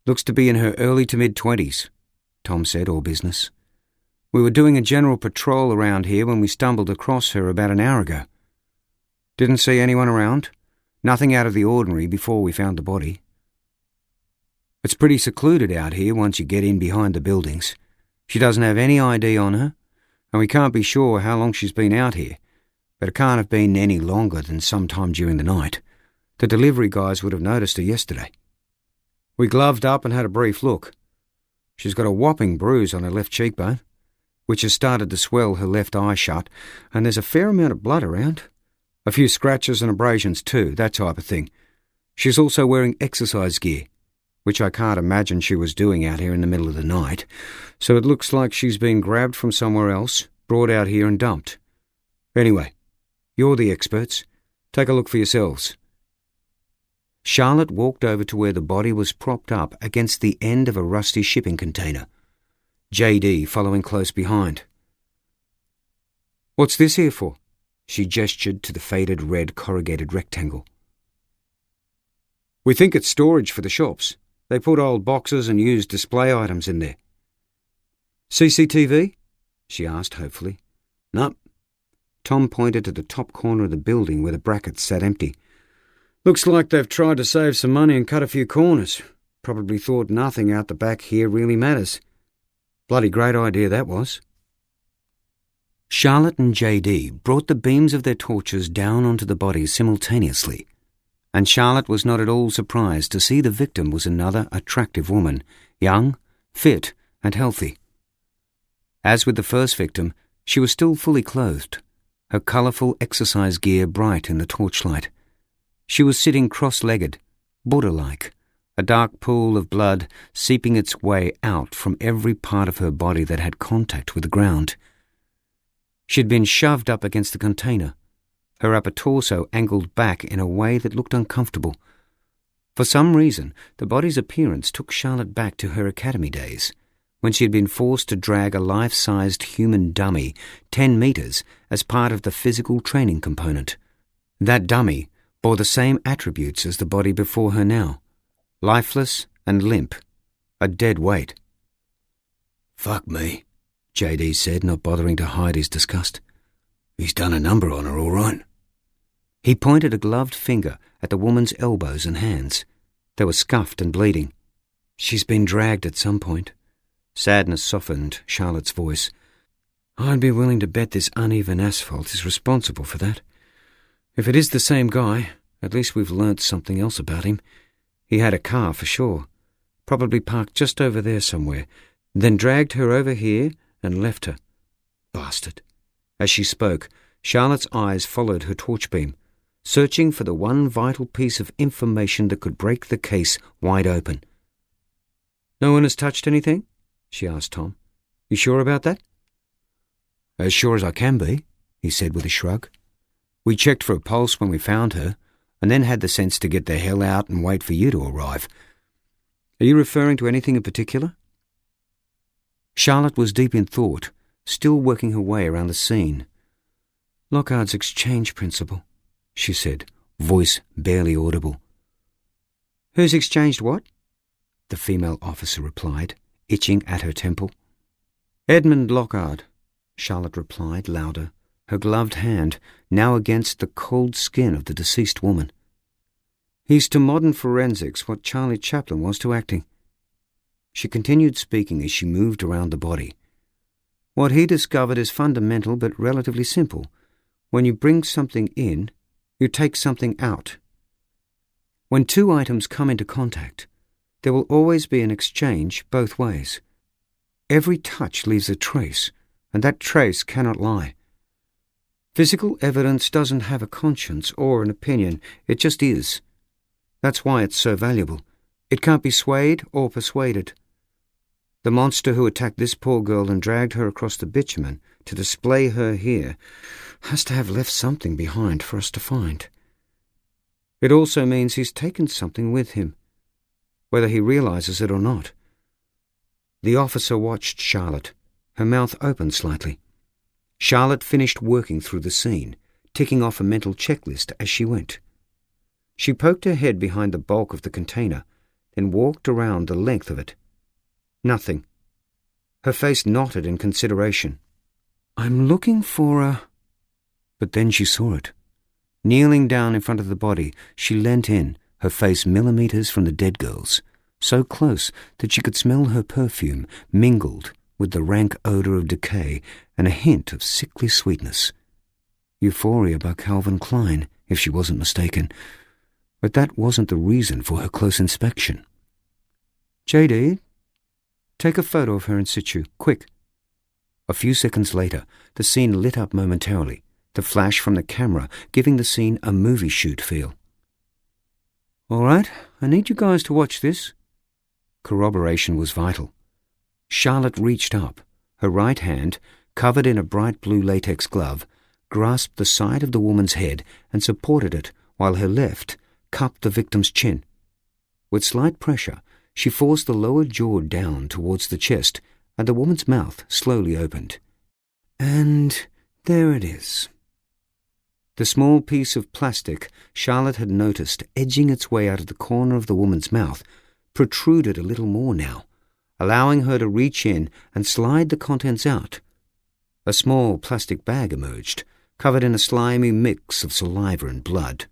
Looks to be in her early to mid-20s, Tom said, all business. "We were doing a general patrol around here when we stumbled across her about an hour ago. Didn't see anyone around. Nothing out of the ordinary before we found the body. It's pretty secluded out here once you get in behind the buildings. She doesn't have any ID on her, and we can't be sure how long she's been out here, but it can't have been any longer than sometime during the night. The delivery guys would have noticed her yesterday. We gloved up and had a brief look. She's got a whopping bruise on her left cheekbone, which has started to swell her left eye shut, and there's a fair amount of blood around. A few scratches and abrasions too, that type of thing. She's also wearing exercise gear, which I can't imagine she was doing out here in the middle of the night, so it looks like she's been grabbed from somewhere else, brought out here and dumped. Anyway, you're the experts. Take a look for yourselves." Charlotte walked over to where the body was propped up against the end of a rusty shipping container, JD following close behind. "What's this here for?" She gestured to the faded red corrugated rectangle. "We think it's storage for the shops. They put old boxes and used display items in there." "CCTV?" she asked hopefully. "Nope." Tom pointed to the top corner of the building where the brackets sat empty. "Looks like they've tried to save some money and cut a few corners. Probably thought nothing out the back here really matters. Bloody great idea that was." Charlotte and JD brought the beams of their torches down onto the bodies simultaneously, and Charlotte was not at all surprised to see the victim was another attractive woman, young, fit, and healthy. As with the first victim, she was still fully clothed, her colourful exercise gear bright in the torchlight. She was sitting cross-legged, Buddha-like, a dark pool of blood seeping its way out from every part of her body that had contact with the ground. She'd been shoved up against the container, her upper torso angled back in a way that looked uncomfortable. For some reason, the body's appearance took Charlotte back to her academy days, when she had been forced to drag a life-sized human dummy 10 metres as part of the physical training component. That dummy bore the same attributes as the body before her now, lifeless and limp, a dead weight. "Fuck me," JD said, not bothering to hide his disgust. "He's done a number on her, all right." He pointed a gloved finger at the woman's elbows and hands. They were scuffed and bleeding. "She's been dragged at some point." Sadness softened Charlotte's voice. "I'd be willing to bet this uneven asphalt is responsible for that. If it is the same guy, at least we've learnt something else about him. He had a car for sure, probably parked just over there somewhere, then dragged her over here and left her. Bastard." As she spoke, Charlotte's eyes followed her torchbeam, searching for the one vital piece of information that could break the case wide open. "No one has touched anything?" she asked Tom. "You sure about that?" "As sure as I can be," he said with a shrug. "We checked for a pulse when we found her, and then had the sense to get the hell out and wait for you to arrive." "Are you referring to anything in particular?" Charlotte was deep in thought, still working her way around the scene. "Lockhardt's exchange principle," she said, voice barely audible. "Who's exchanged what?" the female officer replied, itching at her temple. "Edmund Lockhart," Charlotte replied louder, her gloved hand now against the cold skin of the deceased woman. "He's to modern forensics what Charlie Chaplin was to acting." She continued speaking as she moved around the body. What he discovered is fundamental but relatively simple. When you bring something in, you take something out. When two items come into contact, there will always be an exchange both ways. Every touch leaves a trace, and that trace cannot lie. Physical evidence doesn't have a conscience or an opinion, it just is. That's why it's so valuable. It can't be swayed or persuaded. The monster who attacked this poor girl and dragged her across the bitumen to display her here has to have left something behind for us to find. It also means he's taken something with him, whether he realizes it or not. The officer watched Charlotte, her mouth open slightly. Charlotte finished working through the scene, ticking off a mental checklist as she went. She poked her head behind the bulk of the container, then walked around the length of it. Nothing. Her face knotted in consideration. I'm looking for a... But then she saw it. Kneeling down in front of the body, she leant in, her face millimeters from the dead girl's, so close that she could smell her perfume mingled with the rank odor of decay and a hint of sickly sweetness. Euphoria by Calvin Klein, if she wasn't mistaken. But that wasn't the reason for her close inspection. JD, take a photo of her in situ, quick. A few seconds later, the scene lit up momentarily, the flash from the camera giving the scene a movie shoot feel. All right, I need you guys to watch this. Corroboration was vital. Charlotte reached up. Her right hand, covered in a bright blue latex glove, grasped the side of the woman's head and supported it, while her left cupped the victim's chin. With slight pressure, she forced the lower jaw down towards the chest, and the woman's mouth slowly opened. And there it is. The small piece of plastic Charlotte had noticed edging its way out of the corner of the woman's mouth protruded a little more now, allowing her to reach in and slide the contents out. A small plastic bag emerged, covered in a slimy mix of saliva and blood,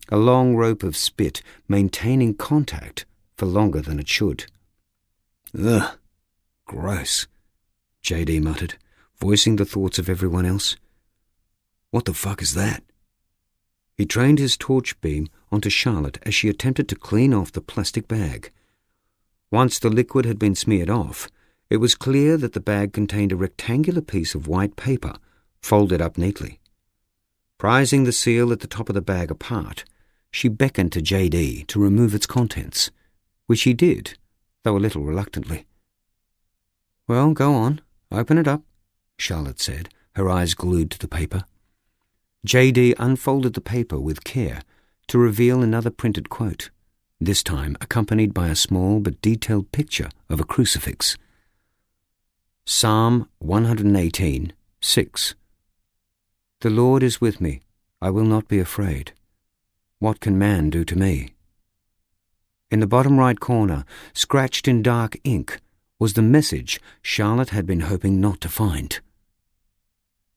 a long rope of spit maintaining contact for longer than it should. Ugh, gross, JD muttered, voicing the thoughts of everyone else. What the fuck is that? He trained his torch beam onto Charlotte as she attempted to clean off the plastic bag. Once the liquid had been smeared off, it was clear that the bag contained a rectangular piece of white paper, folded up neatly. Prizing the seal at the top of the bag apart, she beckoned to JD to remove its contents, which he did, though a little reluctantly. Well, go on, open it up, Charlotte said, her eyes glued to the paper. JD unfolded the paper with care to reveal another printed quote, this time accompanied by a small but detailed picture of a crucifix. Psalm 118, 6. The Lord is with me, I will not be afraid. What can man do to me? In the bottom right corner, scratched in dark ink, was the message Charlotte had been hoping not to find.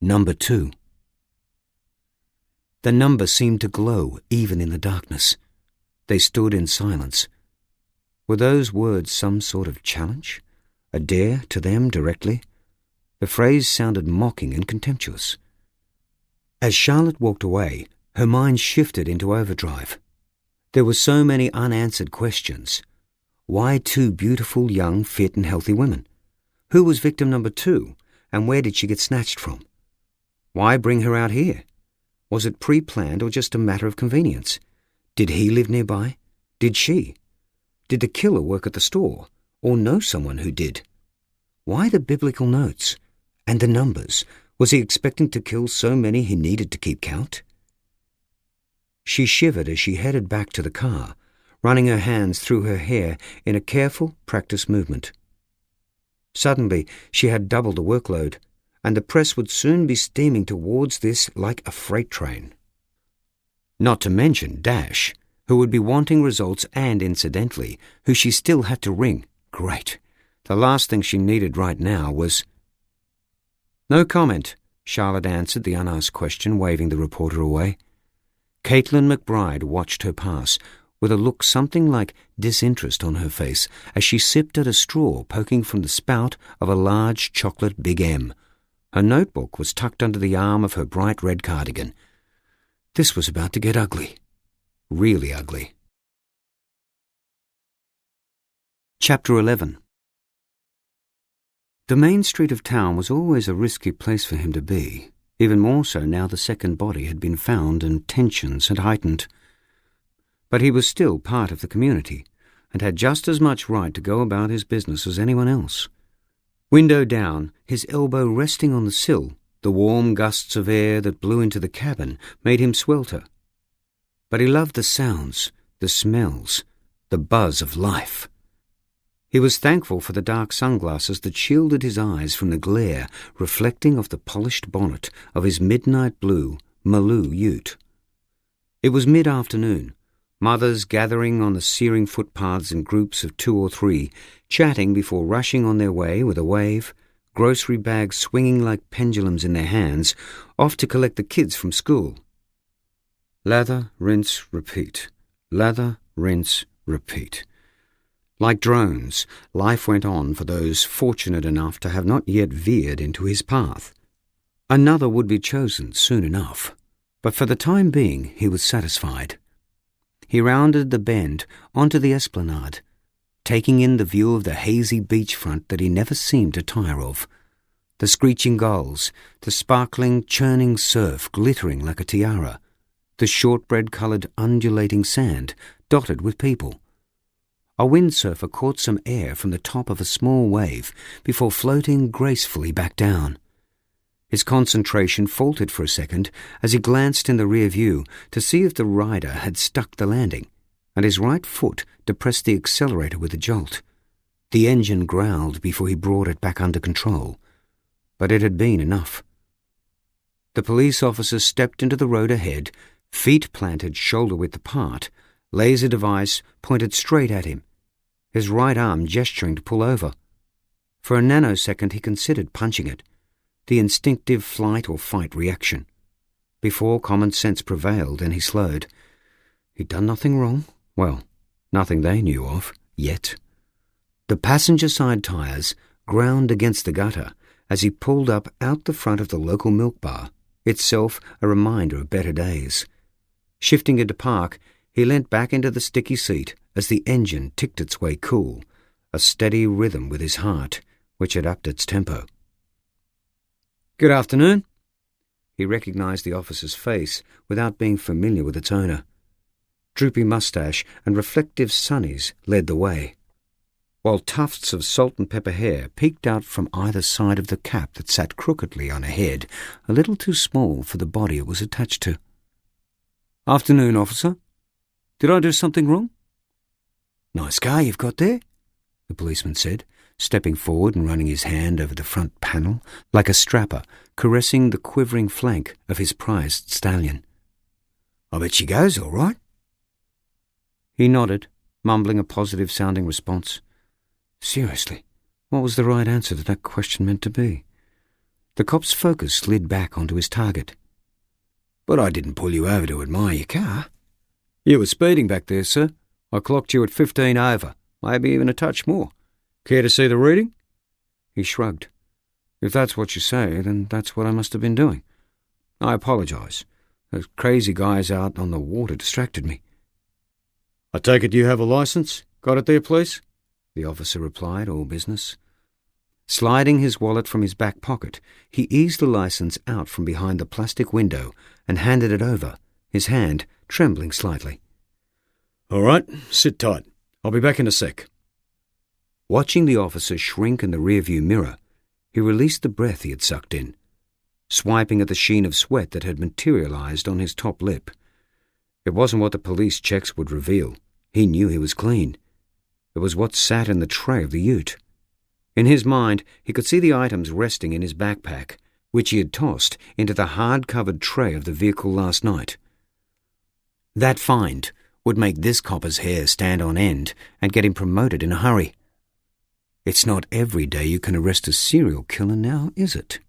Number 2. The number seemed to glow even in the darkness. They stood in silence. Were those words some sort of challenge? A dare to them directly? The phrase sounded mocking and contemptuous. As Charlotte walked away, her mind shifted into overdrive. There were so many unanswered questions. Why 2 beautiful, young, fit and healthy women? Who was victim number 2, and where did she get snatched from? Why bring her out here? Was it pre-planned or just a matter of convenience? Did he live nearby? Did she? Did the killer work at the store, or know someone who did? Why the biblical notes? And the numbers? Was he expecting to kill so many he needed to keep count? She shivered as she headed back to the car, running her hands through her hair in a careful, practiced movement. Suddenly, she had double the workload, and the press would soon be steaming towards this like a freight train. Not to mention Dash, who would be wanting results and, incidentally, who she still had to ring. Great. The last thing she needed right now was... No comment, Charlotte answered the unasked question, waving the reporter away. Caitlin McBride watched her pass, with a look something like disinterest on her face as she sipped at a straw poking from the spout of a large chocolate Big M. Her notebook was tucked under the arm of her bright red cardigan. This was about to get ugly. Really ugly. Chapter 11. The main street of town was always a risky place for him to be, even more so now the second body had been found and tensions had heightened. But he was still part of the community, and had just as much right to go about his business as anyone else. Window down, his elbow resting on the sill, the warm gusts of air that blew into the cabin made him swelter. But he loved the sounds, the smells, the buzz of life. He was thankful for the dark sunglasses that shielded his eyes from the glare reflecting off the polished bonnet of his midnight blue Maloo ute. It was mid-afternoon, mothers gathering on the searing footpaths in groups of 2 or 3, chatting before rushing on their way with a wave, grocery bags swinging like pendulums in their hands, off to collect the kids from school. Lather, rinse, repeat. Lather, rinse, repeat. Like drones, life went on for those fortunate enough to have not yet veered into his path. Another would be chosen soon enough, but for the time being he was satisfied. He rounded the bend onto the esplanade, taking in the view of the hazy beachfront that he never seemed to tire of. The screeching gulls, the sparkling, churning surf glittering like a tiara, the shortbread-coloured undulating sand dotted with people. A windsurfer caught some air from the top of a small wave before floating gracefully back down. His concentration faltered for a second as he glanced in the rear view to see if the rider had stuck the landing, and his right foot depressed the accelerator with a jolt. The engine growled before he brought it back under control, but it had been enough. The police officer stepped into the road ahead, feet planted shoulder-width apart, laser device pointed straight at him, his right arm gesturing to pull over. For a nanosecond he considered punching it, the instinctive flight or fight reaction. Before common sense prevailed and he slowed. He'd done nothing wrong. Well, nothing they knew of, yet. The passenger side tyres ground against the gutter as he pulled up out the front of the local milk bar, itself a reminder of better days. Shifting into park, he leant back into the sticky seat as the engine ticked its way cool, a steady rhythm with his heart, which had upped its tempo. "Good afternoon." He recognized the officer's face without being familiar with its owner. Droopy moustache and reflective sunnies led the way, while tufts of salt and pepper hair peeked out from either side of the cap that sat crookedly on a head a little too small for the body it was attached to. "Afternoon, officer. Did I do something wrong?" "Nice car you've got there," the policeman said, stepping forward and running his hand over the front panel like a strapper caressing the quivering flank of his prized stallion. "I bet she goes all right." He nodded, mumbling a positive-sounding response. Seriously, what was the right answer that question meant to be? The cop's focus slid back onto his target. "But I didn't pull you over to admire your car." "You were speeding back there, sir. I clocked you at 15 over, maybe even a touch more. Care to see the reading?" He shrugged. "If that's what you say, then that's what I must have been doing. I apologise. Those crazy guys out on the water distracted me." "I take it you have a licence? Got it there, please?" the officer replied, all business. Sliding his wallet from his back pocket, he eased the licence out from behind the plastic window and handed it over, his hand trembling slightly. "All right, sit tight. I'll be back in a sec." Watching the officer shrink in the rearview mirror, he released the breath he had sucked in, swiping at the sheen of sweat that had materialized on his top lip. It wasn't what the police checks would reveal. He knew he was clean. It was what sat in the tray of the ute. In his mind, he could see the items resting in his backpack, which he had tossed into the hard-covered tray of the vehicle last night. That find would make this copper's hair stand on end and get him promoted in a hurry. It's not every day you can arrest a serial killer now, is it?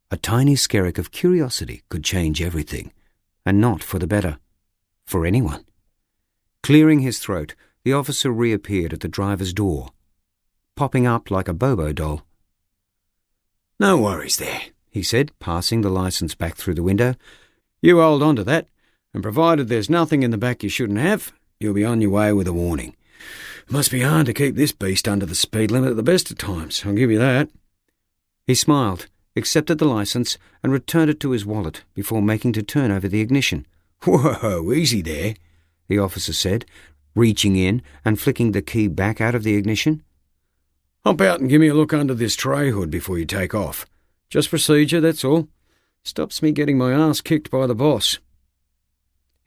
A tiny skerrick of curiosity could change everything, and not for the better. For anyone. Clearing his throat, the officer reappeared at the driver's door, popping up like a Bobo doll. "No worries there," he said, passing the licence back through the window. "You hold on to that, and provided there's nothing in the back you shouldn't have, you'll be on your way with a warning. It must be hard to keep this beast under the speed limit at the best of times, I'll give you that." He smiled, accepted the licence, and returned it to his wallet before making to turn over the ignition. "Whoa, easy there," the officer said, reaching in and flicking the key back out of the ignition. "Hop out and give me a look under this tray hood before you take off. Just procedure, that's all. Stops me getting my ass kicked by the boss."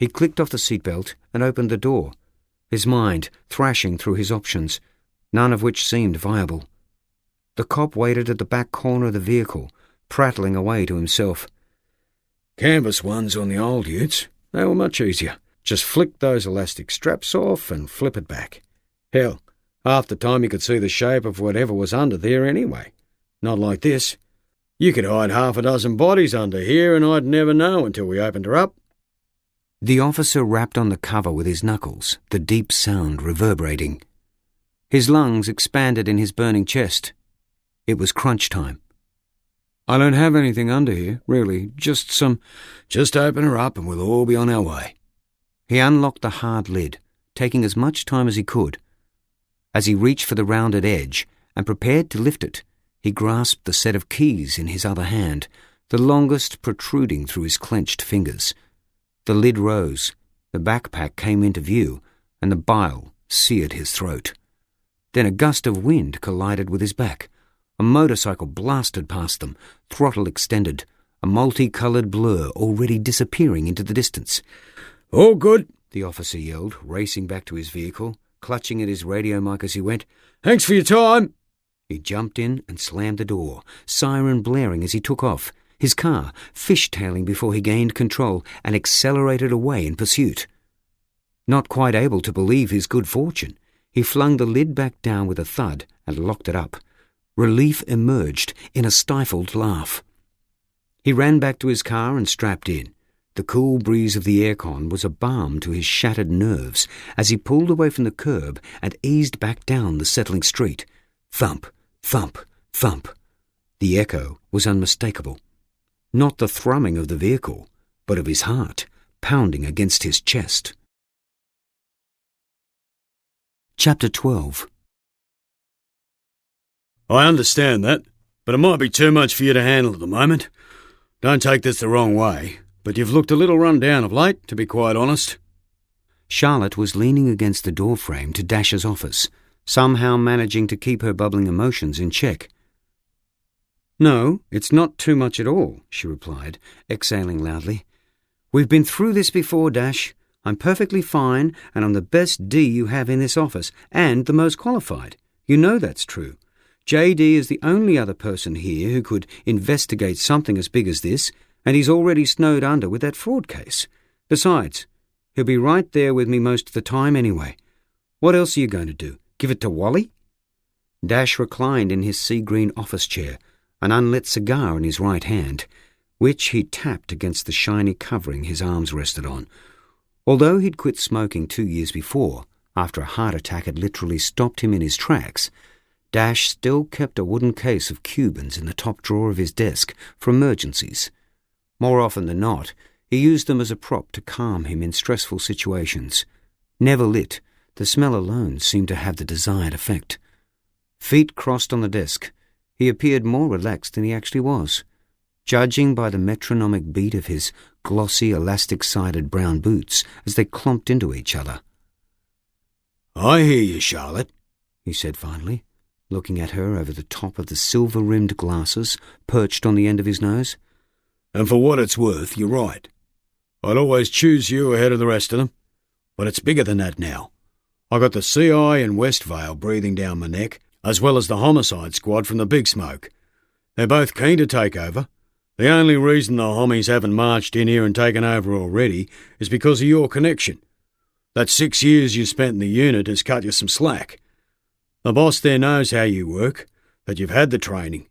He clicked off the seatbelt and opened the door, his mind thrashing through his options, none of which seemed viable. The cop waited at the back corner of the vehicle, prattling away to himself. "Canvas ones on the old utes. They were much easier. Just flick those elastic straps off and flip it back. Hell, half the time you could see the shape of whatever was under there anyway. Not like this. You could hide half a dozen bodies under here and I'd never know until we opened her up." The officer rapped on the cover with his knuckles, the deep sound reverberating. His lungs expanded in his burning chest. It was crunch time. "I don't have anything under here, really, just some—" "Just open her up and we'll all be on our way." He unlocked the hard lid, taking as much time as he could. As he reached for the rounded edge and prepared to lift it, he grasped the set of keys in his other hand, the longest protruding through his clenched fingers. The lid rose, the backpack came into view, and the bile seared his throat. Then a gust of wind collided with his back. A motorcycle blasted past them, throttle extended, a multicoloured blur already disappearing into the distance. "All good," the officer yelled, racing back to his vehicle, clutching at his radio mic as he went. "Thanks for your time." He jumped in and slammed the door, siren blaring as he took off, his car fishtailing before he gained control and accelerated away in pursuit. Not quite able to believe his good fortune, he flung the lid back down with a thud and locked it up. Relief emerged in a stifled laugh. He ran back to his car and strapped in. The cool breeze of the aircon was a balm to his shattered nerves as he pulled away from the curb and eased back down the settling street. Thump, thump, thump. The echo was unmistakable. Not the thrumming of the vehicle, but of his heart pounding against his chest. Chapter 12. "I understand that, but it might be too much for you to handle at the moment. Don't take this the wrong way, but you've looked a little run down of late, to be quite honest." Charlotte was leaning against the doorframe to Dash's office, somehow managing to keep her bubbling emotions in check. "No, it's not too much at all," she replied, exhaling loudly. "We've been through this before, Dash. I'm perfectly fine, and I'm the best D you have in this office, and the most qualified. You know that's true. JD is the only other person here who could investigate something as big as this, and he's already snowed under with that fraud case. Besides, he'll be right there with me most of the time anyway. What else are you going to do? Give it to Wally?" Dash reclined in his sea-green office chair, an unlit cigar in his right hand, which he tapped against the shiny covering his arms rested on. Although he'd quit smoking 2 years before, after a heart attack had literally stopped him in his tracks, Dash still kept a wooden case of Cubans in the top drawer of his desk for emergencies. More often than not, he used them as a prop to calm him in stressful situations. Never lit, the smell alone seemed to have the desired effect. Feet crossed on the desk, he appeared more relaxed than he actually was. Judging by the metronomic beat of his glossy, elastic-sided brown boots as they clomped into each other. "I hear you, Charlotte," he said finally, looking at her over the top of the silver-rimmed glasses perched on the end of his nose. "And for what it's worth, you're right. I'd always choose you ahead of the rest of them. But it's bigger than that now. I got the CI in Westvale breathing down my neck, as well as the homicide squad from the Big Smoke. They're both keen to take over. The only reason the homies haven't marched in here and taken over already is because of your connection. That 6 years you spent in the unit has cut you some slack. The boss there knows how you work, that you've had the training.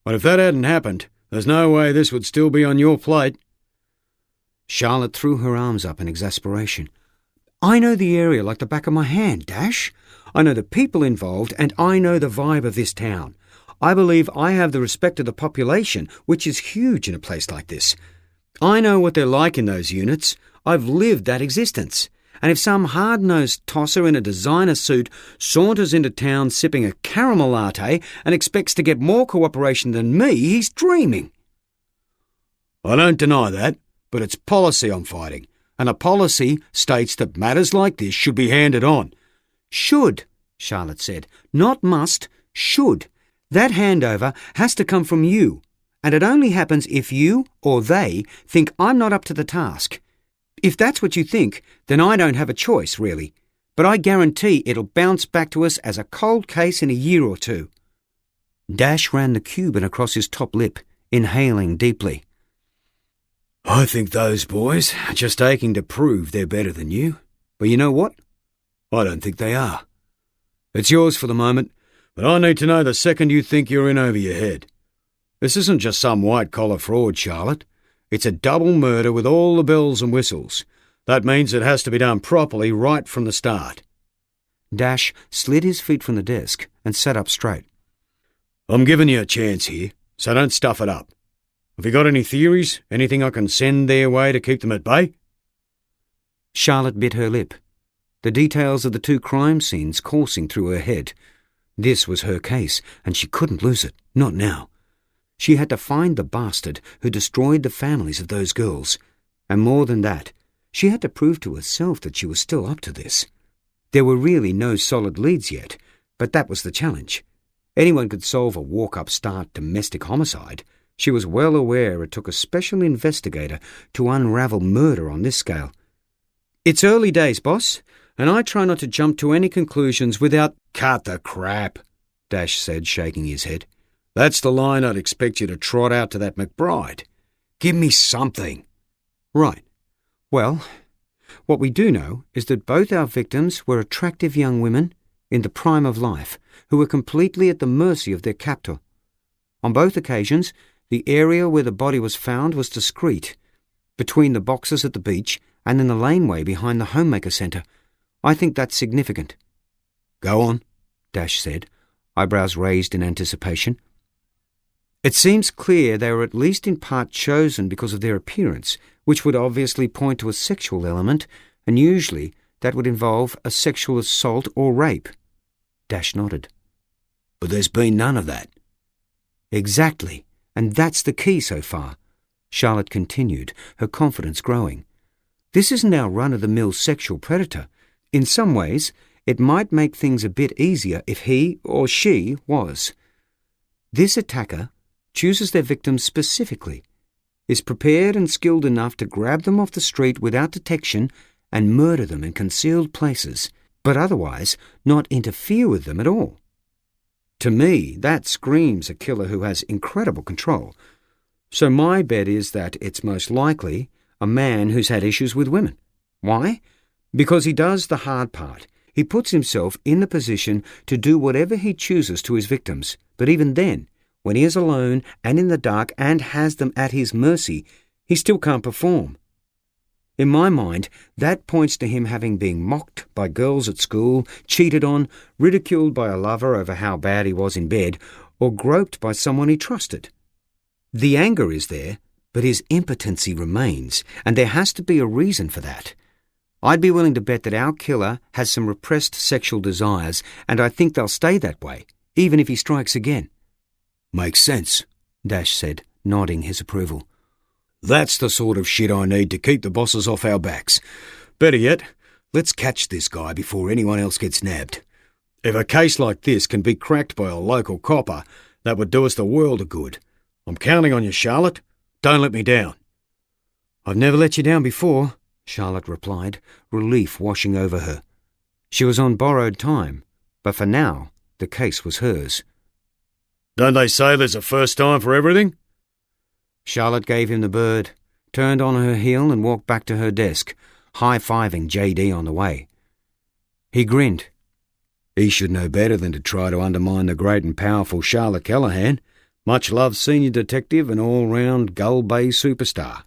But if that hadn't happened, there's no way this would still be on your plate." Charlotte threw her arms up in exasperation. I know the area like the back of my hand, Dash. I know the people involved, and I know the vibe of this town. I believe I have the respect of the population, which is huge in a place like this. I know what they're like in those units. I've lived that existence. And if some hard-nosed tosser in a designer suit saunters into town sipping a caramel latte and expects to get more cooperation than me, he's dreaming. I don't deny that, but it's policy I'm fighting, and a policy states that matters like this should be handed on. Should, Charlotte said. Not must, should. That handover has to come from you, and it only happens if you, or they, think I'm not up to the task. If that's what you think, then I don't have a choice, really. But I guarantee it'll bounce back to us as a cold case in a year or two. Dash ran the Cuban across his top lip, inhaling deeply. I think those boys are just aching to prove they're better than you. But you know what? I don't think they are. It's yours for the moment, but I need to know the second you think you're in over your head. This isn't just some white-collar fraud, Charlotte. It's a double murder with all the bells and whistles. That means it has to be done properly right from the start. Dash slid his feet from the desk and sat up straight. I'm giving you a chance here, so don't stuff it up. Have you got any theories? Anything I can send their way to keep them at bay? Charlotte bit her lip, the details of the 2 crime scenes coursing through her head. This was her case, and she couldn't lose it, not now. She had to find the bastard who destroyed the families of those girls. And more than that, she had to prove to herself that she was still up to this. There were really no solid leads yet, but that was the challenge. Anyone could solve a walk-up-start domestic homicide. She was well aware it took a special investigator to unravel murder on this scale. It's early days, boss, and I try not to jump to any conclusions without— Cut the crap, Dash said, shaking his head. That's the line I'd expect you to trot out to that McBride. Give me something. Right. Well, what we do know is that both our victims were attractive young women in the prime of life who were completely at the mercy of their captor. On both occasions, the area where the body was found was discreet, between the boxes at the beach and in the laneway behind the Homemaker Centre. I think that's significant. Go on, Dash said, eyebrows raised in anticipation. It seems clear they were at least in part chosen because of their appearance, which would obviously point to a sexual element, and usually that would involve a sexual assault or rape. Dash nodded. But there's been none of that. Exactly, and that's the key so far, Charlotte continued, her confidence growing. This isn't our run-of-the-mill sexual predator. In some ways, it might make things a bit easier if he or she was. This attacker chooses their victims specifically, is prepared and skilled enough to grab them off the street without detection and murder them in concealed places, but otherwise not interfere with them at all. To me, that screams a killer who has incredible control. So my bet is that it's most likely a man who's had issues with women. Why? Because he does the hard part. He puts himself in the position to do whatever he chooses to his victims, but even then, when he is alone and in the dark and has them at his mercy, he still can't perform. In my mind, that points to him having been mocked by girls at school, cheated on, ridiculed by a lover over how bad he was in bed, or groped by someone he trusted. The anger is there, but his impotency remains, and there has to be a reason for that. I'd be willing to bet that our killer has some repressed sexual desires, and I think they'll stay that way, even if he strikes again. Makes sense, Dash said, nodding his approval. That's the sort of shit I need to keep the bosses off our backs. Better yet, let's catch this guy before anyone else gets nabbed. If a case like this can be cracked by a local copper, that would do us the world of good. I'm counting on you, Charlotte. Don't let me down. I've never let you down before, Charlotte replied, relief washing over her. She was on borrowed time, but for now, the case was hers. Don't they say there's a first time for everything? Charlotte gave him the bird, turned on her heel and walked back to her desk, high-fiving JD on the way. He grinned. He should know better than to try to undermine the great and powerful Charlotte Callahan, much-loved senior detective and all-round Gull Bay superstar.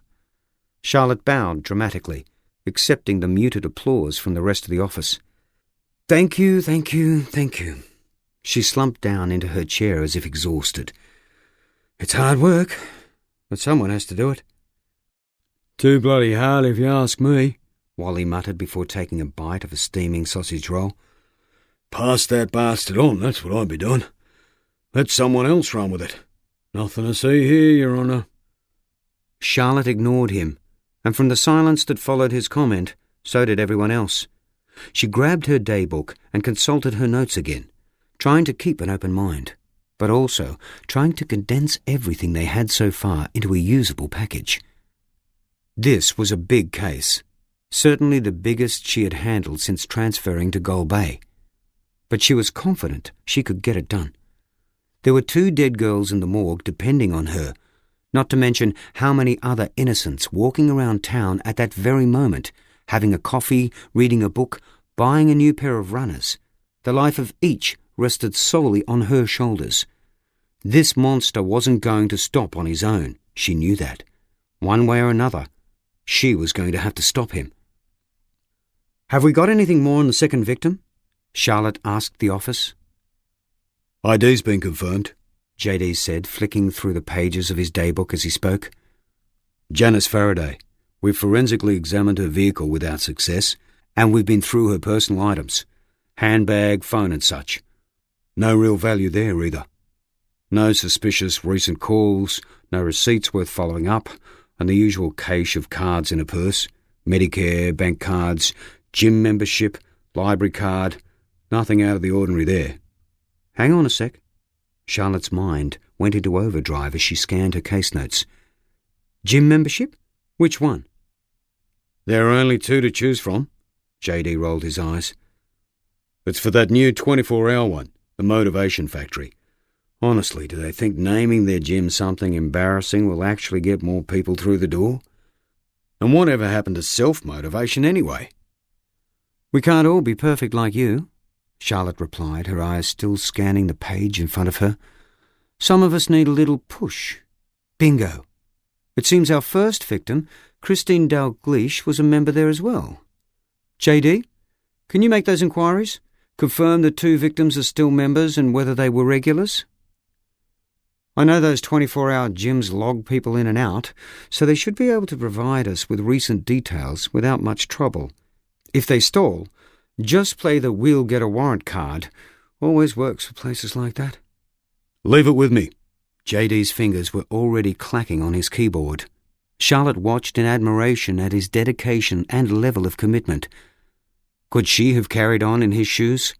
Charlotte bowed dramatically, accepting the muted applause from the rest of the office. "Thank you, thank you, thank you." She slumped down into her chair as if exhausted. "It's hard work, but someone has to do it." "Too bloody hard if you ask me," Wally muttered before taking a bite of a steaming sausage roll. "Pass that bastard on, that's what I'd be doing. Let someone else run with it. Nothing to see here, Your Honour." Charlotte ignored him, and from the silence that followed his comment, so did everyone else. She grabbed her daybook and consulted her notes again, trying to keep an open mind, but also trying to condense everything they had so far into a usable package. This was a big case, certainly the biggest she had handled since transferring to Gull Bay. But she was confident she could get it done. There were 2 dead girls in the morgue depending on her, not to mention how many other innocents walking around town at that very moment, having a coffee, reading a book, buying a new pair of runners. The life of each rested solely on her shoulders. This monster wasn't going to stop on his own, she knew that. One way or another, she was going to have to stop him. "Have we got anything more on the second victim?" Charlotte asked the office. "ID's been confirmed," JD said, flicking through the pages of his daybook as he spoke. "Janice Faraday. We've forensically examined her vehicle without success, and we've been through her personal items. Handbag, phone and such. No real value there either. No suspicious recent calls, no receipts worth following up, and the usual cache of cards in a purse. Medicare, bank cards, gym membership, library card. Nothing out of the ordinary there." "Hang on a sec." Charlotte's mind went into overdrive as she scanned her case notes. "Gym membership? Which one?" "There are only 2 to choose from." JD rolled his eyes. "It's for that new 24-hour one, the Motivation Factory. Honestly, do they think naming their gym something embarrassing will actually get more people through the door? And whatever happened to self-motivation anyway?" "We can't all be perfect like you," Charlotte replied, her eyes still scanning the page in front of her. "Some of us need a little push. Bingo. It seems our first victim, Christine Dalgleish, was a member there as well. JD, can you make those inquiries? Confirm the 2 victims are still members and whether they were regulars? I know those 24-hour gyms log people in and out, so they should be able to provide us with recent details without much trouble. If they stall, just play the "we'll get a warrant" card. Always works for places like that." "Leave it with me." JD's fingers were already clacking on his keyboard. Charlotte watched in admiration at his dedication and level of commitment. Could she have carried on in his shoes?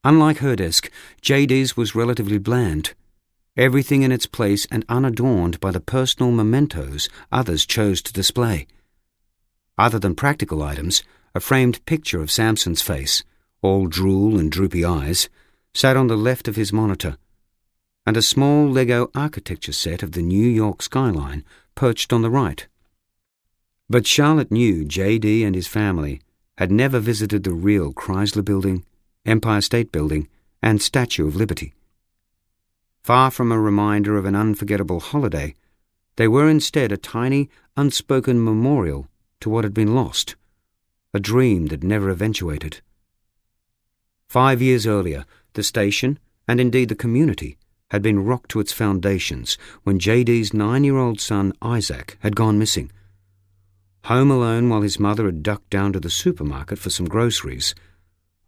Unlike her desk, JD's was relatively bland. Everything in its place and unadorned by the personal mementos others chose to display. Other than practical items, a framed picture of Samson's face, all drool and droopy eyes, sat on the left of his monitor, and a small Lego architecture set of the New York skyline perched on the right. But Charlotte knew JD and his family had never visited the real Chrysler Building, Empire State Building, and Statue of Liberty. Far from a reminder of an unforgettable holiday, they were instead a tiny, unspoken memorial to what had been lost, a dream that never eventuated. 5 years earlier, the station, and indeed the community, had been rocked to its foundations when JD's 9-year-old son Isaac had gone missing. Home alone while his mother had ducked down to the supermarket for some groceries,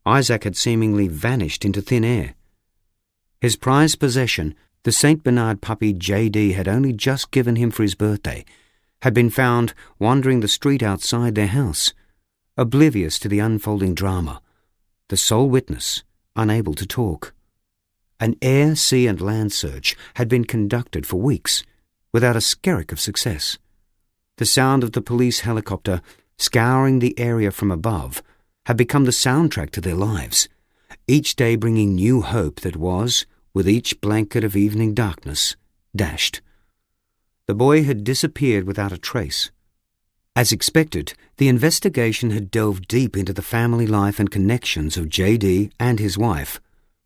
Isaac had seemingly vanished into thin air. His prized possession, the St. Bernard puppy JD had only just given him for his birthday, had been found wandering the street outside their house, oblivious to the unfolding drama, the sole witness, unable to talk. An air, sea and land search had been conducted for weeks, without a skerrick of success. The sound of the police helicopter scouring the area from above had become the soundtrack to their lives, each day bringing new hope that was, with each blanket of evening darkness, dashed. The boy had disappeared without a trace. As expected, the investigation had delved deep into the family life and connections of JD and his wife,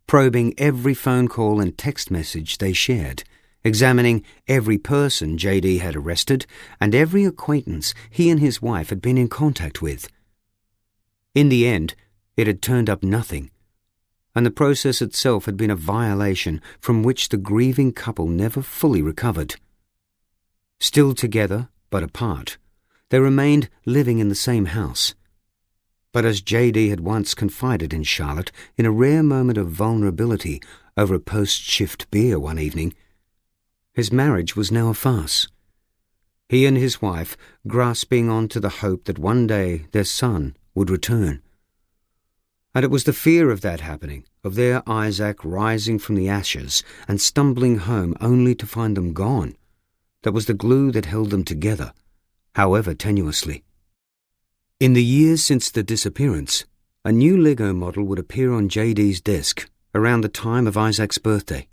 probing every phone call and text message they shared, examining every person J.D. had arrested and every acquaintance he and his wife had been in contact with. In the end, it had turned up nothing, and the process itself had been a violation from which the grieving couple never fully recovered. Still together, but apart, they remained living in the same house. But as J.D. had once confided in Charlotte in a rare moment of vulnerability over a post-shift beer one evening, his marriage was now a farce. He and his wife grasping on to the hope that one day their son would return. And it was the fear of that happening, of their Isaac rising from the ashes and stumbling home only to find them gone, that was the glue that held them together, however tenuously. In the years since the disappearance, a new Lego model would appear on J.D.'s desk around the time of Isaac's birthday.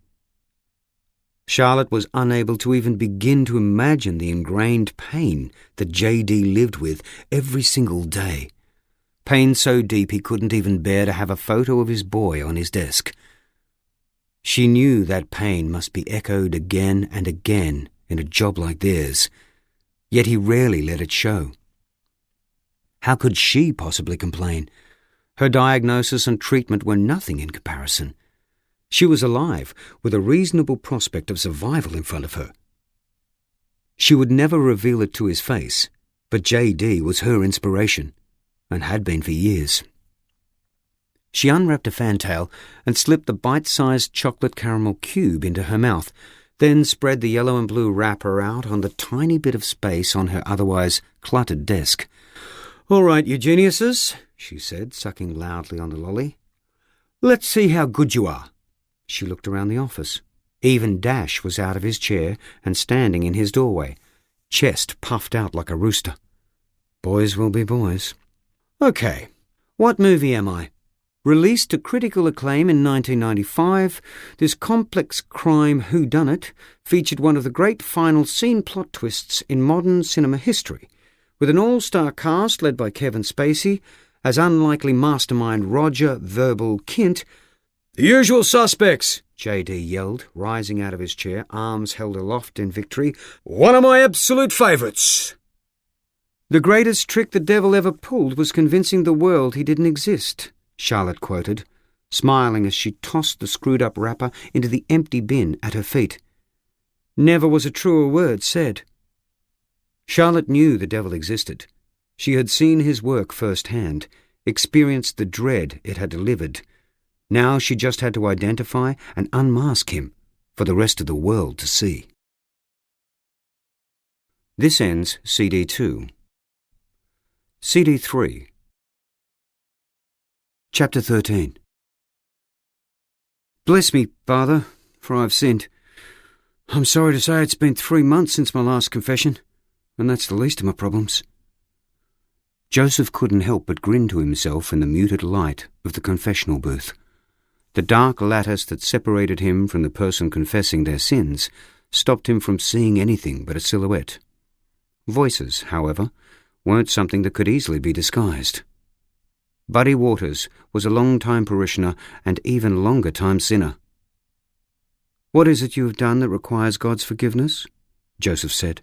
Charlotte was unable to even begin to imagine the ingrained pain that J.D. lived with every single day. Pain so deep he couldn't even bear to have a photo of his boy on his desk. She knew that pain must be echoed again and again in a job like theirs, yet he rarely let it show. How could she possibly complain? Her diagnosis and treatment were nothing in comparison. She was alive, with a reasonable prospect of survival in front of her. She would never reveal it to his face, but J.D. was her inspiration, and had been for years. She unwrapped a fantail and slipped the bite-sized chocolate caramel cube into her mouth, then spread the yellow and blue wrapper out on the tiny bit of space on her otherwise cluttered desk. "All right, you geniuses," she said, sucking loudly on the lolly. "Let's see how good you are." She looked around the office. Even Dash was out of his chair and standing in his doorway, chest puffed out like a rooster. Boys will be boys. "Okay, what movie am I? Released to critical acclaim in 1995, this complex crime whodunit featured one of the great final scene plot twists in modern cinema history, with an all-star cast led by Kevin Spacey as unlikely mastermind Roger Verbal Kint. "The usual suspects," J.D. yelled, rising out of his chair, arms held aloft in victory. "One of my absolute favourites." "The greatest trick the devil ever pulled was convincing the world he didn't exist," Charlotte quoted, smiling as she tossed the screwed-up wrapper into the empty bin at her feet. Never was a truer word said. Charlotte knew the devil existed. She had seen his work firsthand, experienced the dread it had delivered. Now she just had to identify and unmask him for the rest of the world to see. This ends CD 2. CD 3. Chapter 13. Bless me, Father, for I have sinned. I'm sorry to say it's been 3 months since my last confession, and that's the least of my problems. Joseph couldn't help but grin to himself in the muted light of the confessional booth. The dark lattice that separated him from the person confessing their sins stopped him from seeing anything but a silhouette. Voices, however, weren't something that could easily be disguised. Buddy Waters was a long-time parishioner and even longer-time sinner. "What is it you have done that requires God's forgiveness?" Joseph said.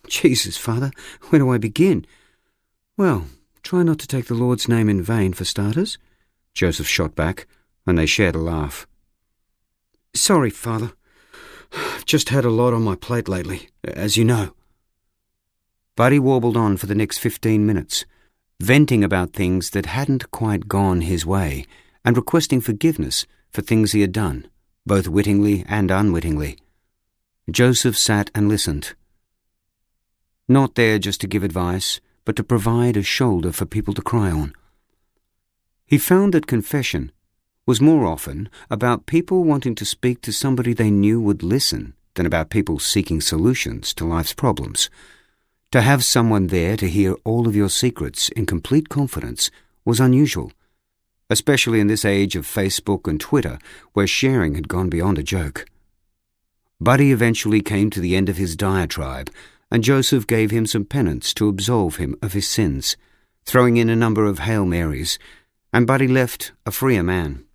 "Jesus, Father, where do I begin?" "Well, try not to take the Lord's name in vain, for starters," Joseph shot back, and they shared a laugh. "Sorry, Father. I've just had a lot on my plate lately, as you know." Buddy warbled on for the next 15 minutes, venting about things that hadn't quite gone his way, and requesting forgiveness for things he had done, both wittingly and unwittingly. Joseph sat and listened. Not there just to give advice, but to provide a shoulder for people to cry on. He found that confession was more often about people wanting to speak to somebody they knew would listen than about people seeking solutions to life's problems. To have someone there to hear all of your secrets in complete confidence was unusual, especially in this age of Facebook and Twitter, where sharing had gone beyond a joke. Buddy eventually came to the end of his diatribe, and Joseph gave him some penance to absolve him of his sins, throwing in a number of Hail Marys, and Buddy left a freer man.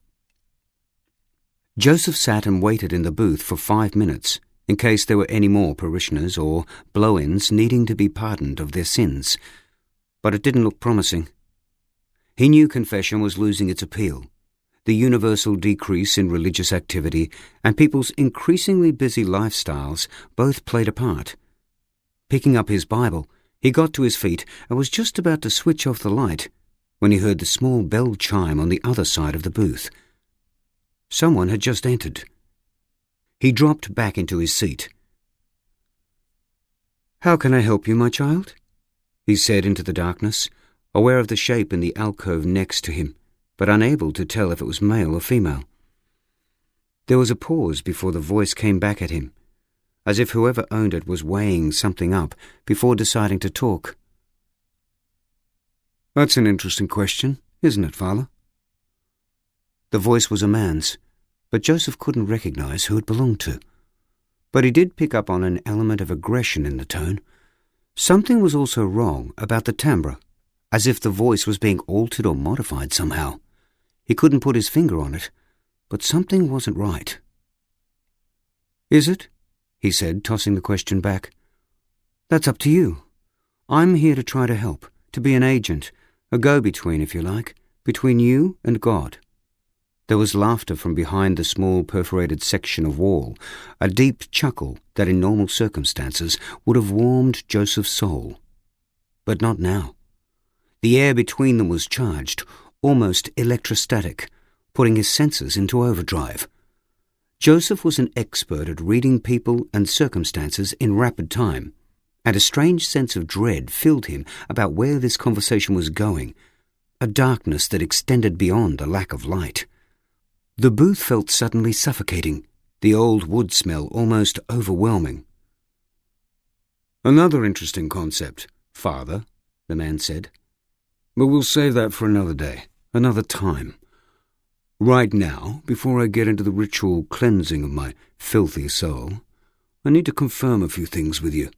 Joseph sat and waited in the booth for 5 minutes, in case there were any more parishioners or blow-ins needing to be pardoned of their sins, but it didn't look promising. He knew confession was losing its appeal. The universal decrease in religious activity and people's increasingly busy lifestyles both played a part. Picking up his Bible, he got to his feet and was just about to switch off the light when he heard the small bell chime on the other side of the booth. Someone had just entered. He dropped back into his seat. "How can I help you, my child?" he said into the darkness, aware of the shape in the alcove next to him, but unable to tell if it was male or female. There was a pause before the voice came back at him, as if whoever owned it was weighing something up before deciding to talk. "That's an interesting question, isn't it, Father?" The voice was a man's, but Joseph couldn't recognize who it belonged to. But he did pick up on an element of aggression in the tone. Something was also wrong about the timbre, as if the voice was being altered or modified somehow. He couldn't put his finger on it, but something wasn't right. "Is it?" he said, tossing the question back. "That's up to you. I'm here to try to help, to be an agent, a go-between, if you like, between you and God." There was laughter from behind the small perforated section of wall, a deep chuckle that in normal circumstances would have warmed Joseph's soul. But not now. The air between them was charged, almost electrostatic, putting his senses into overdrive. Joseph was an expert at reading people and circumstances in rapid time, and a strange sense of dread filled him about where this conversation was going, a darkness that extended beyond the lack of light. The booth felt suddenly suffocating, the old wood smell almost overwhelming. "Another interesting concept, Father," the man said. "But we'll save that for another day, another time. Right now, before I get into the ritual cleansing of my filthy soul, I need to confirm a few things with you.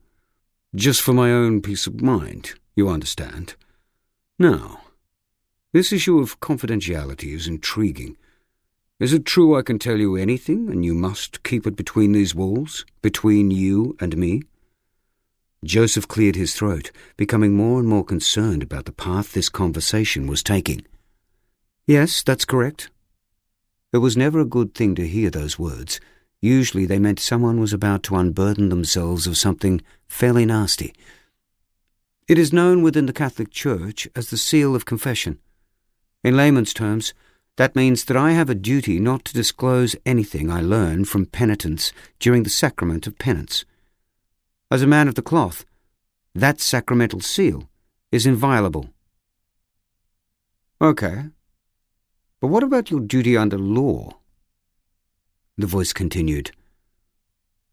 Just for my own peace of mind, you understand. Now, this issue of confidentiality is intriguing. Is it true I can tell you anything and you must keep it between these walls, between you and me?" Joseph cleared his throat, becoming more and more concerned about the path this conversation was taking. "Yes, that's correct." It was never a good thing to hear those words. Usually they meant someone was about to unburden themselves of something fairly nasty. "It is known within the Catholic Church as the seal of confession. In layman's terms, that means that I have a duty not to disclose anything I learn from penitents during the sacrament of penance. As a man of the cloth, that sacramental seal is inviolable." "Okay. But what about your duty under law?" The voice continued.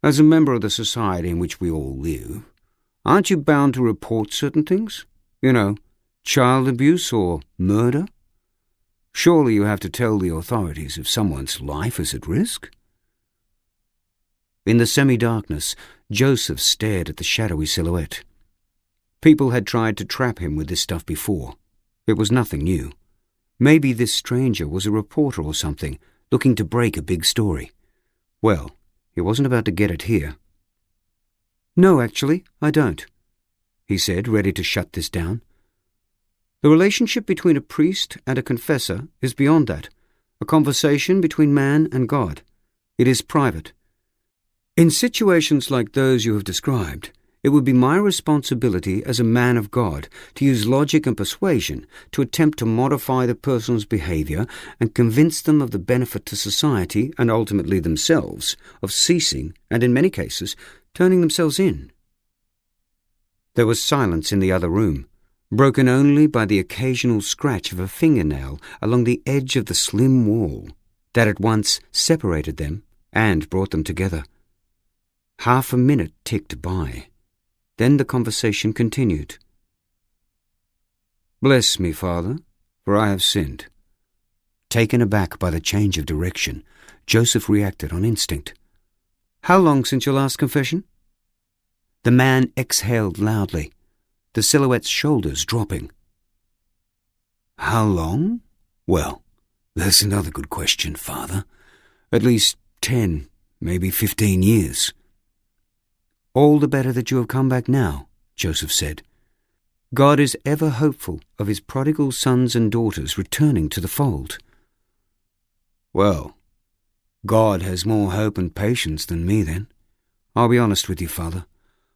"As a member of the society in which we all live, aren't you bound to report certain things? You know, child abuse or murder? Surely you have to tell the authorities if someone's life is at risk?" In the semi-darkness, Joseph stared at the shadowy silhouette. People had tried to trap him with this stuff before. It was nothing new. Maybe this stranger was a reporter or something, looking to break a big story. Well, he wasn't about to get it here. "No, actually, I don't," he said, ready to shut this down. "The relationship between a priest and a confessor is beyond that, a conversation between man and God. It is private. In situations like those you have described, it would be my responsibility as a man of God to use logic and persuasion to attempt to modify the person's behavior and convince them of the benefit to society and ultimately themselves of ceasing and, in many cases, turning themselves in." There was silence in the other room, broken only by the occasional scratch of a fingernail along the edge of the slim wall that at once separated them and brought them together. Half a minute ticked by. Then the conversation continued. "Bless me, Father, for I have sinned." Taken aback by the change of direction, Joseph reacted on instinct. "How long since your last confession?" The man exhaled loudly, the silhouette's shoulders dropping. "How long? Well, that's another good question, Father. At least 10, maybe 15 years. All the better that you have come back now, Joseph said. God is ever hopeful of his prodigal sons and daughters returning to the fold. Well, God has more hope and patience than me then. I'll be honest with you, Father.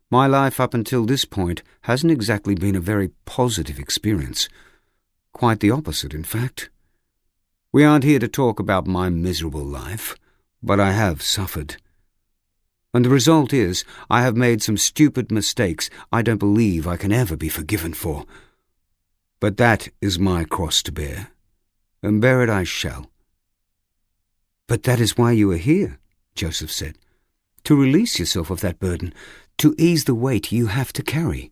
My life up until this point hasn't exactly been a very positive experience. Quite the opposite, in fact. We aren't here to talk about my miserable life, but I have suffered. And the result is I have made some stupid mistakes I don't believe I can ever be forgiven for. But that is my cross to bear, and bear it I shall. But that is why you are here, Joseph said, to release yourself of that burden, to ease the weight you have to carry,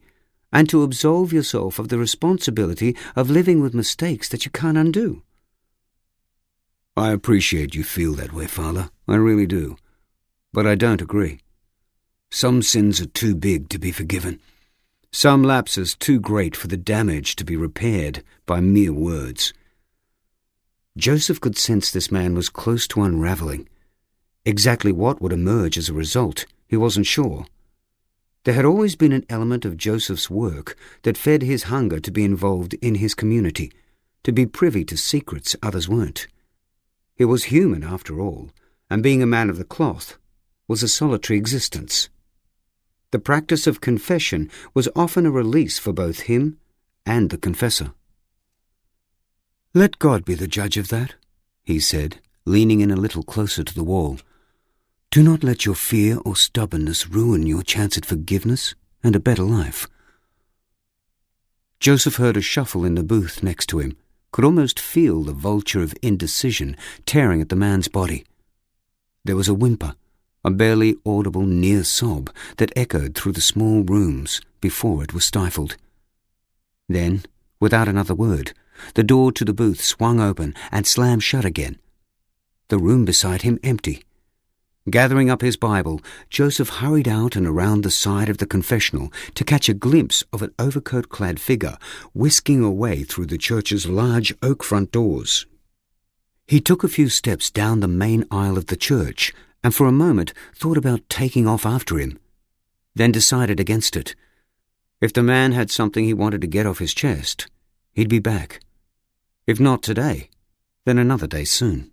and to absolve yourself of the responsibility of living with mistakes that you can't undo. I appreciate you feel that way, Father, I really do. But I don't agree. Some sins are too big to be forgiven. Some lapses too great for the damage to be repaired by mere words. Joseph could sense this man was close to unravelling. Exactly what would emerge as a result, he wasn't sure. There had always been an element of Joseph's work that fed his hunger to be involved in his community, to be privy to secrets others weren't. He was human after all, and being a man of the cloth was a solitary existence. The practice of confession was often a release for both him and the confessor. Let God be the judge of that, he said, leaning in a little closer to the wall. Do not let your fear or stubbornness ruin your chance at forgiveness and a better life. Joseph heard a shuffle in the booth next to him, could almost feel the vulture of indecision tearing at the man's body. There was a whimper, a barely audible near sob that echoed through the small rooms before it was stifled. Then, without another word, the door to the booth swung open and slammed shut again. The room beside him empty. Gathering up his Bible, Joseph hurried out and around the side of the confessional to catch a glimpse of an overcoat-clad figure whisking away through the church's large oak front doors. He took a few steps down the main aisle of the church and for a moment thought about taking off after him, then decided against it. If the man had something he wanted to get off his chest, he'd be back. If not today, then another day soon.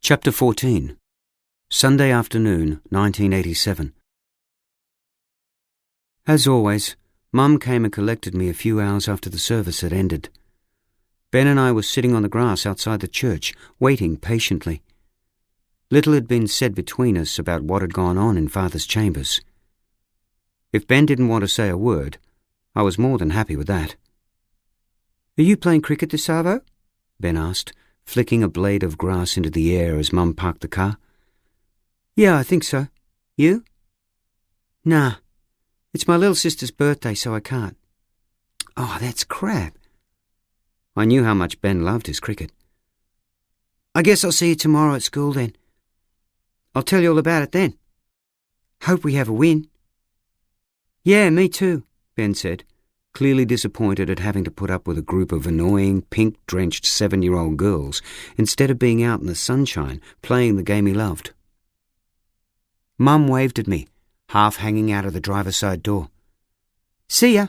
Chapter 14. Sunday afternoon, 1987. As always, Mum came and collected me a few hours after the service had ended. Ben and I were sitting on the grass outside the church, waiting patiently. Little had been said between us about what had gone on in Father's chambers. If Ben didn't want to say a word, I was more than happy with that. Are you playing cricket this Arvo? Ben asked, flicking a blade of grass into the air as Mum parked the car. Yeah, I think so. You? Nah. It's my little sister's birthday, so I can't. Oh, that's crap. I knew how much Ben loved his cricket. I guess I'll see you tomorrow at school then. I'll tell you all about it then. Hope we have a win. Yeah, me too, Ben said, clearly disappointed at having to put up with a group of annoying, pink-drenched 7-year-old girls instead of being out in the sunshine playing the game he loved. Mum waved at me, half hanging out of the driver's side door. See ya,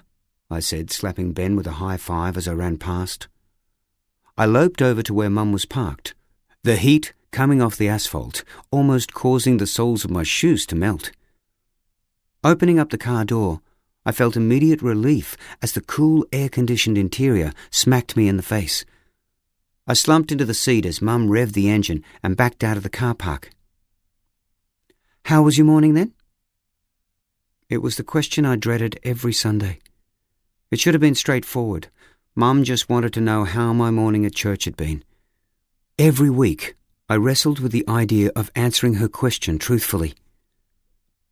I said, slapping Ben with a high five as I ran past. I loped over to where Mum was parked, the heat coming off the asphalt, almost causing the soles of my shoes to melt. Opening up the car door, I felt immediate relief as the cool, air-conditioned interior smacked me in the face. I slumped into the seat as Mum revved the engine and backed out of the car park. How was your morning then? It was the question I dreaded every Sunday. It should have been straightforward. Mum just wanted to know how my morning at church had been. Every week, I wrestled with the idea of answering her question truthfully.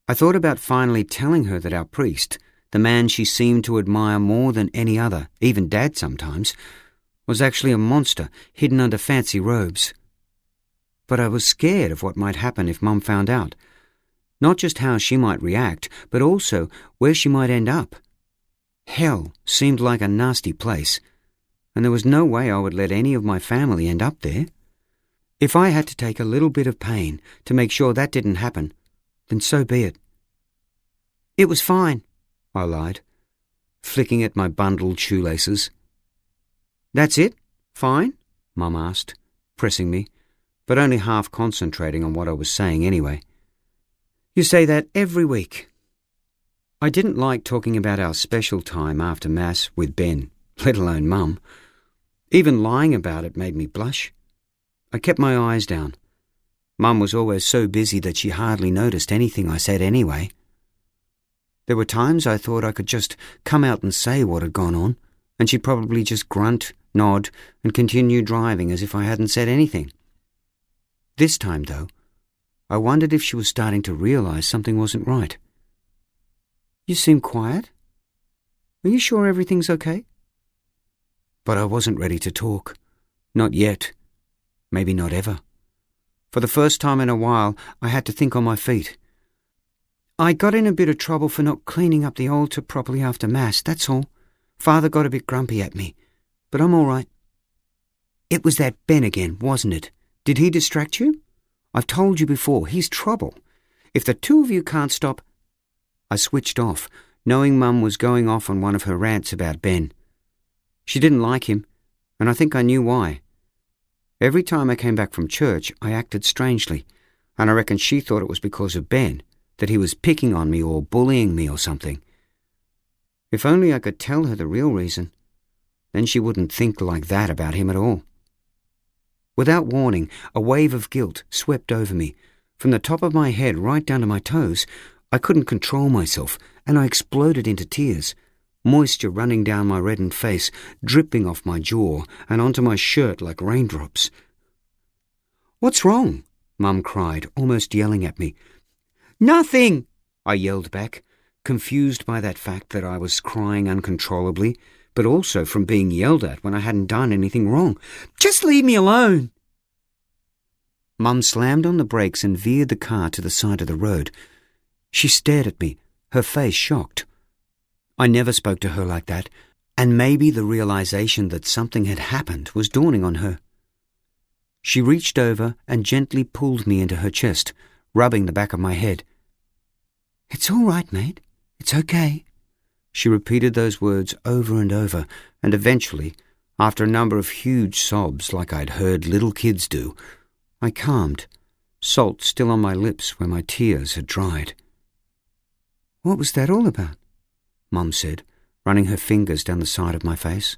I thought about finally telling her that our priest, the man she seemed to admire more than any other, even Dad sometimes, was actually a monster hidden under fancy robes. But I was scared of what might happen if Mum found out. Not just how she might react, but also where she might end up. Hell seemed like a nasty place, and there was no way I would let any of my family end up there. If I had to take a little bit of pain to make sure that didn't happen, then so be it." "It was fine," I lied, flicking at my bundled shoelaces. "That's it? Fine?" Mum asked, pressing me, but only half concentrating on what I was saying anyway. "You say that every week." I didn't like talking about our special time after Mass with Ben, let alone Mum. Even lying about it made me blush. I kept my eyes down. Mum was always so busy that she hardly noticed anything I said anyway. There were times I thought I could just come out and say what had gone on, and she'd probably just grunt, nod, and continue driving as if I hadn't said anything. This time, though, I wondered if she was starting to realise something wasn't right. "You seem quiet. Are you sure everything's okay?" But I wasn't ready to talk. Not yet. Maybe not ever. For the first time in a while, I had to think on my feet. "I got in a bit of trouble for not cleaning up the altar properly after Mass, that's all. Father got a bit grumpy at me, but I'm all right." "It was that Ben again, wasn't it? Did he distract you? I've told you before, he's trouble. If the two of you can't stop—" I switched off, knowing Mum was going off on one of her rants about Ben. She didn't like him, and I think I knew why. Every time I came back from church, I acted strangely, and I reckon she thought it was because of Ben, that he was picking on me or bullying me or something. If only I could tell her the real reason, then she wouldn't think like that about him at all. Without warning, a wave of guilt swept over me. From the top of my head right down to my toes, I couldn't control myself, and I exploded into tears, moisture running down my reddened face, dripping off my jaw and onto my shirt like raindrops. "What's wrong?" Mum cried, almost yelling at me. "Nothing!" I yelled back, confused by that fact that I was crying uncontrollably, but also from being yelled at when I hadn't done anything wrong. "Just leave me alone!" Mum slammed on the brakes and veered the car to the side of the road. She stared at me, her face shocked. I never spoke to her like that, and maybe the realization that something had happened was dawning on her. She reached over and gently pulled me into her chest, rubbing the back of my head. "It's all right, mate. It's okay." She repeated those words over and over, and eventually, after a number of huge sobs like I'd heard little kids do, I calmed, salt still on my lips where my tears had dried. "What was that all about?" Mum said, running her fingers down the side of my face.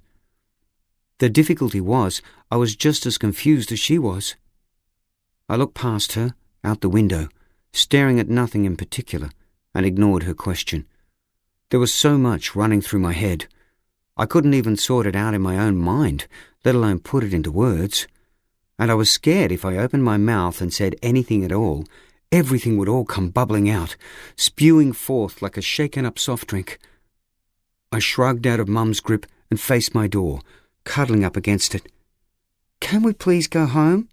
The difficulty was, I was just as confused as she was. I looked past her, out the window, staring at nothing in particular, and ignored her question. There was so much running through my head. I couldn't even sort it out in my own mind, let alone put it into words. And I was scared if I opened my mouth and said anything at all, everything would all come bubbling out, spewing forth like a shaken-up soft drink. I shrugged out of Mum's grip and faced my door, cuddling up against it. "Can we please go home?"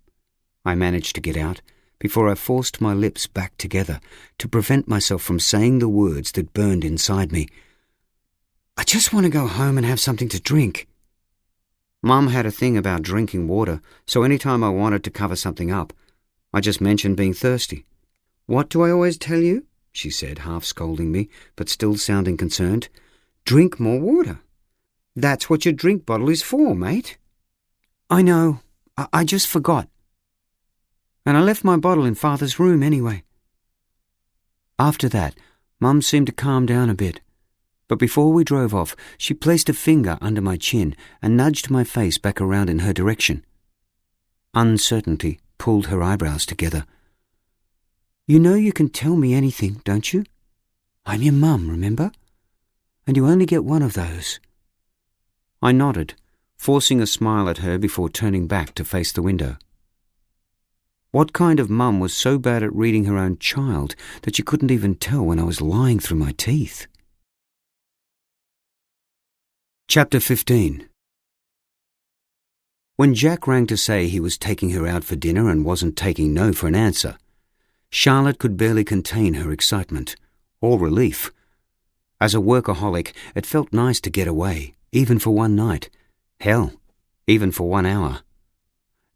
I managed to get out, before I forced my lips back together to prevent myself from saying the words that burned inside me. "I just want to go home and have something to drink." Mum had a thing about drinking water, so any time I wanted to cover something up, I just mentioned being thirsty. "What do I always tell you?" she said, half scolding me, but still sounding concerned. "Drink more water. That's what your drink bottle is for, mate." "I know. I just forgot. And I left my bottle in Father's room anyway." After that, Mum seemed to calm down a bit. But before we drove off, she placed a finger under my chin and nudged my face back around in her direction. Uncertainty pulled her eyebrows together. "You know you can tell me anything, don't you? I'm your mum, remember? And you only get one of those." I nodded, forcing a smile at her before turning back to face the window. What kind of mum was so bad at reading her own child that she couldn't even tell when I was lying through my teeth? Chapter 15. When Jack rang to say he was taking her out for dinner and wasn't taking no for an answer, Charlotte could barely contain her excitement, or relief. As a workaholic, it felt nice to get away, even for one night. Hell, even for 1 hour.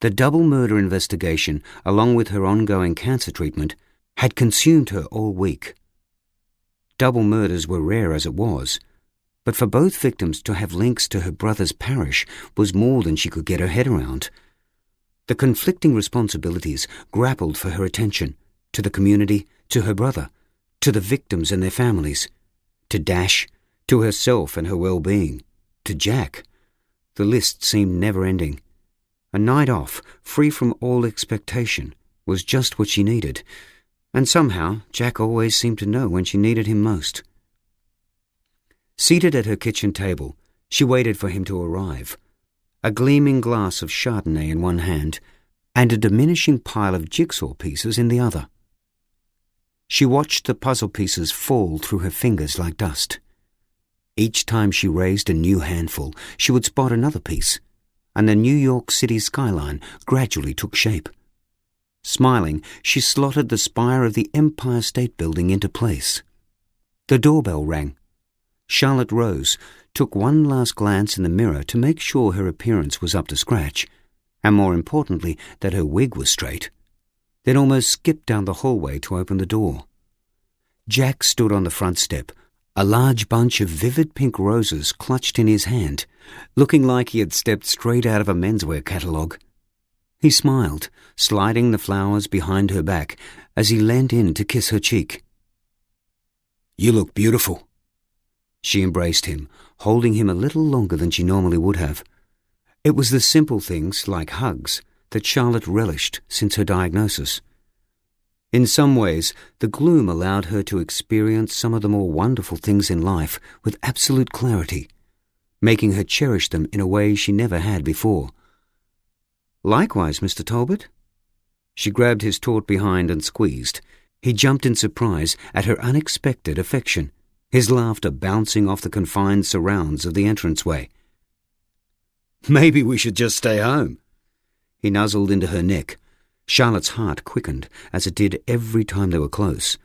The double murder investigation, along with her ongoing cancer treatment, had consumed her all week. Double murders were rare as it was, but for both victims to have links to her brother's parish was more than she could get her head around. The conflicting responsibilities grappled for her attention, to the community, to her brother, to the victims and their families, to Dash, to herself and her well-being, to Jack. The list seemed never-ending. A night off, free from all expectation, was just what she needed, and somehow Jack always seemed to know when she needed him most. Seated at her kitchen table, she waited for him to arrive, a gleaming glass of Chardonnay in one hand and a diminishing pile of jigsaw pieces in the other. She watched the puzzle pieces fall through her fingers like dust. Each time she raised a new handful, she would spot another piece, and the New York City skyline gradually took shape. Smiling, she slotted the spire of the Empire State Building into place. The doorbell rang. Charlotte rose, took one last glance in the mirror to make sure her appearance was up to scratch, and more importantly, that her wig was straight, then almost skipped down the hallway to open the door. Jack stood on the front step, a large bunch of vivid pink roses clutched in his hand, looking like he had stepped straight out of a menswear catalogue. He smiled, sliding the flowers behind her back as he leant in to kiss her cheek. "You look beautiful." She embraced him, holding him a little longer than she normally would have. It was the simple things, like hugs, that Charlotte relished since her diagnosis. In some ways, the gloom allowed her to experience some of the more wonderful things in life with absolute clarity, making her cherish them in a way she never had before. "Likewise, Mr. Talbot." She grabbed his taut behind and squeezed. He jumped in surprise at her unexpected affection, his laughter bouncing off the confined surrounds of the entranceway. "Maybe we should just stay home." He nuzzled into her neck. Charlotte's heart quickened, as it did every time they were close.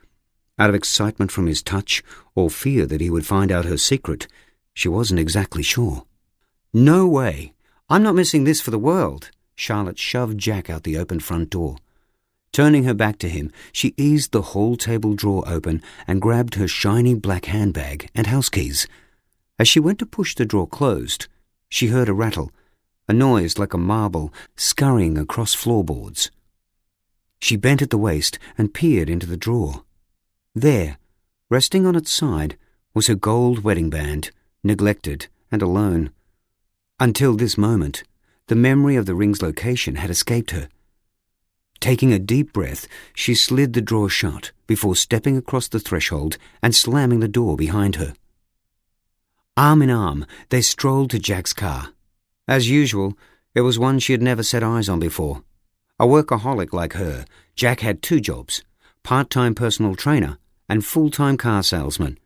Out of excitement from his touch, or fear that he would find out her secret, she wasn't exactly sure. "No way. I'm not missing this for the world." Charlotte shoved Jack out the open front door. Turning her back to him, she eased the hall table drawer open and grabbed her shiny black handbag and house keys. As she went to push the drawer closed, she heard a rattle, a noise like a marble scurrying across floorboards. She bent at the waist and peered into the drawer. There, resting on its side, was her gold wedding band, neglected and alone. Until this moment, the memory of the ring's location had escaped her. Taking a deep breath, she slid the drawer shut before stepping across the threshold and slamming the door behind her. Arm in arm, they strolled to Jack's car. As usual, it was one she had never set eyes on before. A workaholic like her, Jack had 2 jobs, part-time personal trainer and full-time car salesman.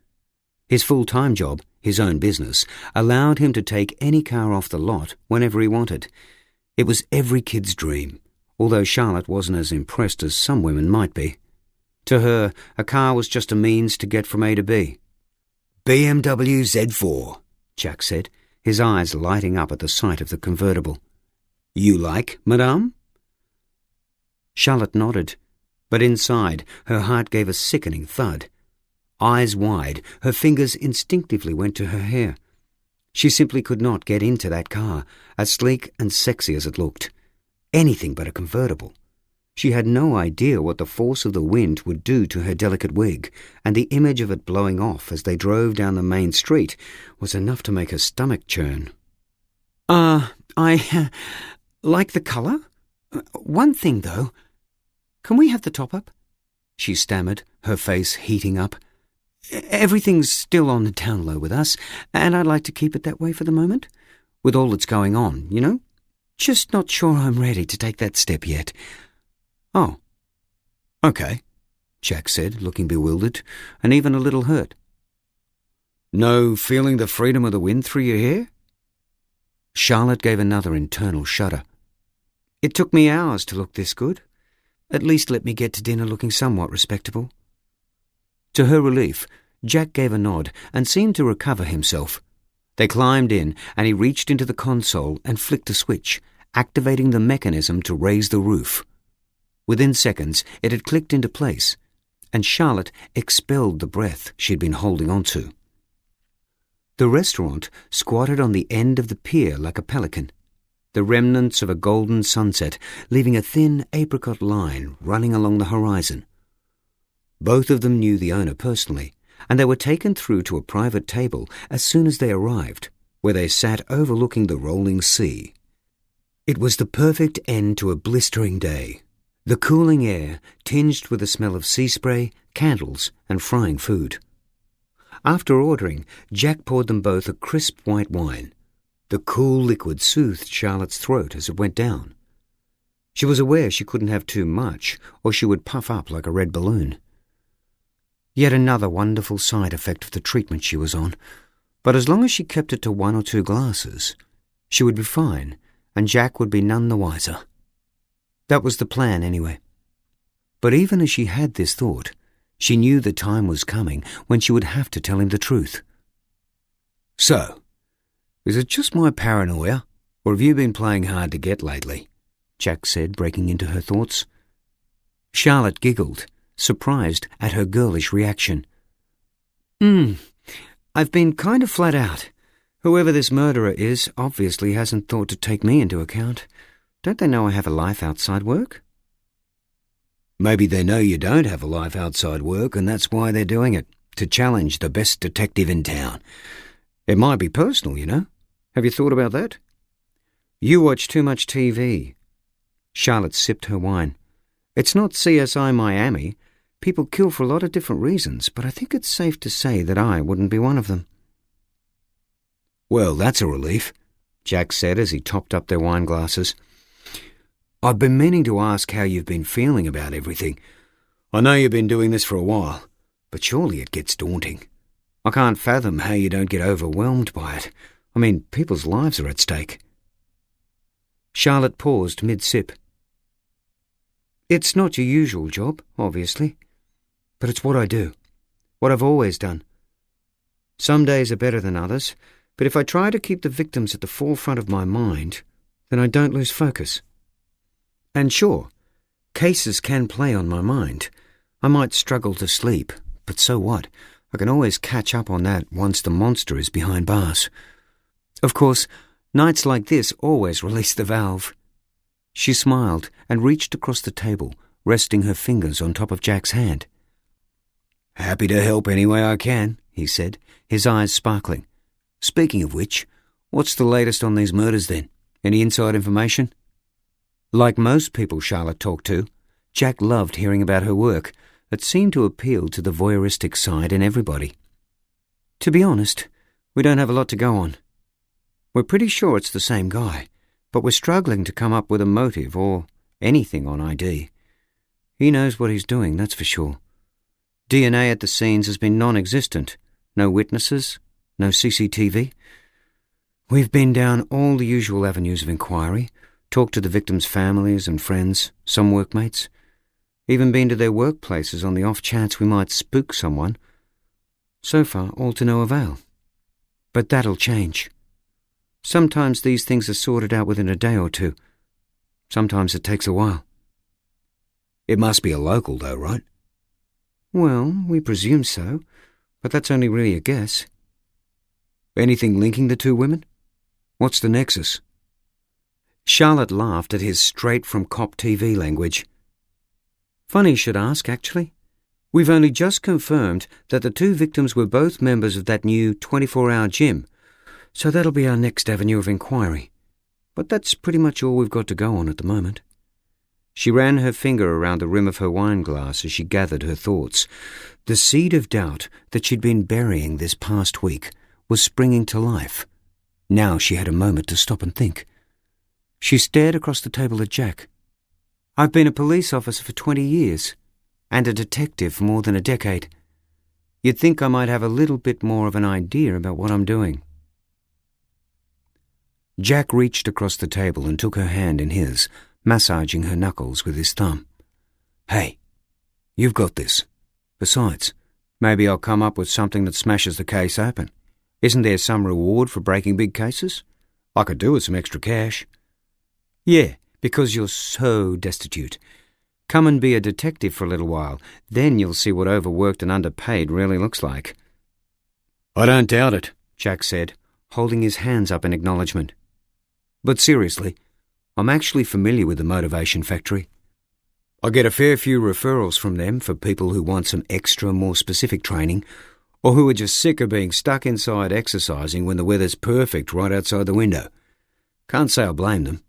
His full-time job, his own business, allowed him to take any car off the lot whenever he wanted. It was every kid's dream, although Charlotte wasn't as impressed as some women might be. To her, a car was just a means to get from A to B. "BMW Z4, Jack said, his eyes lighting up at the sight of the convertible. "You like, madame?" Charlotte nodded, but inside, her heart gave a sickening thud. Eyes wide, her fingers instinctively went to her hair. She simply could not get into that car, as sleek and sexy as it looked. Anything but a convertible. She had no idea what the force of the wind would do to her delicate wig, and the image of it blowing off as they drove down the main street was enough to make her stomach churn. I like the colour. One thing, though. Can we have the top-up?" she stammered, her face heating up. "Everything's still on the down low with us, and I'd like to keep it that way for the moment. With all that's going on, you know? Just not sure I'm ready to take that step yet." "Oh, okay," Jack said, looking bewildered, and even a little hurt. "No feeling the freedom of the wind through your hair?" Charlotte gave another internal shudder. "It took me hours to look this good. At least let me get to dinner looking somewhat respectable." To her relief, Jack gave a nod and seemed to recover himself. They climbed in, and he reached into the console and flicked a switch, activating the mechanism to raise the roof. Within seconds, it had clicked into place, and Charlotte expelled the breath she'd been holding on to. The restaurant squatted on the end of the pier like a pelican, the remnants of a golden sunset leaving a thin apricot line running along the horizon. Both of them knew the owner personally, and they were taken through to a private table as soon as they arrived, where they sat overlooking the rolling sea. It was the perfect end to a blistering day, the cooling air tinged with the smell of sea spray, candles, and frying food. After ordering, Jack poured them both a crisp white wine. The cool liquid soothed Charlotte's throat as it went down. She was aware she couldn't have too much, or she would puff up like a red balloon. Yet another wonderful side effect of the treatment she was on, but as long as she kept it to 1 or 2 glasses, she would be fine, and Jack would be none the wiser. That was the plan, anyway. But even as she had this thought, she knew the time was coming when she would have to tell him the truth. So, is it just my paranoia, or have you been playing hard to get lately? Jack said, breaking into her thoughts. Charlotte giggled, surprised at her girlish reaction. I've been kind of flat out. Whoever this murderer is obviously hasn't thought to take me into account. Don't they know I have a life outside work? Maybe they know you don't have a life outside work, and that's why they're doing it, to challenge the best detective in town. It might be personal, you know. Have you thought about that? You watch too much TV. Charlotte sipped her wine. It's not CSI Miami. People kill for a lot of different reasons, but I think it's safe to say that I wouldn't be one of them. Well, that's a relief, Jack said as he topped up their wine glasses. I've been meaning to ask how you've been feeling about everything. I know you've been doing this for a while, but surely it gets daunting. I can't fathom how you don't get overwhelmed by it. I mean, people's lives are at stake. Charlotte paused mid-sip. It's not your usual job, obviously, but it's what I do, what I've always done. Some days are better than others, but if I try to keep the victims at the forefront of my mind, then I don't lose focus. And sure, cases can play on my mind. I might struggle to sleep, but so what? I can always catch up on that once the monster is behind bars. Of course, nights like this always release the valve. She smiled and reached across the table, resting her fingers on top of Jack's hand. Happy to help any way I can, he said, his eyes sparkling. Speaking of which, what's the latest on these murders then? Any inside information? Like most people Charlotte talked to, Jack loved hearing about her work. It seemed to appeal to the voyeuristic side in everybody. To be honest, we don't have a lot to go on. We're pretty sure it's the same guy, but we're struggling to come up with a motive or anything on ID. He knows what he's doing, that's for sure. DNA at the scenes has been non-existent. No witnesses, no CCTV. We've been down all the usual avenues of inquiry, talked to the victims' families and friends, some workmates, even been to their workplaces on the off chance we might spook someone. So far, all to no avail. But that'll change. Sometimes these things are sorted out within a day or two. Sometimes it takes a while. It must be a local, though, right? Well, we presume so, but that's only really a guess. Anything linking the 2 women? What's the nexus? Charlotte laughed at his straight-from-cop TV language. Funny you should ask, actually. We've only just confirmed that the 2 victims were both members of that new 24-hour gym, so that'll be our next avenue of inquiry. But that's pretty much all we've got to go on at the moment. She ran her finger around the rim of her wine glass as she gathered her thoughts. The seed of doubt that she'd been burying this past week was springing to life. Now she had a moment to stop and think. She stared across the table at Jack. I've been a police officer for 20 years, and a detective for more than a decade. You'd think I might have a little bit more of an idea about what I'm doing. Jack reached across the table and took her hand in his, massaging her knuckles with his thumb. Hey, you've got this. Besides, maybe I'll come up with something that smashes the case open. Isn't there some reward for breaking big cases? I could do with some extra cash. Yeah, because you're so destitute. Come and be a detective for a little while. Then you'll see what overworked and underpaid really looks like." "I don't doubt it," Jack said, holding his hands up in acknowledgement. "But seriously, I'm actually familiar with the Motivation Factory. I get a fair few referrals from them for people who want some extra, more specific training, or who are just sick of being stuck inside exercising when the weather's perfect right outside the window. Can't say I blame them.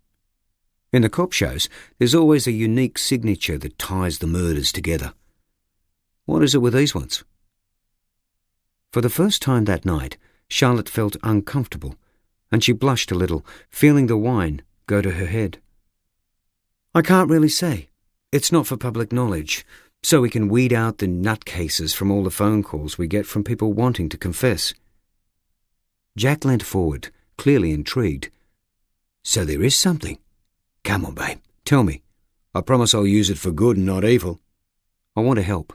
In the cop shows, there's always a unique signature that ties the murders together. What is it with these ones?" For the first time that night, Charlotte felt uncomfortable, and she blushed a little, feeling the wine go to her head. "I can't really say. It's not for public knowledge, so we can weed out the nutcases from all the phone calls we get from people wanting to confess." Jack leant forward, clearly intrigued. "So there is something? Come on, babe, tell me. I promise I'll use it for good and not evil. I want to help."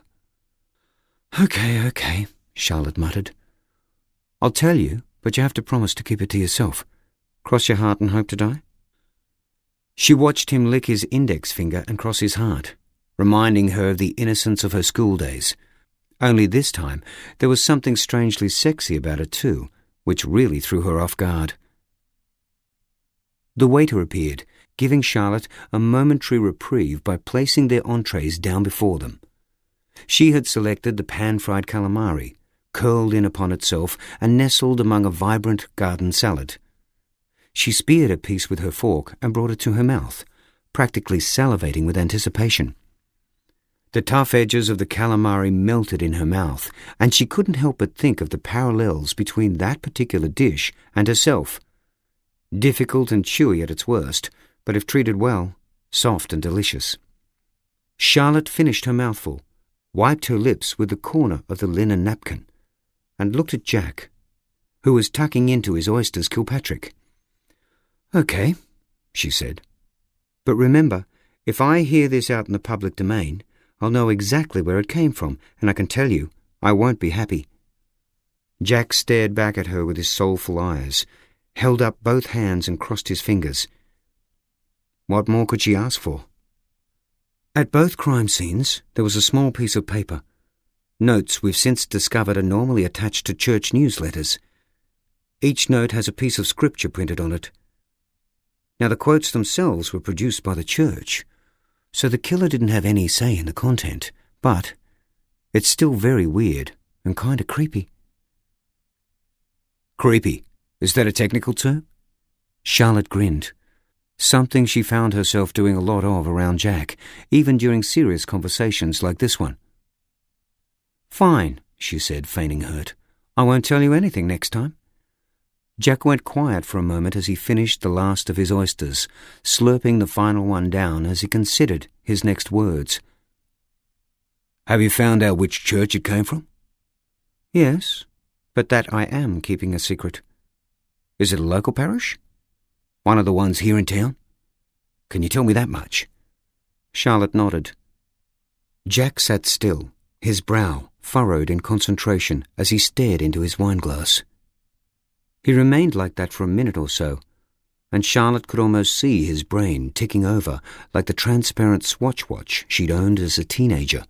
Okay, Charlotte muttered. "I'll tell you, but you have to promise to keep it to yourself. Cross your heart and hope to die?" She watched him lick his index finger and cross his heart, reminding her of the innocence of her school days. Only this time, there was something strangely sexy about it too, which really threw her off guard. The waiter appeared, giving Charlotte a momentary reprieve by placing their entrees down before them. She had selected the pan-fried calamari, curled in upon itself and nestled among a vibrant garden salad. She speared a piece with her fork and brought it to her mouth, practically salivating with anticipation. The tough edges of the calamari melted in her mouth, and she couldn't help but think of the parallels between that particular dish and herself. Difficult and chewy at its worst, but if treated well, soft and delicious. Charlotte finished her mouthful, wiped her lips with the corner of the linen napkin, and looked at Jack, who was tucking into his oysters Kilpatrick. "Okay," she said. "But remember, if I hear this out in the public domain, I'll know exactly where it came from, and I can tell you, I won't be happy." Jack stared back at her with his soulful eyes, held up both hands and crossed his fingers. What more could she ask for? At both crime scenes, there was a small piece of paper. Notes we've since discovered are normally attached to church newsletters. Each note has a piece of scripture printed on it. Now, the quotes themselves were produced by the church, so the killer didn't have any say in the content, but it's still very weird and kind of creepy. "Creepy? Is that a technical term?" Charlotte grinned. Something she found herself doing a lot of around Jack, even during serious conversations like this one. "Fine," she said, feigning hurt. "I won't tell you anything next time." Jack went quiet for a moment as he finished the last of his oysters, slurping the final one down as he considered his next words. "Have you found out which church it came from?" "Yes, but that I am keeping a secret." "Is it a local parish? One of the ones here in town? Can you tell me that much?" Charlotte nodded. Jack sat still, his brow furrowed in concentration as he stared into his wineglass. He remained like that for a minute or so, and Charlotte could almost see his brain ticking over like the transparent Swatch watch she'd owned as a teenager.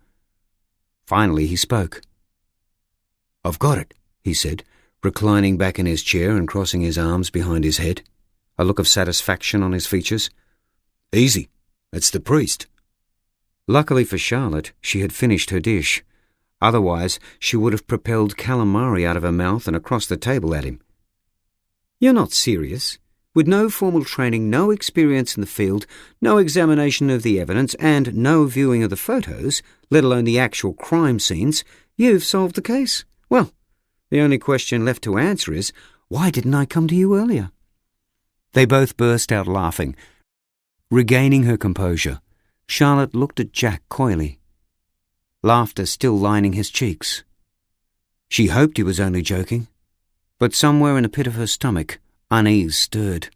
Finally he spoke. "I've got it," he said, reclining back in his chair and crossing his arms behind his head, a look of satisfaction on his features. "Easy. It's the priest." Luckily for Charlotte, she had finished her dish. Otherwise, she would have propelled calamari out of her mouth and across the table at him. "You're not serious? With no formal training, no experience in the field, no examination of the evidence, and no viewing of the photos, let alone the actual crime scenes, you've solved the case? Well, the only question left to answer is, why didn't I come to you earlier?" They both burst out laughing. Regaining her composure, Charlotte looked at Jack coyly, laughter still lining his cheeks. She hoped he was only joking, but somewhere in the pit of her stomach, unease stirred.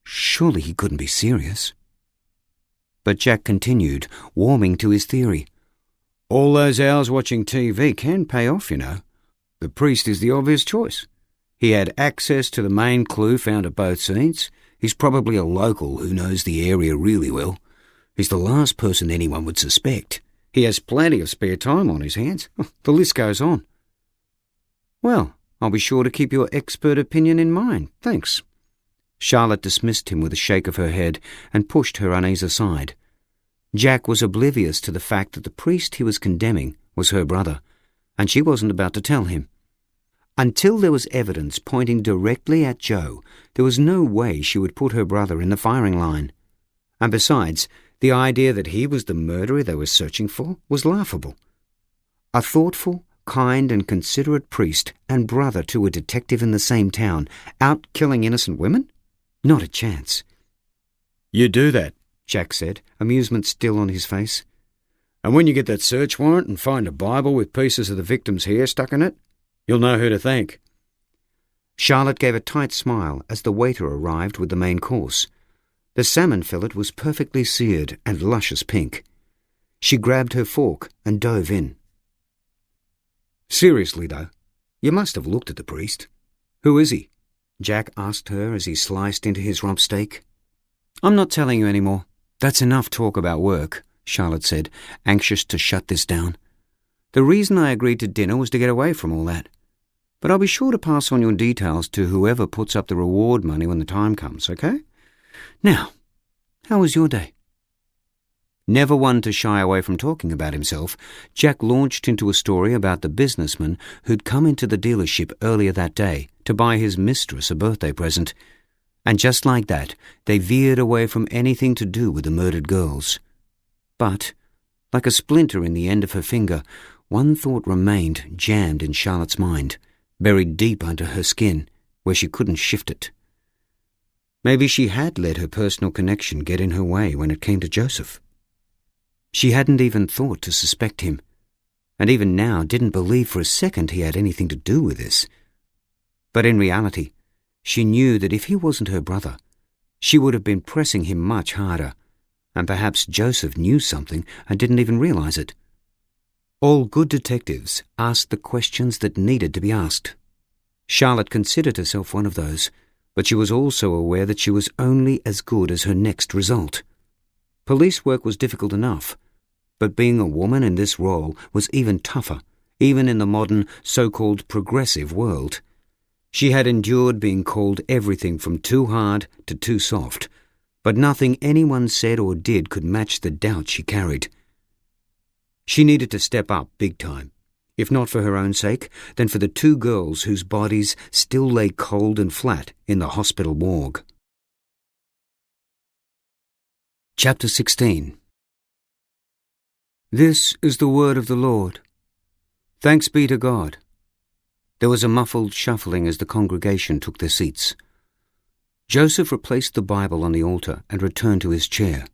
Surely he couldn't be serious. But Jack continued, warming to his theory. "All those hours watching TV can pay off, you know. The priest is the obvious choice. He had access to the main clue found at both scenes. He's probably a local who knows the area really well. He's the last person anyone would suspect. He has plenty of spare time on his hands. The list goes on. Well, I'll be sure to keep your expert opinion in mind. Thanks. Charlotte dismissed him with a shake of her head and pushed her unease aside. Jack was oblivious to the fact that the priest he was condemning was her brother, and she wasn't about to tell him. Until there was evidence pointing directly at Joe, there was no way she would put her brother in the firing line. And besides, the idea that he was the murderer they were searching for was laughable. A thoughtful, kind and considerate priest and brother to a detective in the same town, out killing innocent women? Not a chance. You do that, Jack said, amusement still on his face. And when you get that search warrant and find a Bible with pieces of the victim's hair stuck in it, you'll know who to thank. Charlotte gave a tight smile as the waiter arrived with the main course. The salmon fillet was perfectly seared and luscious pink. She grabbed her fork and dove in. Seriously, though, you must have looked at the priest. Who is he? Jack asked her as he sliced into his rump steak. I'm not telling you any more. That's enough talk about work, Charlotte said, anxious to shut this down. The reason I agreed to dinner was to get away from all that. But I'll be sure to pass on your details to whoever puts up the reward money when the time comes, okay? Now, how was your day? Never one to shy away from talking about himself, Jack launched into a story about the businessman who'd come into the dealership earlier that day to buy his mistress a birthday present. And just like that, they veered away from anything to do with the murdered girls. But, like a splinter in the end of her finger, one thought remained jammed in Charlotte's mind, buried deep under her skin, where she couldn't shift it. Maybe she had let her personal connection get in her way when it came to Joseph. She hadn't even thought to suspect him, and even now didn't believe for a second he had anything to do with this. But in reality, she knew that if he wasn't her brother, she would have been pressing him much harder, and perhaps Joseph knew something and didn't even realize it. All good detectives asked the questions that needed to be asked. Charlotte considered herself one of those, but she was also aware that she was only as good as her next result. Police work was difficult enough, but being a woman in this role was even tougher, even in the modern, so-called progressive world. She had endured being called everything from too hard to too soft, but nothing anyone said or did could match the doubt she carried. She needed to step up big time, if not for her own sake, then for the two girls whose bodies still lay cold and flat in the hospital morgue. Chapter 16. This is the word of the Lord. Thanks be to God. There was a muffled shuffling as the congregation took their seats. Joseph replaced the Bible on the altar and returned to his chair,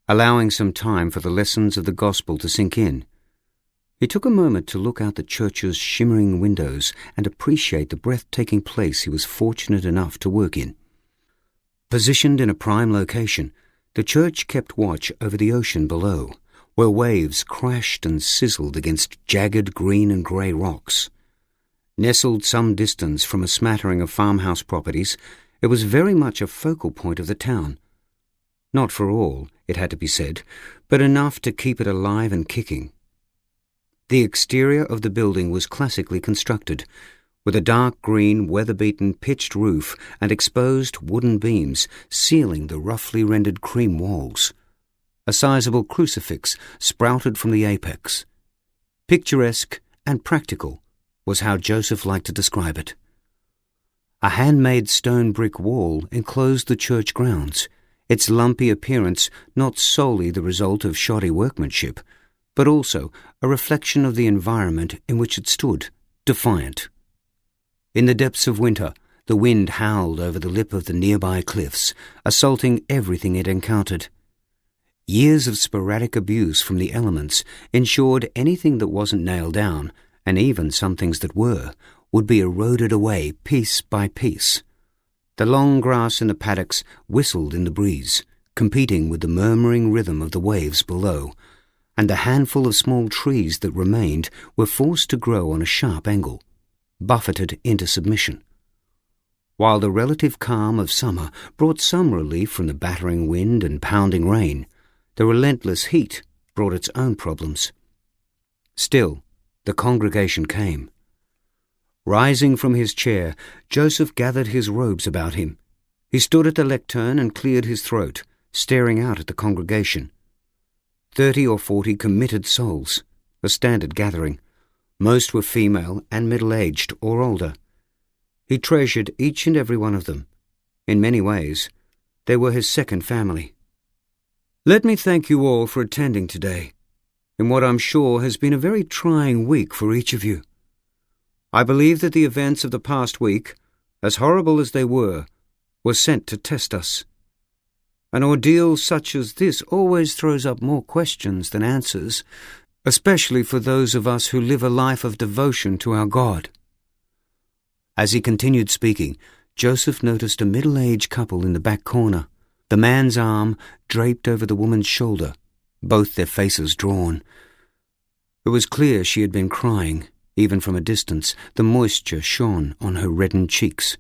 allowing some time for the lessons of the gospel to sink in. He took a moment to look out the church's shimmering windows and appreciate the breathtaking place he was fortunate enough to work in. Positioned in a prime location, the church kept watch over the ocean below, where waves crashed and sizzled against jagged green and grey rocks. Nestled some distance from a smattering of farmhouse properties, it was very much a focal point of the town. Not for all, it had to be said, but enough to keep it alive and kicking. The exterior of the building was classically constructed, with a dark green, weather-beaten pitched roof and exposed wooden beams sealing the roughly rendered cream walls. A sizable crucifix sprouted from the apex. Picturesque and practical was how Joseph liked to describe it. A handmade stone brick wall enclosed the church grounds, its lumpy appearance not solely the result of shoddy workmanship, but also a reflection of the environment in which it stood, defiant. In the depths of winter, the wind howled over the lip of the nearby cliffs, assaulting everything it encountered. Years of sporadic abuse from the elements ensured anything that wasn't nailed down, and even some things that were, would be eroded away piece by piece. The long grass in the paddocks whistled in the breeze, competing with the murmuring rhythm of the waves below, and the handful of small trees that remained were forced to grow on a sharp angle, buffeted into submission. While the relative calm of summer brought some relief from the battering wind and pounding rain, The relentless heat brought its own problems. Still, the congregation came. Rising from his chair, Joseph gathered his robes about him. He stood at the lectern and cleared his throat, staring out at the congregation. 30 or 40 committed souls, a standard gathering. Most were female and middle-aged or older. He treasured each and every one of them. In many ways, they were his second family. Let me thank you all for attending today, in what I'm sure has been a very trying week for each of you. I believe that the events of the past week, as horrible as they were sent to test us. An ordeal such as this always throws up more questions than answers, especially for those of us who live a life of devotion to our God. As he continued speaking, Joseph noticed a middle-aged couple in the back corner, the man's arm draped over the woman's shoulder, both their faces drawn. It was clear she had been crying. Even from a distance, the moisture shone on her reddened cheeks.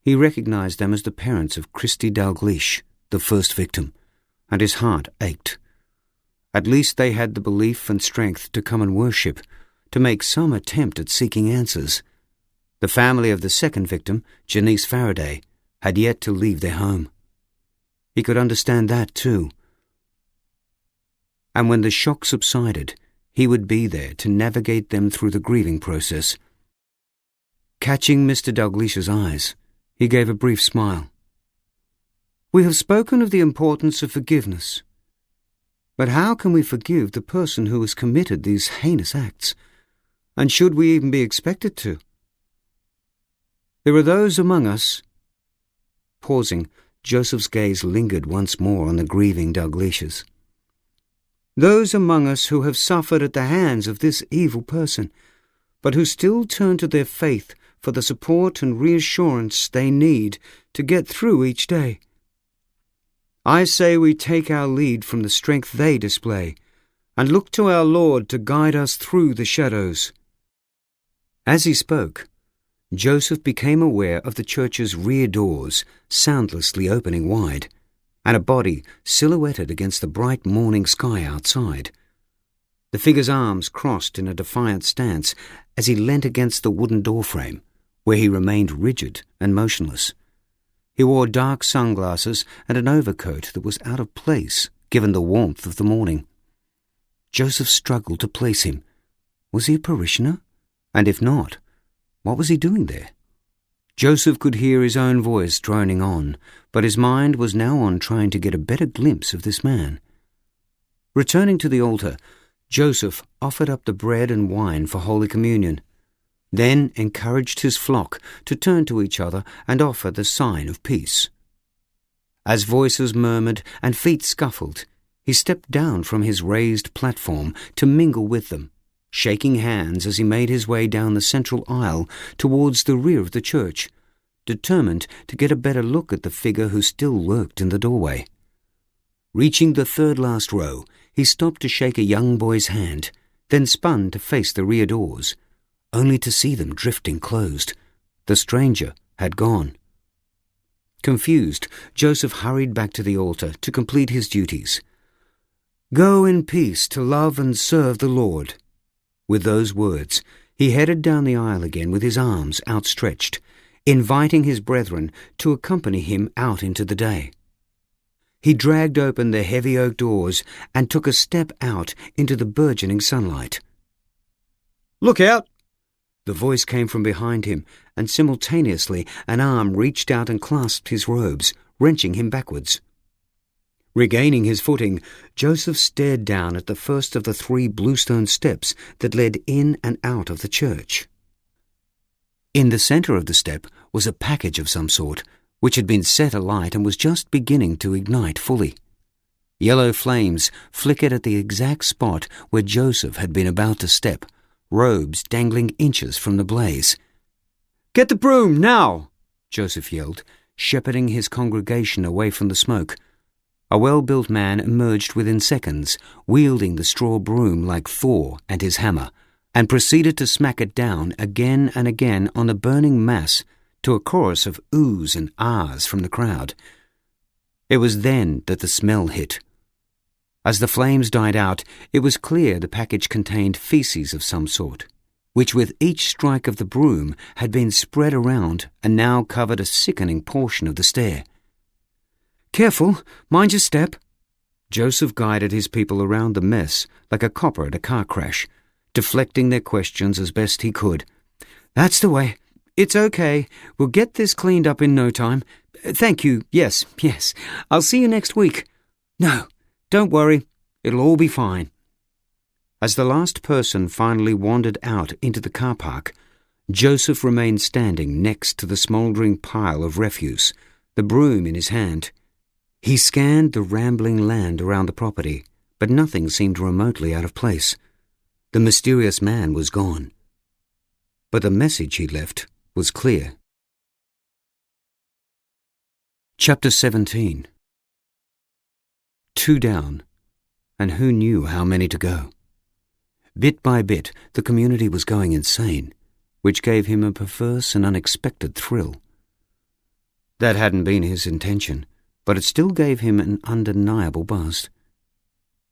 He recognized them as the parents of Christy Dalgleish, the first victim, and his heart ached. At least they had the belief and strength to come and worship, to make some attempt at seeking answers. The family of the second victim, Janice Faraday, had yet to leave their home. He could understand that too. And when the shock subsided, he would be there to navigate them through the grieving process. Catching Mr. Dalgleish's eyes, he gave a brief smile. We have spoken of the importance of forgiveness. But how can we forgive the person who has committed these heinous acts? And should we even be expected to? There are those among us. Pausing, Joseph's gaze lingered once more on the grieving Dalgleishers. Those among us who have suffered at the hands of this evil person, but who still turn to their faith for the support and reassurance they need to get through each day. I say we take our lead from the strength they display, and look to our Lord to guide us through the shadows. As he spoke, Joseph became aware of the church's rear doors soundlessly opening wide, and a body silhouetted against the bright morning sky outside. The figure's arms crossed in a defiant stance as he leant against the wooden doorframe, where he remained rigid and motionless. He wore dark sunglasses and an overcoat that was out of place given the warmth of the morning. Joseph struggled to place him. Was he a parishioner? And if not, what was he doing there? Joseph could hear his own voice droning on, but his mind was now on trying to get a better glimpse of this man. Returning to the altar, Joseph offered up the bread and wine for Holy Communion, then encouraged his flock to turn to each other and offer the sign of peace. As voices murmured and feet scuffled, he stepped down from his raised platform to mingle with them, shaking hands as he made his way down the central aisle towards the rear of the church, determined to get a better look at the figure who still lurked in the doorway. Reaching the third last row, he stopped to shake a young boy's hand, then spun to face the rear doors, only to see them drifting closed. The stranger had gone. Confused, Joseph hurried back to the altar to complete his duties. Go in peace to love and serve the Lord. With those words, he headed down the aisle again with his arms outstretched, inviting his brethren to accompany him out into the day. He dragged open the heavy oak doors and took a step out into the burgeoning sunlight. Look out! The voice came from behind him, and simultaneously an arm reached out and clasped his robes, wrenching him backwards. Regaining his footing, Joseph stared down at the first of the 3 bluestone steps that led in and out of the church. In the center of the step was a package of some sort, which had been set alight and was just beginning to ignite fully. Yellow flames flickered at the exact spot where Joseph had been about to step, robes dangling inches from the blaze. "Get the broom, now!" Joseph yelled, shepherding his congregation away from the smoke. A well-built man emerged within seconds, wielding the straw broom like Thor and his hammer, and proceeded to smack it down again and again on the burning mass to a chorus of oohs and ahs from the crowd. It was then that the smell hit. As the flames died out, it was clear the package contained feces of some sort, which with each strike of the broom had been spread around and now covered a sickening portion of the stair. "Careful, mind your step." Joseph guided his people around the mess like a copper at a car crash, deflecting their questions as best he could. "That's the way. It's okay. We'll get this cleaned up in no time. Thank you. Yes. I'll see you next week. No, don't worry. It'll all be fine." As the last person finally wandered out into the car park, Joseph remained standing next to the smouldering pile of refuse, the broom in his hand. He scanned the rambling land around the property, but nothing seemed remotely out of place. The mysterious man was gone. But the message he left was clear. Chapter 17. 2 down, and who knew how many to go? Bit by bit, the community was going insane, which gave him a perverse and unexpected thrill. That hadn't been his intention, but it still gave him an undeniable buzz.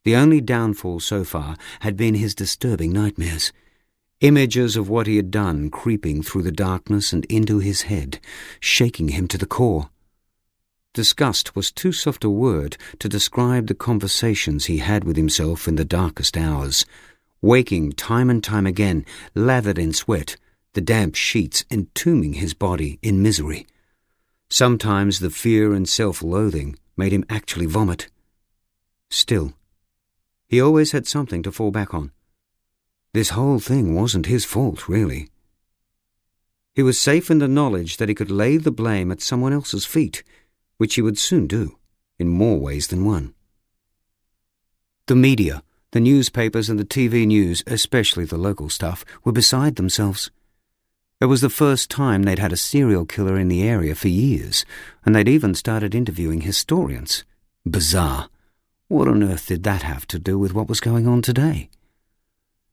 The only downfall so far had been his disturbing nightmares, images of what he had done creeping through the darkness and into his head, shaking him to the core. Disgust was too soft a word to describe the conversations he had with himself in the darkest hours, waking time and time again, lathered in sweat, the damp sheets entombing his body in misery. Sometimes the fear and self-loathing made him actually vomit. Still, he always had something to fall back on. This whole thing wasn't his fault, really. He was safe in the knowledge that he could lay the blame at someone else's feet, which he would soon do, in more ways than one. The media, the newspapers and the TV news, especially the local stuff, were beside themselves. It was the first time they'd had a serial killer in the area for years, and they'd even started interviewing historians. Bizarre. What on earth did that have to do with what was going on today?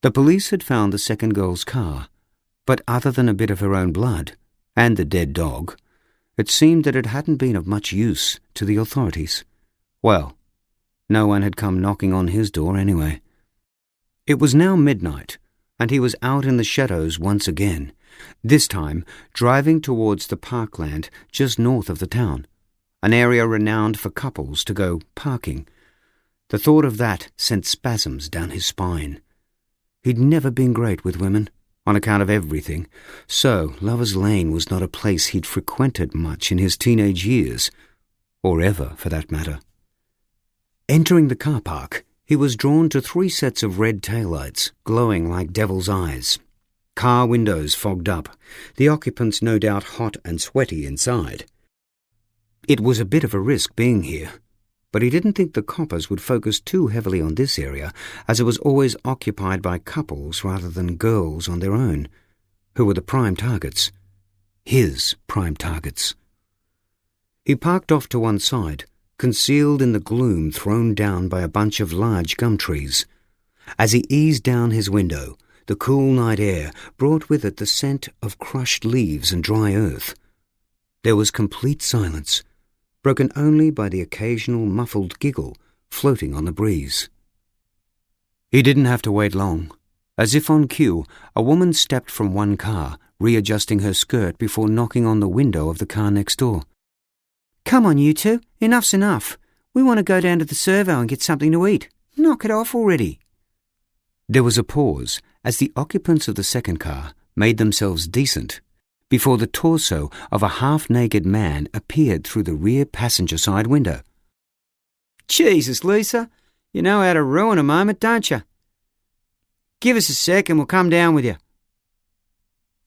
The police had found the second girl's car, but other than a bit of her own blood, and the dead dog, it seemed that it hadn't been of much use to the authorities. Well, no one had come knocking on his door anyway. It was now midnight, and he was out in the shadows once again, this time driving towards the parkland just north of the town, an area renowned for couples to go parking. The thought of that sent spasms down his spine. He'd never been great with women, on account of everything, so Lover's Lane was not a place he'd frequented much in his teenage years, or ever for that matter. Entering the car park, he was drawn to 3 sets of red taillights, glowing like devil's eyes. Car windows fogged up, the occupants no doubt hot and sweaty inside. It was a bit of a risk being here, but he didn't think the coppers would focus too heavily on this area, as it was always occupied by couples rather than girls on their own, who were the prime targets. His prime targets. He parked off to one side, concealed in the gloom thrown down by a bunch of large gum trees. As he eased down his window, the cool night air brought with it the scent of crushed leaves and dry earth. There was complete silence, broken only by the occasional muffled giggle floating on the breeze. He didn't have to wait long. As if on cue, a woman stepped from one car, readjusting her skirt before knocking on the window of the car next door. "Come on, you two. Enough's enough. We want to go down to the servo and get something to eat. Knock it off already." There was a pause as the occupants of the second car made themselves decent before the torso of a half-naked man appeared through the rear passenger side window. "Jesus, Lisa, you know how to ruin a moment, don't you? Give us a sec and we'll come down with you."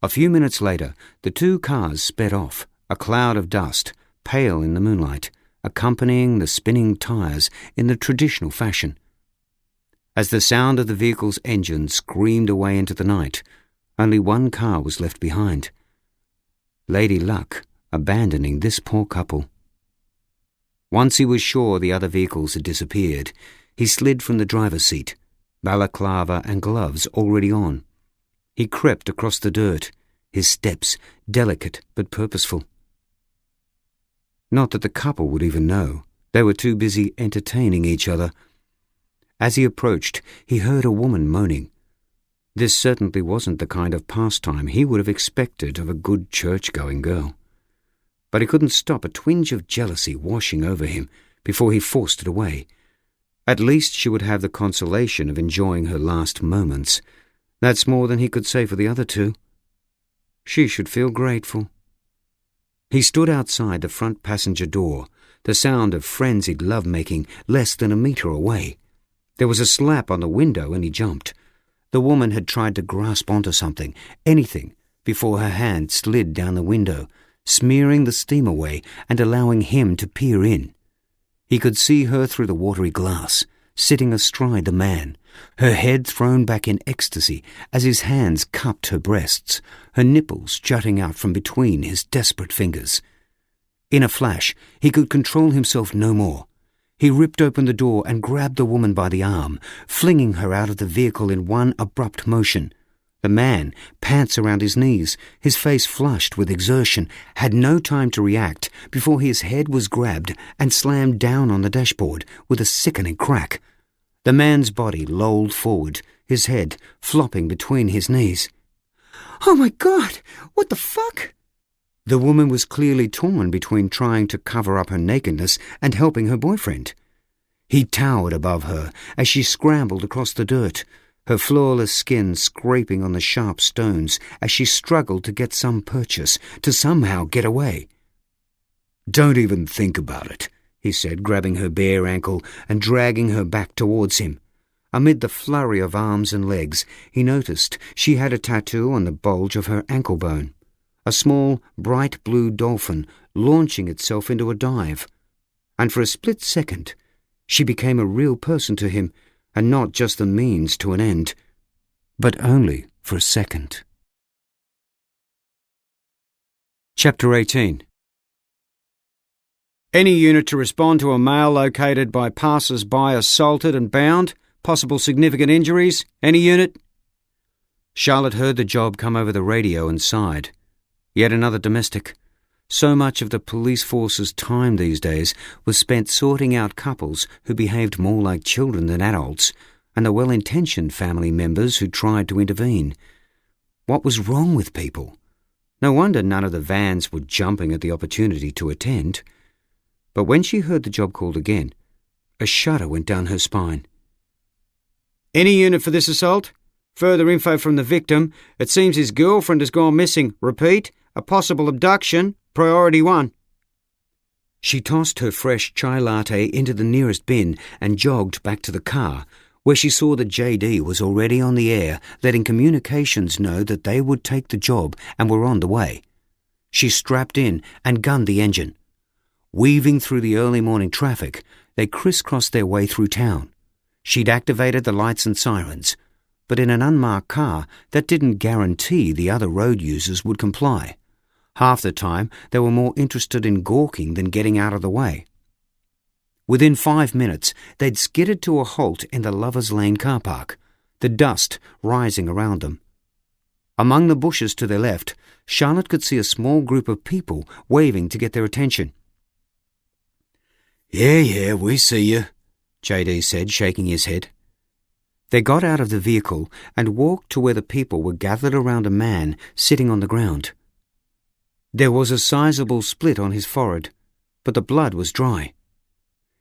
A few minutes later, the 2 cars sped off, a cloud of dust, pale in the moonlight, accompanying the spinning tires in the traditional fashion. As the sound of the vehicle's engine screamed away into the night, only one car was left behind. Lady Luck abandoning this poor couple. Once he was sure the other vehicles had disappeared, he slid from the driver's seat, balaclava and gloves already on. He crept across the dirt, his steps delicate but purposeful. Not that the couple would even know. They were too busy entertaining each other. As he approached, he heard a woman moaning. This certainly wasn't the kind of pastime he would have expected of a good church-going girl. But he couldn't stop a twinge of jealousy washing over him before he forced it away. At least she would have the consolation of enjoying her last moments. That's more than he could say for the other two. She should feel grateful. He stood outside the front passenger door, the sound of frenzied love-making less than a metre away. There was a slap on the window and he jumped. The woman had tried to grasp onto something, anything, before her hand slid down the window, smearing the steam away and allowing him to peer in. He could see her through the watery glass, sitting astride the man, her head thrown back in ecstasy as his hands cupped her breasts, her nipples jutting out from between his desperate fingers. In a flash, he could control himself no more. He ripped open the door and grabbed the woman by the arm, flinging her out of the vehicle in one abrupt motion. The man, pants around his knees, his face flushed with exertion, had no time to react before his head was grabbed and slammed down on the dashboard with a sickening crack. The man's body lolled forward, his head flopping between his knees. "Oh my God! What the fuck?" The woman was clearly torn between trying to cover up her nakedness and helping her boyfriend. He towered above her as she scrambled across the dirt, her flawless skin scraping on the sharp stones as she struggled to get some purchase, to somehow get away. "Don't even think about it," he said, grabbing her bare ankle and dragging her back towards him. Amid the flurry of arms and legs, he noticed she had a tattoo on the bulge of her ankle bone. A small, bright blue dolphin launching itself into a dive. And for a split second, she became a real person to him, and not just the means to an end. But only for a second. Chapter 18. Any unit to respond to a male located by passers-by assaulted and bound? Possible significant injuries? Any unit? Charlotte heard the job come over the radio and sighed. Yet another domestic. So much of the police force's time these days was spent sorting out couples who behaved more like children than adults, and the well-intentioned family members who tried to intervene. What was wrong with people? No wonder none of the vans were jumping at the opportunity to attend. But when she heard the job called again, a shudder went down her spine. "Any unit for this assault? Further info from the victim. It seems his girlfriend has gone missing. Repeat, a possible abduction. Priority 1. She tossed her fresh chai latte into the nearest bin and jogged back to the car, where she saw that JD was already on the air, letting communications know that they would take the job and were on the way. She strapped in and gunned the engine. Weaving through the early morning traffic, they crisscrossed their way through town. She'd activated the lights and sirens, but in an unmarked car, that didn't guarantee the other road users would comply. Half the time, they were more interested in gawking than getting out of the way. Within 5 minutes, they'd skidded to a halt in the Lovers Lane car park, the dust rising around them. Among the bushes to their left, Charlotte could see a small group of people waving to get their attention. Yeah, we see you," JD said, shaking his head. They got out of the vehicle and walked to where the people were gathered around a man sitting on the ground. There was a sizable split on his forehead, but the blood was dry.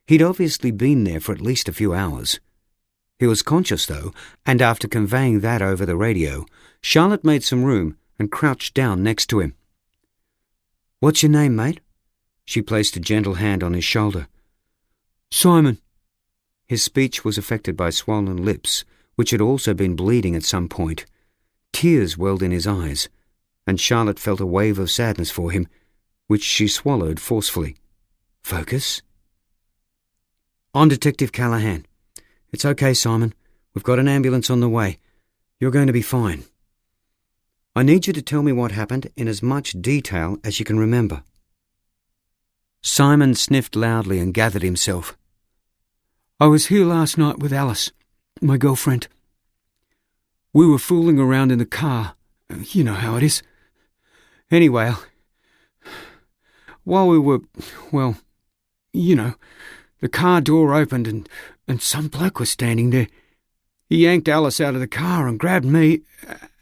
He'd obviously been there for at least a few hours. He was conscious, though, and after conveying that over the radio, Charlotte made some room and crouched down next to him. "What's your name, mate?" She placed a gentle hand on his shoulder. "Simon." His speech was affected by swollen lips, which had also been bleeding at some point. Tears welled in his eyes, and Charlotte felt a wave of sadness for him, which she swallowed forcefully. "Focus." "I'm Detective Callahan. It's okay, Simon. We've got an ambulance on the way. You're going to be fine. I need you to tell me what happened in as much detail as you can remember." Simon sniffed loudly and gathered himself. "I was here last night with Alice, my girlfriend. We were fooling around in the car. You know how it is. Anyway, while we were, well, you know, The car door opened and some bloke was standing there. He yanked Alice out of the car and grabbed me,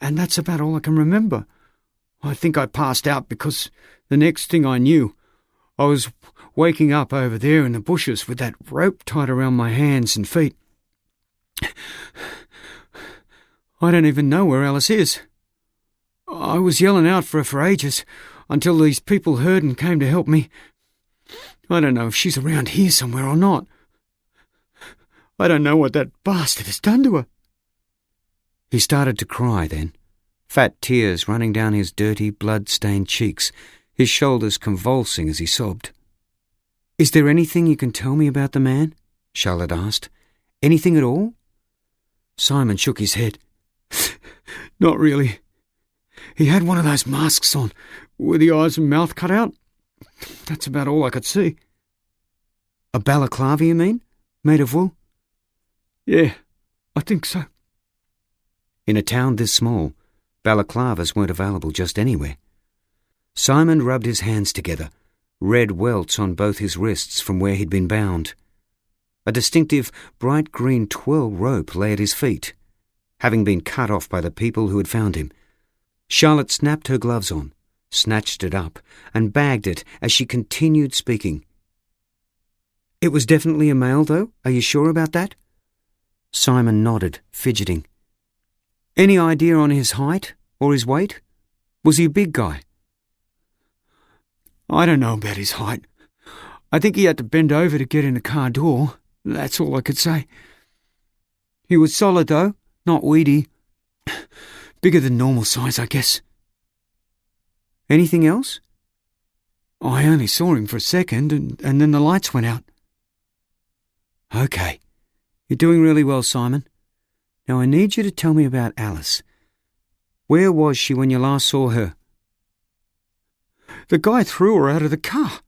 and that's about all I can remember. I think I passed out because the next thing I knew, I was waking up over there in the bushes with that rope tied around my hands and feet. I don't even know where Alice is. I was yelling out for her for ages, until these people heard and came to help me. I don't know if she's around here somewhere or not. I don't know what that bastard has done to her. He started to cry then, fat tears running down his dirty, blood-stained cheeks, his shoulders convulsing as he sobbed. "Is there anything you can tell me about the man?" Charlotte asked. "Anything at all?" Simon shook his head. "Not really. He had one of those masks on, with the eyes and mouth cut out. That's about all I could see." "A balaclava, you mean? Made of wool?" "Yeah, I think so." In a town this small, balaclavas weren't available just anywhere. Simon rubbed his hands together, red welts on both his wrists from where he'd been bound. A distinctive bright green twirl rope lay at his feet, having been cut off by the people who had found him. Charlotte snapped her gloves on, snatched it up, and bagged it as she continued speaking. "It was definitely a male, though? Are you sure about that?" Simon nodded, fidgeting. "Any idea on his height or his weight? Was he a big guy?" "I don't know about his height. I think he had to bend over to get in the car door. That's all I could say. He was solid, though, not weedy. Bigger than normal size, I guess." "Anything else?" "I only saw him for a second, and then the lights went out." "Okay. You're doing really well, Simon. Now I need you to tell me about Alice. Where was she when you last saw her?" "The guy threw her out of the car.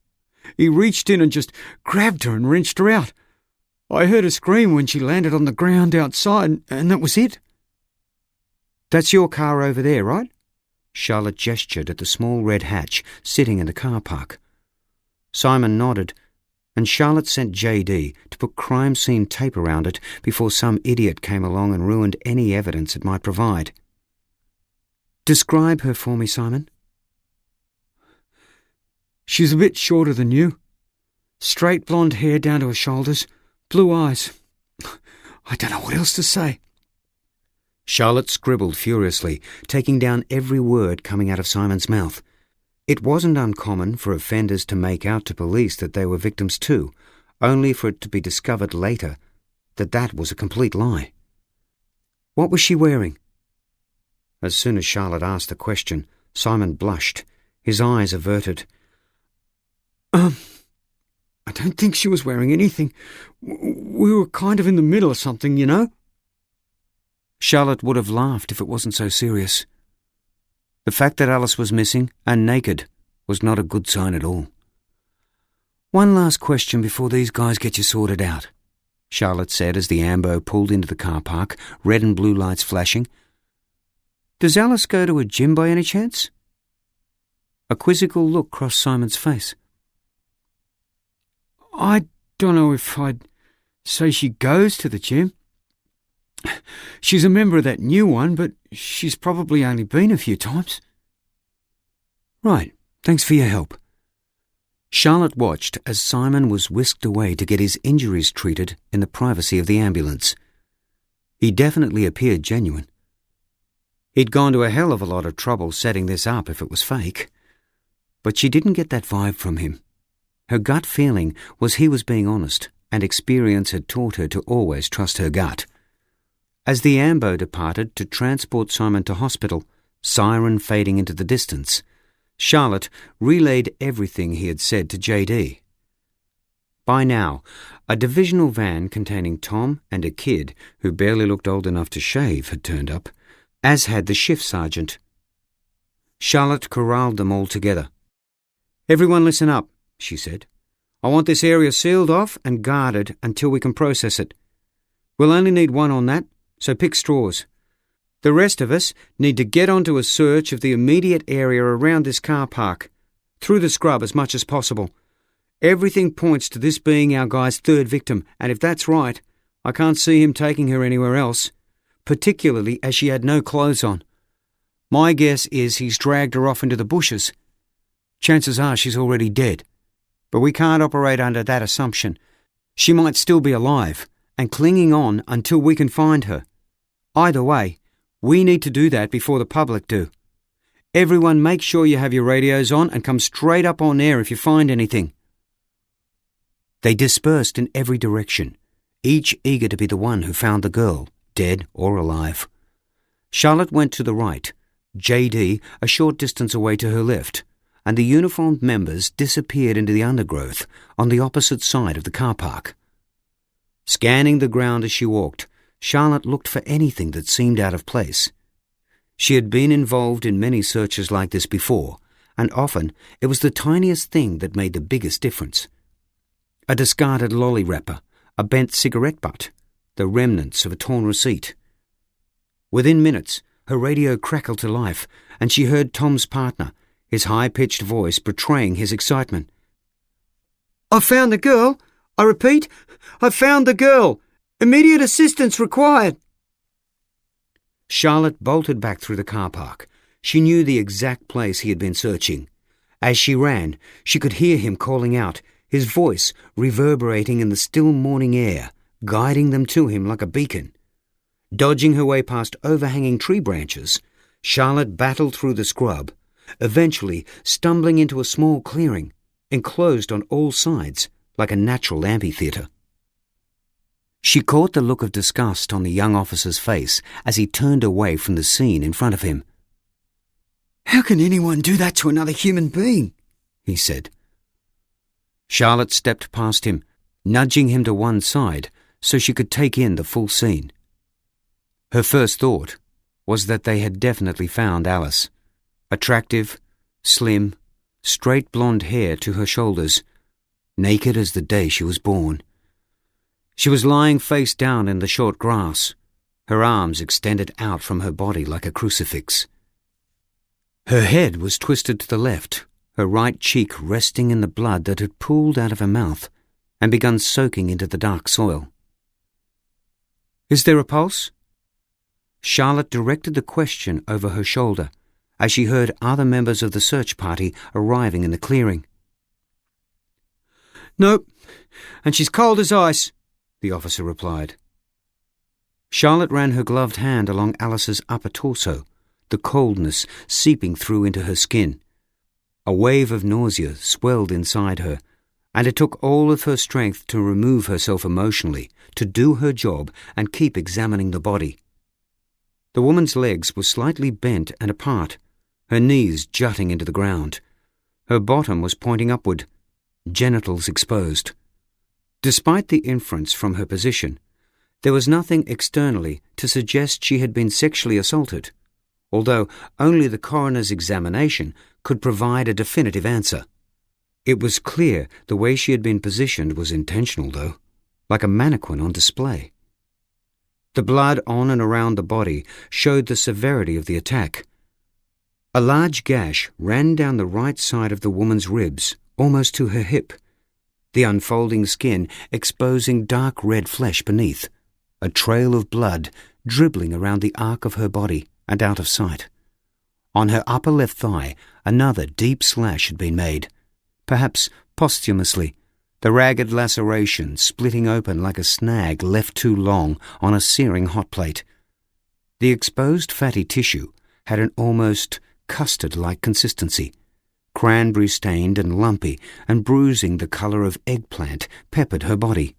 He reached in and just grabbed her and wrenched her out. I heard her scream when she landed on the ground outside, and that was it." "That's your car over there, right?" Charlotte gestured at the small red hatch sitting in the car park. Simon nodded, and Charlotte sent J.D. to put crime scene tape around it before some idiot came along and ruined any evidence it might provide. "Describe her for me, Simon." "She's a bit shorter than you. Straight blonde hair down to her shoulders, blue eyes. I don't know what else to say." Charlotte scribbled furiously, taking down every word coming out of Simon's mouth. It wasn't uncommon for offenders to make out to police that they were victims too, only for it to be discovered later that that was a complete lie. "What was she wearing?" As soon as Charlotte asked the question, Simon blushed, his eyes averted. I don't think she was wearing anything. We were kind of in the middle of something, you know." Charlotte would have laughed if it wasn't so serious. The fact that Alice was missing, and naked, was not a good sign at all. "One last question before these guys get you sorted out," Charlotte said as the Ambo pulled into the car park, red and blue lights flashing. "Does Alice go to a gym by any chance?" A quizzical look crossed Simon's face. "I don't know if I'd say she goes to the gym. She's a member of that new one, but she's probably only been a few times." "Right, thanks for your help." Charlotte watched as Simon was whisked away to get his injuries treated in the privacy of the ambulance. He definitely appeared genuine. He'd gone to a hell of a lot of trouble setting this up if it was fake. But she didn't get that vibe from him. Her gut feeling was he was being honest, and experience had taught her to always trust her gut. As the Ambo departed to transport Simon to hospital, siren fading into the distance, Charlotte relayed everything he had said to J.D. By now, a divisional van containing Tom and a kid who barely looked old enough to shave had turned up, as had the shift sergeant. Charlotte corralled them all together. "Everyone listen up," she said. "I want this area sealed off and guarded until we can process it. We'll only need one on that, so pick straws. The rest of us need to get onto a search of the immediate area around this car park, through the scrub as much as possible. Everything points to this being our guy's third victim, and if that's right, I can't see him taking her anywhere else, particularly as she had no clothes on. My guess is he's dragged her off into the bushes. Chances are she's already dead, but we can't operate under that assumption. She might still be alive and clinging on until we can find her. Either way, we need to do that before the public do. Everyone make sure you have your radios on and come straight up on air if you find anything. They dispersed in every direction, each eager to be the one who found the girl, dead or alive. Charlotte went to the right, JD a short distance away to her left, and the uniformed members disappeared into the undergrowth on the opposite side of the car park. Scanning the ground as she walked, Charlotte looked for anything that seemed out of place. She had been involved in many searches like this before, and often it was the tiniest thing that made the biggest difference. A discarded lolly wrapper, a bent cigarette butt, the remnants of a torn receipt. Within minutes, her radio crackled to life, and she heard Tom's partner, his high-pitched voice betraying his excitement. "I've found the girl! I repeat, I've found the girl! Immediate assistance required!" Charlotte bolted back through the car park. She knew the exact place he had been searching. As she ran, she could hear him calling out, his voice reverberating in the still morning air, guiding them to him like a beacon. Dodging her way past overhanging tree branches, Charlotte battled through the scrub, eventually stumbling into a small clearing, enclosed on all sides like a natural amphitheatre. She caught the look of disgust on the young officer's face as he turned away from the scene in front of him. "How can anyone do that to another human being?" he said. Charlotte stepped past him, nudging him to one side so she could take in the full scene. Her first thought was that they had definitely found Alice. Attractive, slim, straight blonde hair to her shoulders, naked as the day she was born. She was lying face down in the short grass, her arms extended out from her body like a crucifix. Her head was twisted to the left, her right cheek resting in the blood that had pooled out of her mouth and begun soaking into the dark soil. "Is there a pulse?" Charlotte directed the question over her shoulder as she heard other members of the search party arriving in the clearing. "Nope, and she's cold as ice," the officer replied. Charlotte ran her gloved hand along Alice's upper torso, the coldness seeping through into her skin. A wave of nausea swelled inside her, and it took all of her strength to remove herself emotionally, to do her job and keep examining the body. The woman's legs were slightly bent and apart, her knees jutting into the ground. Her bottom was pointing upward, genitals exposed. Despite the inference from her position, there was nothing externally to suggest she had been sexually assaulted, although only the coroner's examination could provide a definitive answer. It was clear the way she had been positioned was intentional, though, like a mannequin on display. The blood on and around the body showed the severity of the attack. A large gash ran down the right side of the woman's ribs, almost to her hip, the unfolding skin exposing dark red flesh beneath, a trail of blood dribbling around the arc of her body and out of sight. On her upper left thigh, another deep slash had been made, perhaps posthumously, the ragged laceration splitting open like a snag left too long on a searing hot plate. The exposed fatty tissue had an almost custard-like consistency, cranberry-stained and lumpy, and bruising the colour of eggplant peppered her body.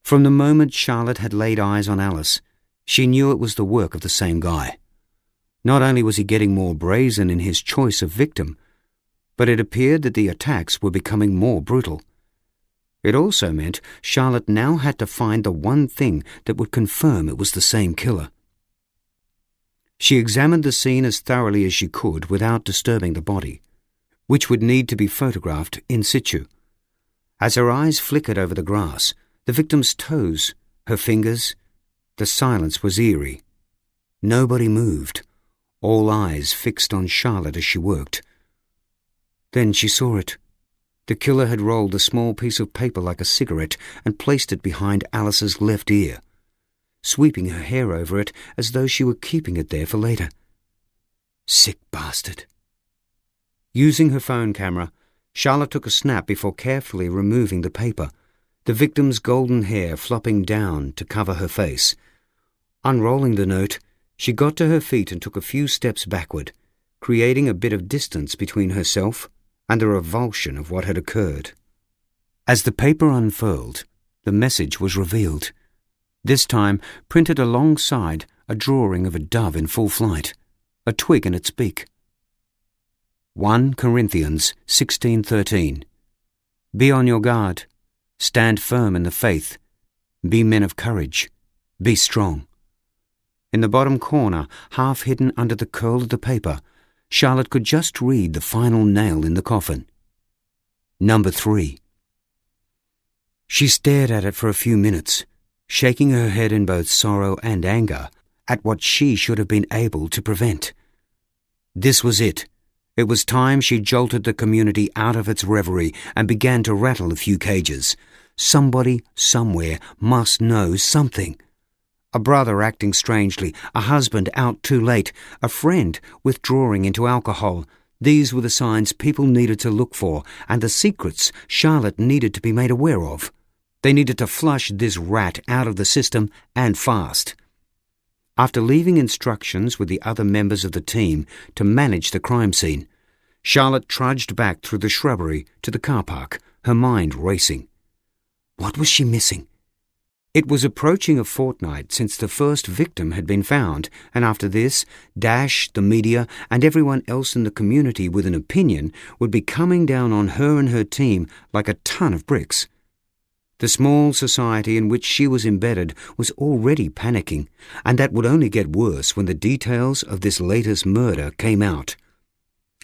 From the moment Charlotte had laid eyes on Alice, she knew it was the work of the same guy. Not only was he getting more brazen in his choice of victim, but it appeared that the attacks were becoming more brutal. It also meant Charlotte now had to find the one thing that would confirm it was the same killer. She examined the scene as thoroughly as she could without disturbing the body, which would need to be photographed in situ. As her eyes flickered over the grass, the victim's toes, her fingers, the silence was eerie. Nobody moved, all eyes fixed on Charlotte as she worked. Then she saw it. The killer had rolled a small piece of paper like a cigarette and placed it behind Alice's left ear, sweeping her hair over it as though she were keeping it there for later. Sick bastard. Using her phone camera, Charlotte took a snap before carefully removing the paper, the victim's golden hair flopping down to cover her face. Unrolling the note, she got to her feet and took a few steps backward, creating a bit of distance between herself and the revulsion of what had occurred. As the paper unfurled, the message was revealed, this time printed alongside a drawing of a dove in full flight, a twig in its beak. 1 Corinthians 16:13. Be on your guard. Stand firm in the faith. Be men of courage. Be strong. In the bottom corner, half hidden under the curl of the paper, Charlotte could just read the final nail in the coffin. Number 3. She stared at it for a few minutes, shaking her head in both sorrow and anger at what she should have been able to prevent. This was it. It was time she jolted the community out of its reverie and began to rattle a few cages. Somebody, somewhere, must know something. A brother acting strangely, a husband out too late, a friend withdrawing into alcohol. These were the signs people needed to look for, and the secrets Charlotte needed to be made aware of. They needed to flush this rat out of the system, and fast. After leaving instructions with the other members of the team to manage the crime scene, Charlotte trudged back through the shrubbery to the car park, her mind racing. What was she missing? It was approaching a fortnight since the first victim had been found, and after this, Dash, the media, and everyone else in the community with an opinion would be coming down on her and her team like a ton of bricks. The small society in which she was embedded was already panicking, and that would only get worse when the details of this latest murder came out.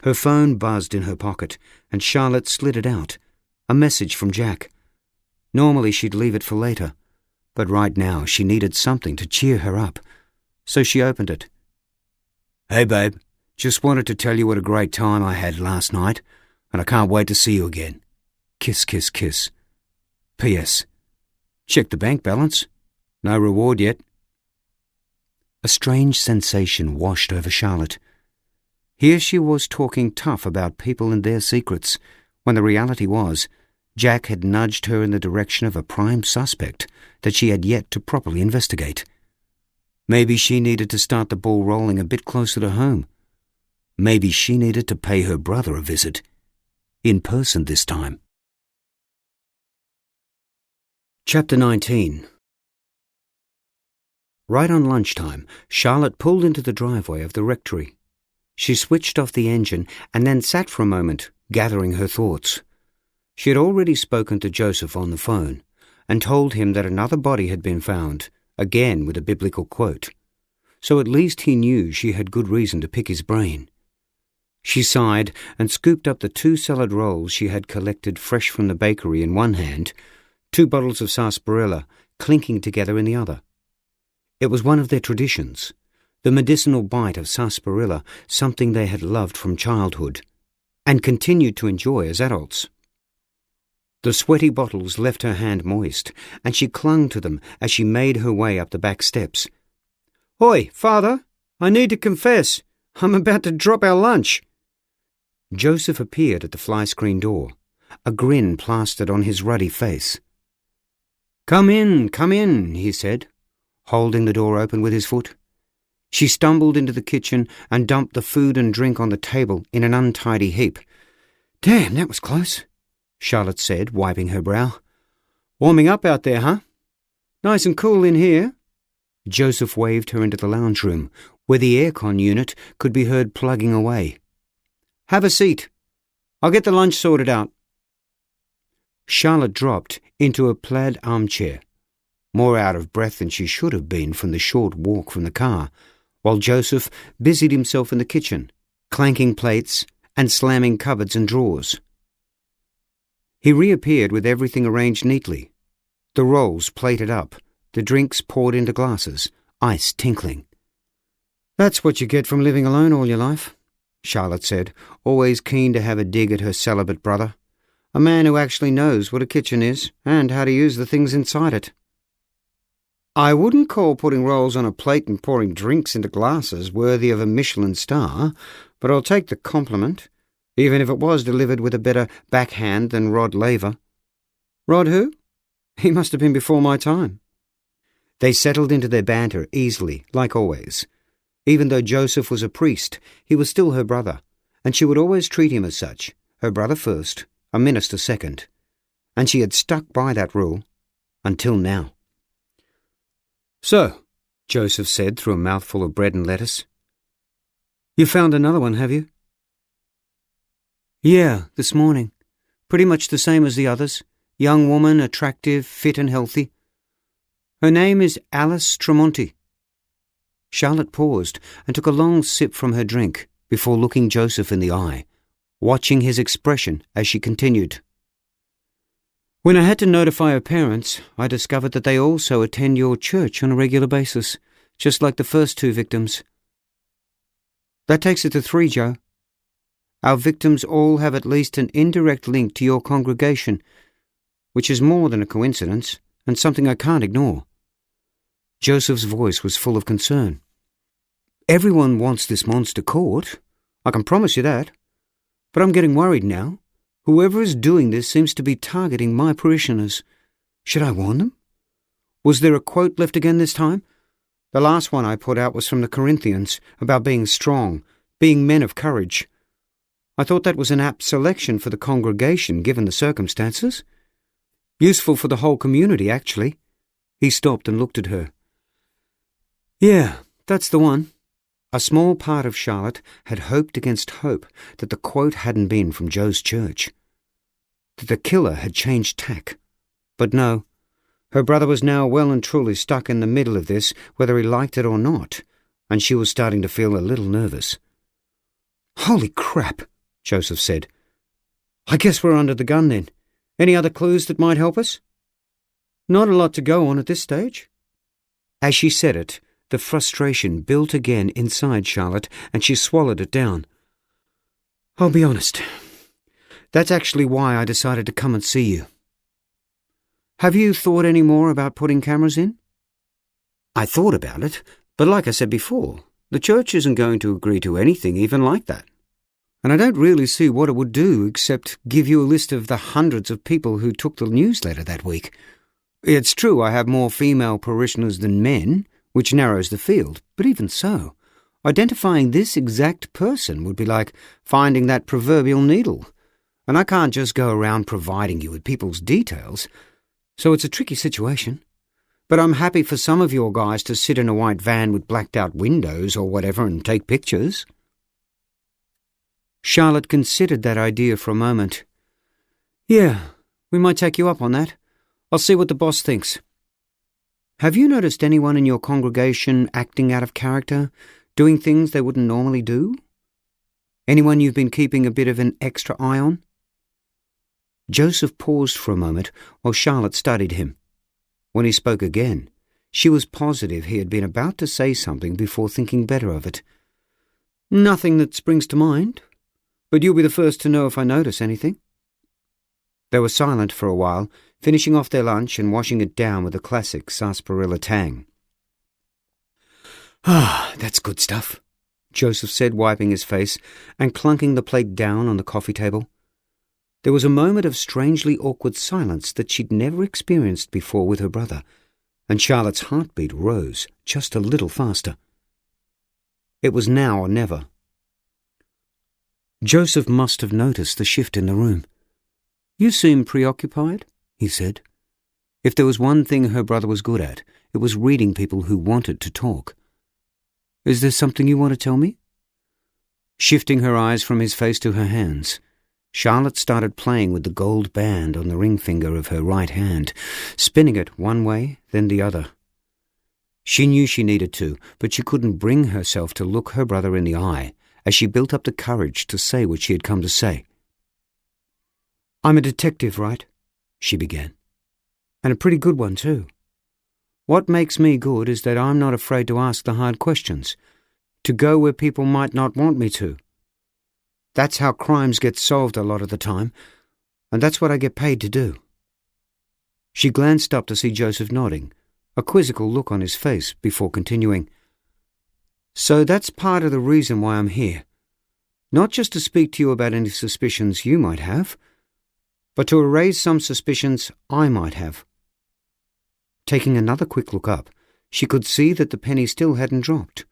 Her phone buzzed in her pocket, and Charlotte slid it out. A message from Jack. Normally she'd leave it for later, but right now she needed something to cheer her up, so she opened it. Hey babe, just wanted to tell you what a great time I had last night, and I can't wait to see you again. Kiss, kiss, kiss. P.S. Check the bank balance. No reward yet. A strange sensation washed over Charlotte. Here she was talking tough about people and their secrets, when the reality was, Jack had nudged her in the direction of a prime suspect that she had yet to properly investigate. Maybe she needed to start the ball rolling a bit closer to home. Maybe she needed to pay her brother a visit. In person this time. Chapter 19. Right on lunchtime, Charlotte pulled into the driveway of the rectory. She switched off the engine and then sat for a moment, gathering her thoughts. She had already spoken to Joseph on the phone and told him that another body had been found, again with a biblical quote. So at least he knew she had good reason to pick his brain. She sighed and scooped up the 2 salad rolls she had collected fresh from the bakery in one hand, 2 bottles of sarsaparilla clinking together in the other. It was one of their traditions, the medicinal bite of sarsaparilla, something they had loved from childhood, and continued to enjoy as adults. The sweaty bottles left her hand moist, and she clung to them as she made her way up the back steps. "Oi, Father, I need to confess, I'm about to drop our lunch." Joseph appeared at the fly-screen door, a grin plastered on his ruddy face. Come in, he said, holding the door open with his foot. She stumbled into the kitchen and dumped the food and drink on the table in an untidy heap. "Damn, that was close," Charlotte said, wiping her brow. "Warming up out there, huh? Nice and cool in here." Joseph waved her into the lounge room, where the aircon unit could be heard plugging away. "Have a seat. I'll get the lunch sorted out." Charlotte dropped into a plaid armchair, more out of breath than she should have been from the short walk from the car, while Joseph busied himself in the kitchen, clanking plates and slamming cupboards and drawers. He reappeared with everything arranged neatly, the rolls plated up, the drinks poured into glasses, ice tinkling. "That's what you get from living alone all your life," Charlotte said, always keen to have a dig at her celibate brother. A man who actually knows what a kitchen is and how to use the things inside it. I wouldn't call putting rolls on a plate and pouring drinks into glasses worthy of a Michelin star, but I'll take the compliment, even if it was delivered with a better backhand than Rod Laver. Rod who? He must have been before my time. They settled into their banter easily, like always. Even though Joseph was a priest, he was still her brother, and she would always treat him as such, her brother first, a minister second. And she had stuck by that rule, until now. "So," Joseph said through a mouthful of bread and lettuce. "You found another one, have you?" "Yeah, this morning. Pretty much the same as the others. Young woman, attractive, fit and healthy. Her name is Alice Tremonti." Charlotte paused and took a long sip from her drink before looking Joseph in the eye, watching his expression as she continued. "When I had to notify her parents, I discovered that they also attend your church on a regular basis, just like the first two victims. That takes it to 3, Joe. Our victims all have at least an indirect link to your congregation, which is more than a coincidence, and something I can't ignore." Joseph's voice was full of concern. "Everyone wants this monster caught, I can promise you that. But I'm getting worried now. Whoever is doing this seems to be targeting my parishioners. Should I warn them? Was there a quote left again this time? The last one I put out was from the Corinthians, about being strong, being men of courage. I thought that was an apt selection for the congregation, given the circumstances. Useful for the whole community, actually." He stopped and looked at her. "Yeah, that's the one." A small part of Charlotte had hoped against hope that the quote hadn't been from Joe's church, that the killer had changed tack. But no, her brother was now well and truly stuck in the middle of this, whether he liked it or not, and she was starting to feel a little nervous. "Holy crap," Joseph said. "I guess we're under the gun then. Any other clues that might help us?" "Not a lot to go on at this stage." As she said it, the frustration built again inside Charlotte, and she swallowed it down. "I'll be honest. That's actually why I decided to come and see you." "Have you thought any more about putting cameras in?" "I thought about it, but like I said before, the church isn't going to agree to anything even like that. And I don't really see what it would do except give you a list of the hundreds of people who took the newsletter that week. It's true I have more female parishioners than men, which narrows the field, but even so, identifying this exact person would be like finding that proverbial needle, and I can't just go around providing you with people's details, so it's a tricky situation. But I'm happy for some of your guys to sit in a white van with blacked-out windows or whatever and take pictures." Charlotte considered that idea for a moment. "Yeah, we might take you up on that. I'll see what the boss thinks. Have you noticed anyone in your congregation acting out of character, doing things they wouldn't normally do? Anyone you've been keeping a bit of an extra eye on?" Joseph paused for a moment while Charlotte studied him. When he spoke again, she was positive he had been about to say something before thinking better of it. "Nothing that springs to mind, but you'll be the first to know if I notice anything." They were silent for a while, finishing off their lunch and washing it down with a classic sarsaparilla tang. "Ah, that's good stuff," Joseph said, wiping his face and clunking the plate down on the coffee table. There was a moment of strangely awkward silence that she'd never experienced before with her brother, and Charlotte's heartbeat rose just a little faster. It was now or never. Joseph must have noticed the shift in the room. "You seem preoccupied," he said. If there was one thing her brother was good at, it was reading people who wanted to talk. "Is there something you want to tell me?" Shifting her eyes from his face to her hands, Charlotte started playing with the gold band on the ring finger of her right hand, spinning it one way, then the other. She knew she needed to, but she couldn't bring herself to look her brother in the eye as she built up the courage to say what she had come to say. "I'm a detective, right?" she began. "And a pretty good one, too. What makes me good is that I'm not afraid to ask the hard questions, to go where people might not want me to. That's how crimes get solved a lot of the time. and that's what I get paid to do." She glanced up to see Joseph nodding, a quizzical look on his face, before continuing. "So that's part of the reason why I'm here. Not just to speak to you about any suspicions you might have, but to erase some suspicions I might have." Taking another quick look up, she could see that the penny still hadn't dropped.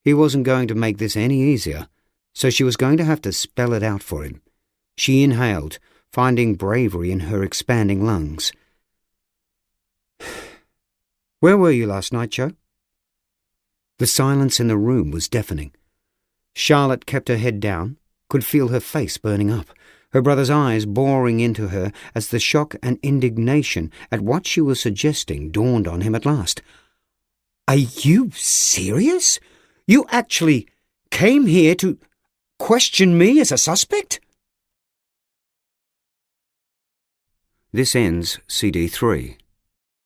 He wasn't going to make this any easier, so she was going to have to spell it out for him. She inhaled, finding bravery in her expanding lungs. "Where were you last night, Joe?" The silence in the room was deafening. Charlotte kept her head down, could feel her face burning up, her brother's eyes boring into her as the shock and indignation at what she was suggesting dawned on him at last. "Are you serious? You actually came here to question me as a suspect?" This ends CD 3.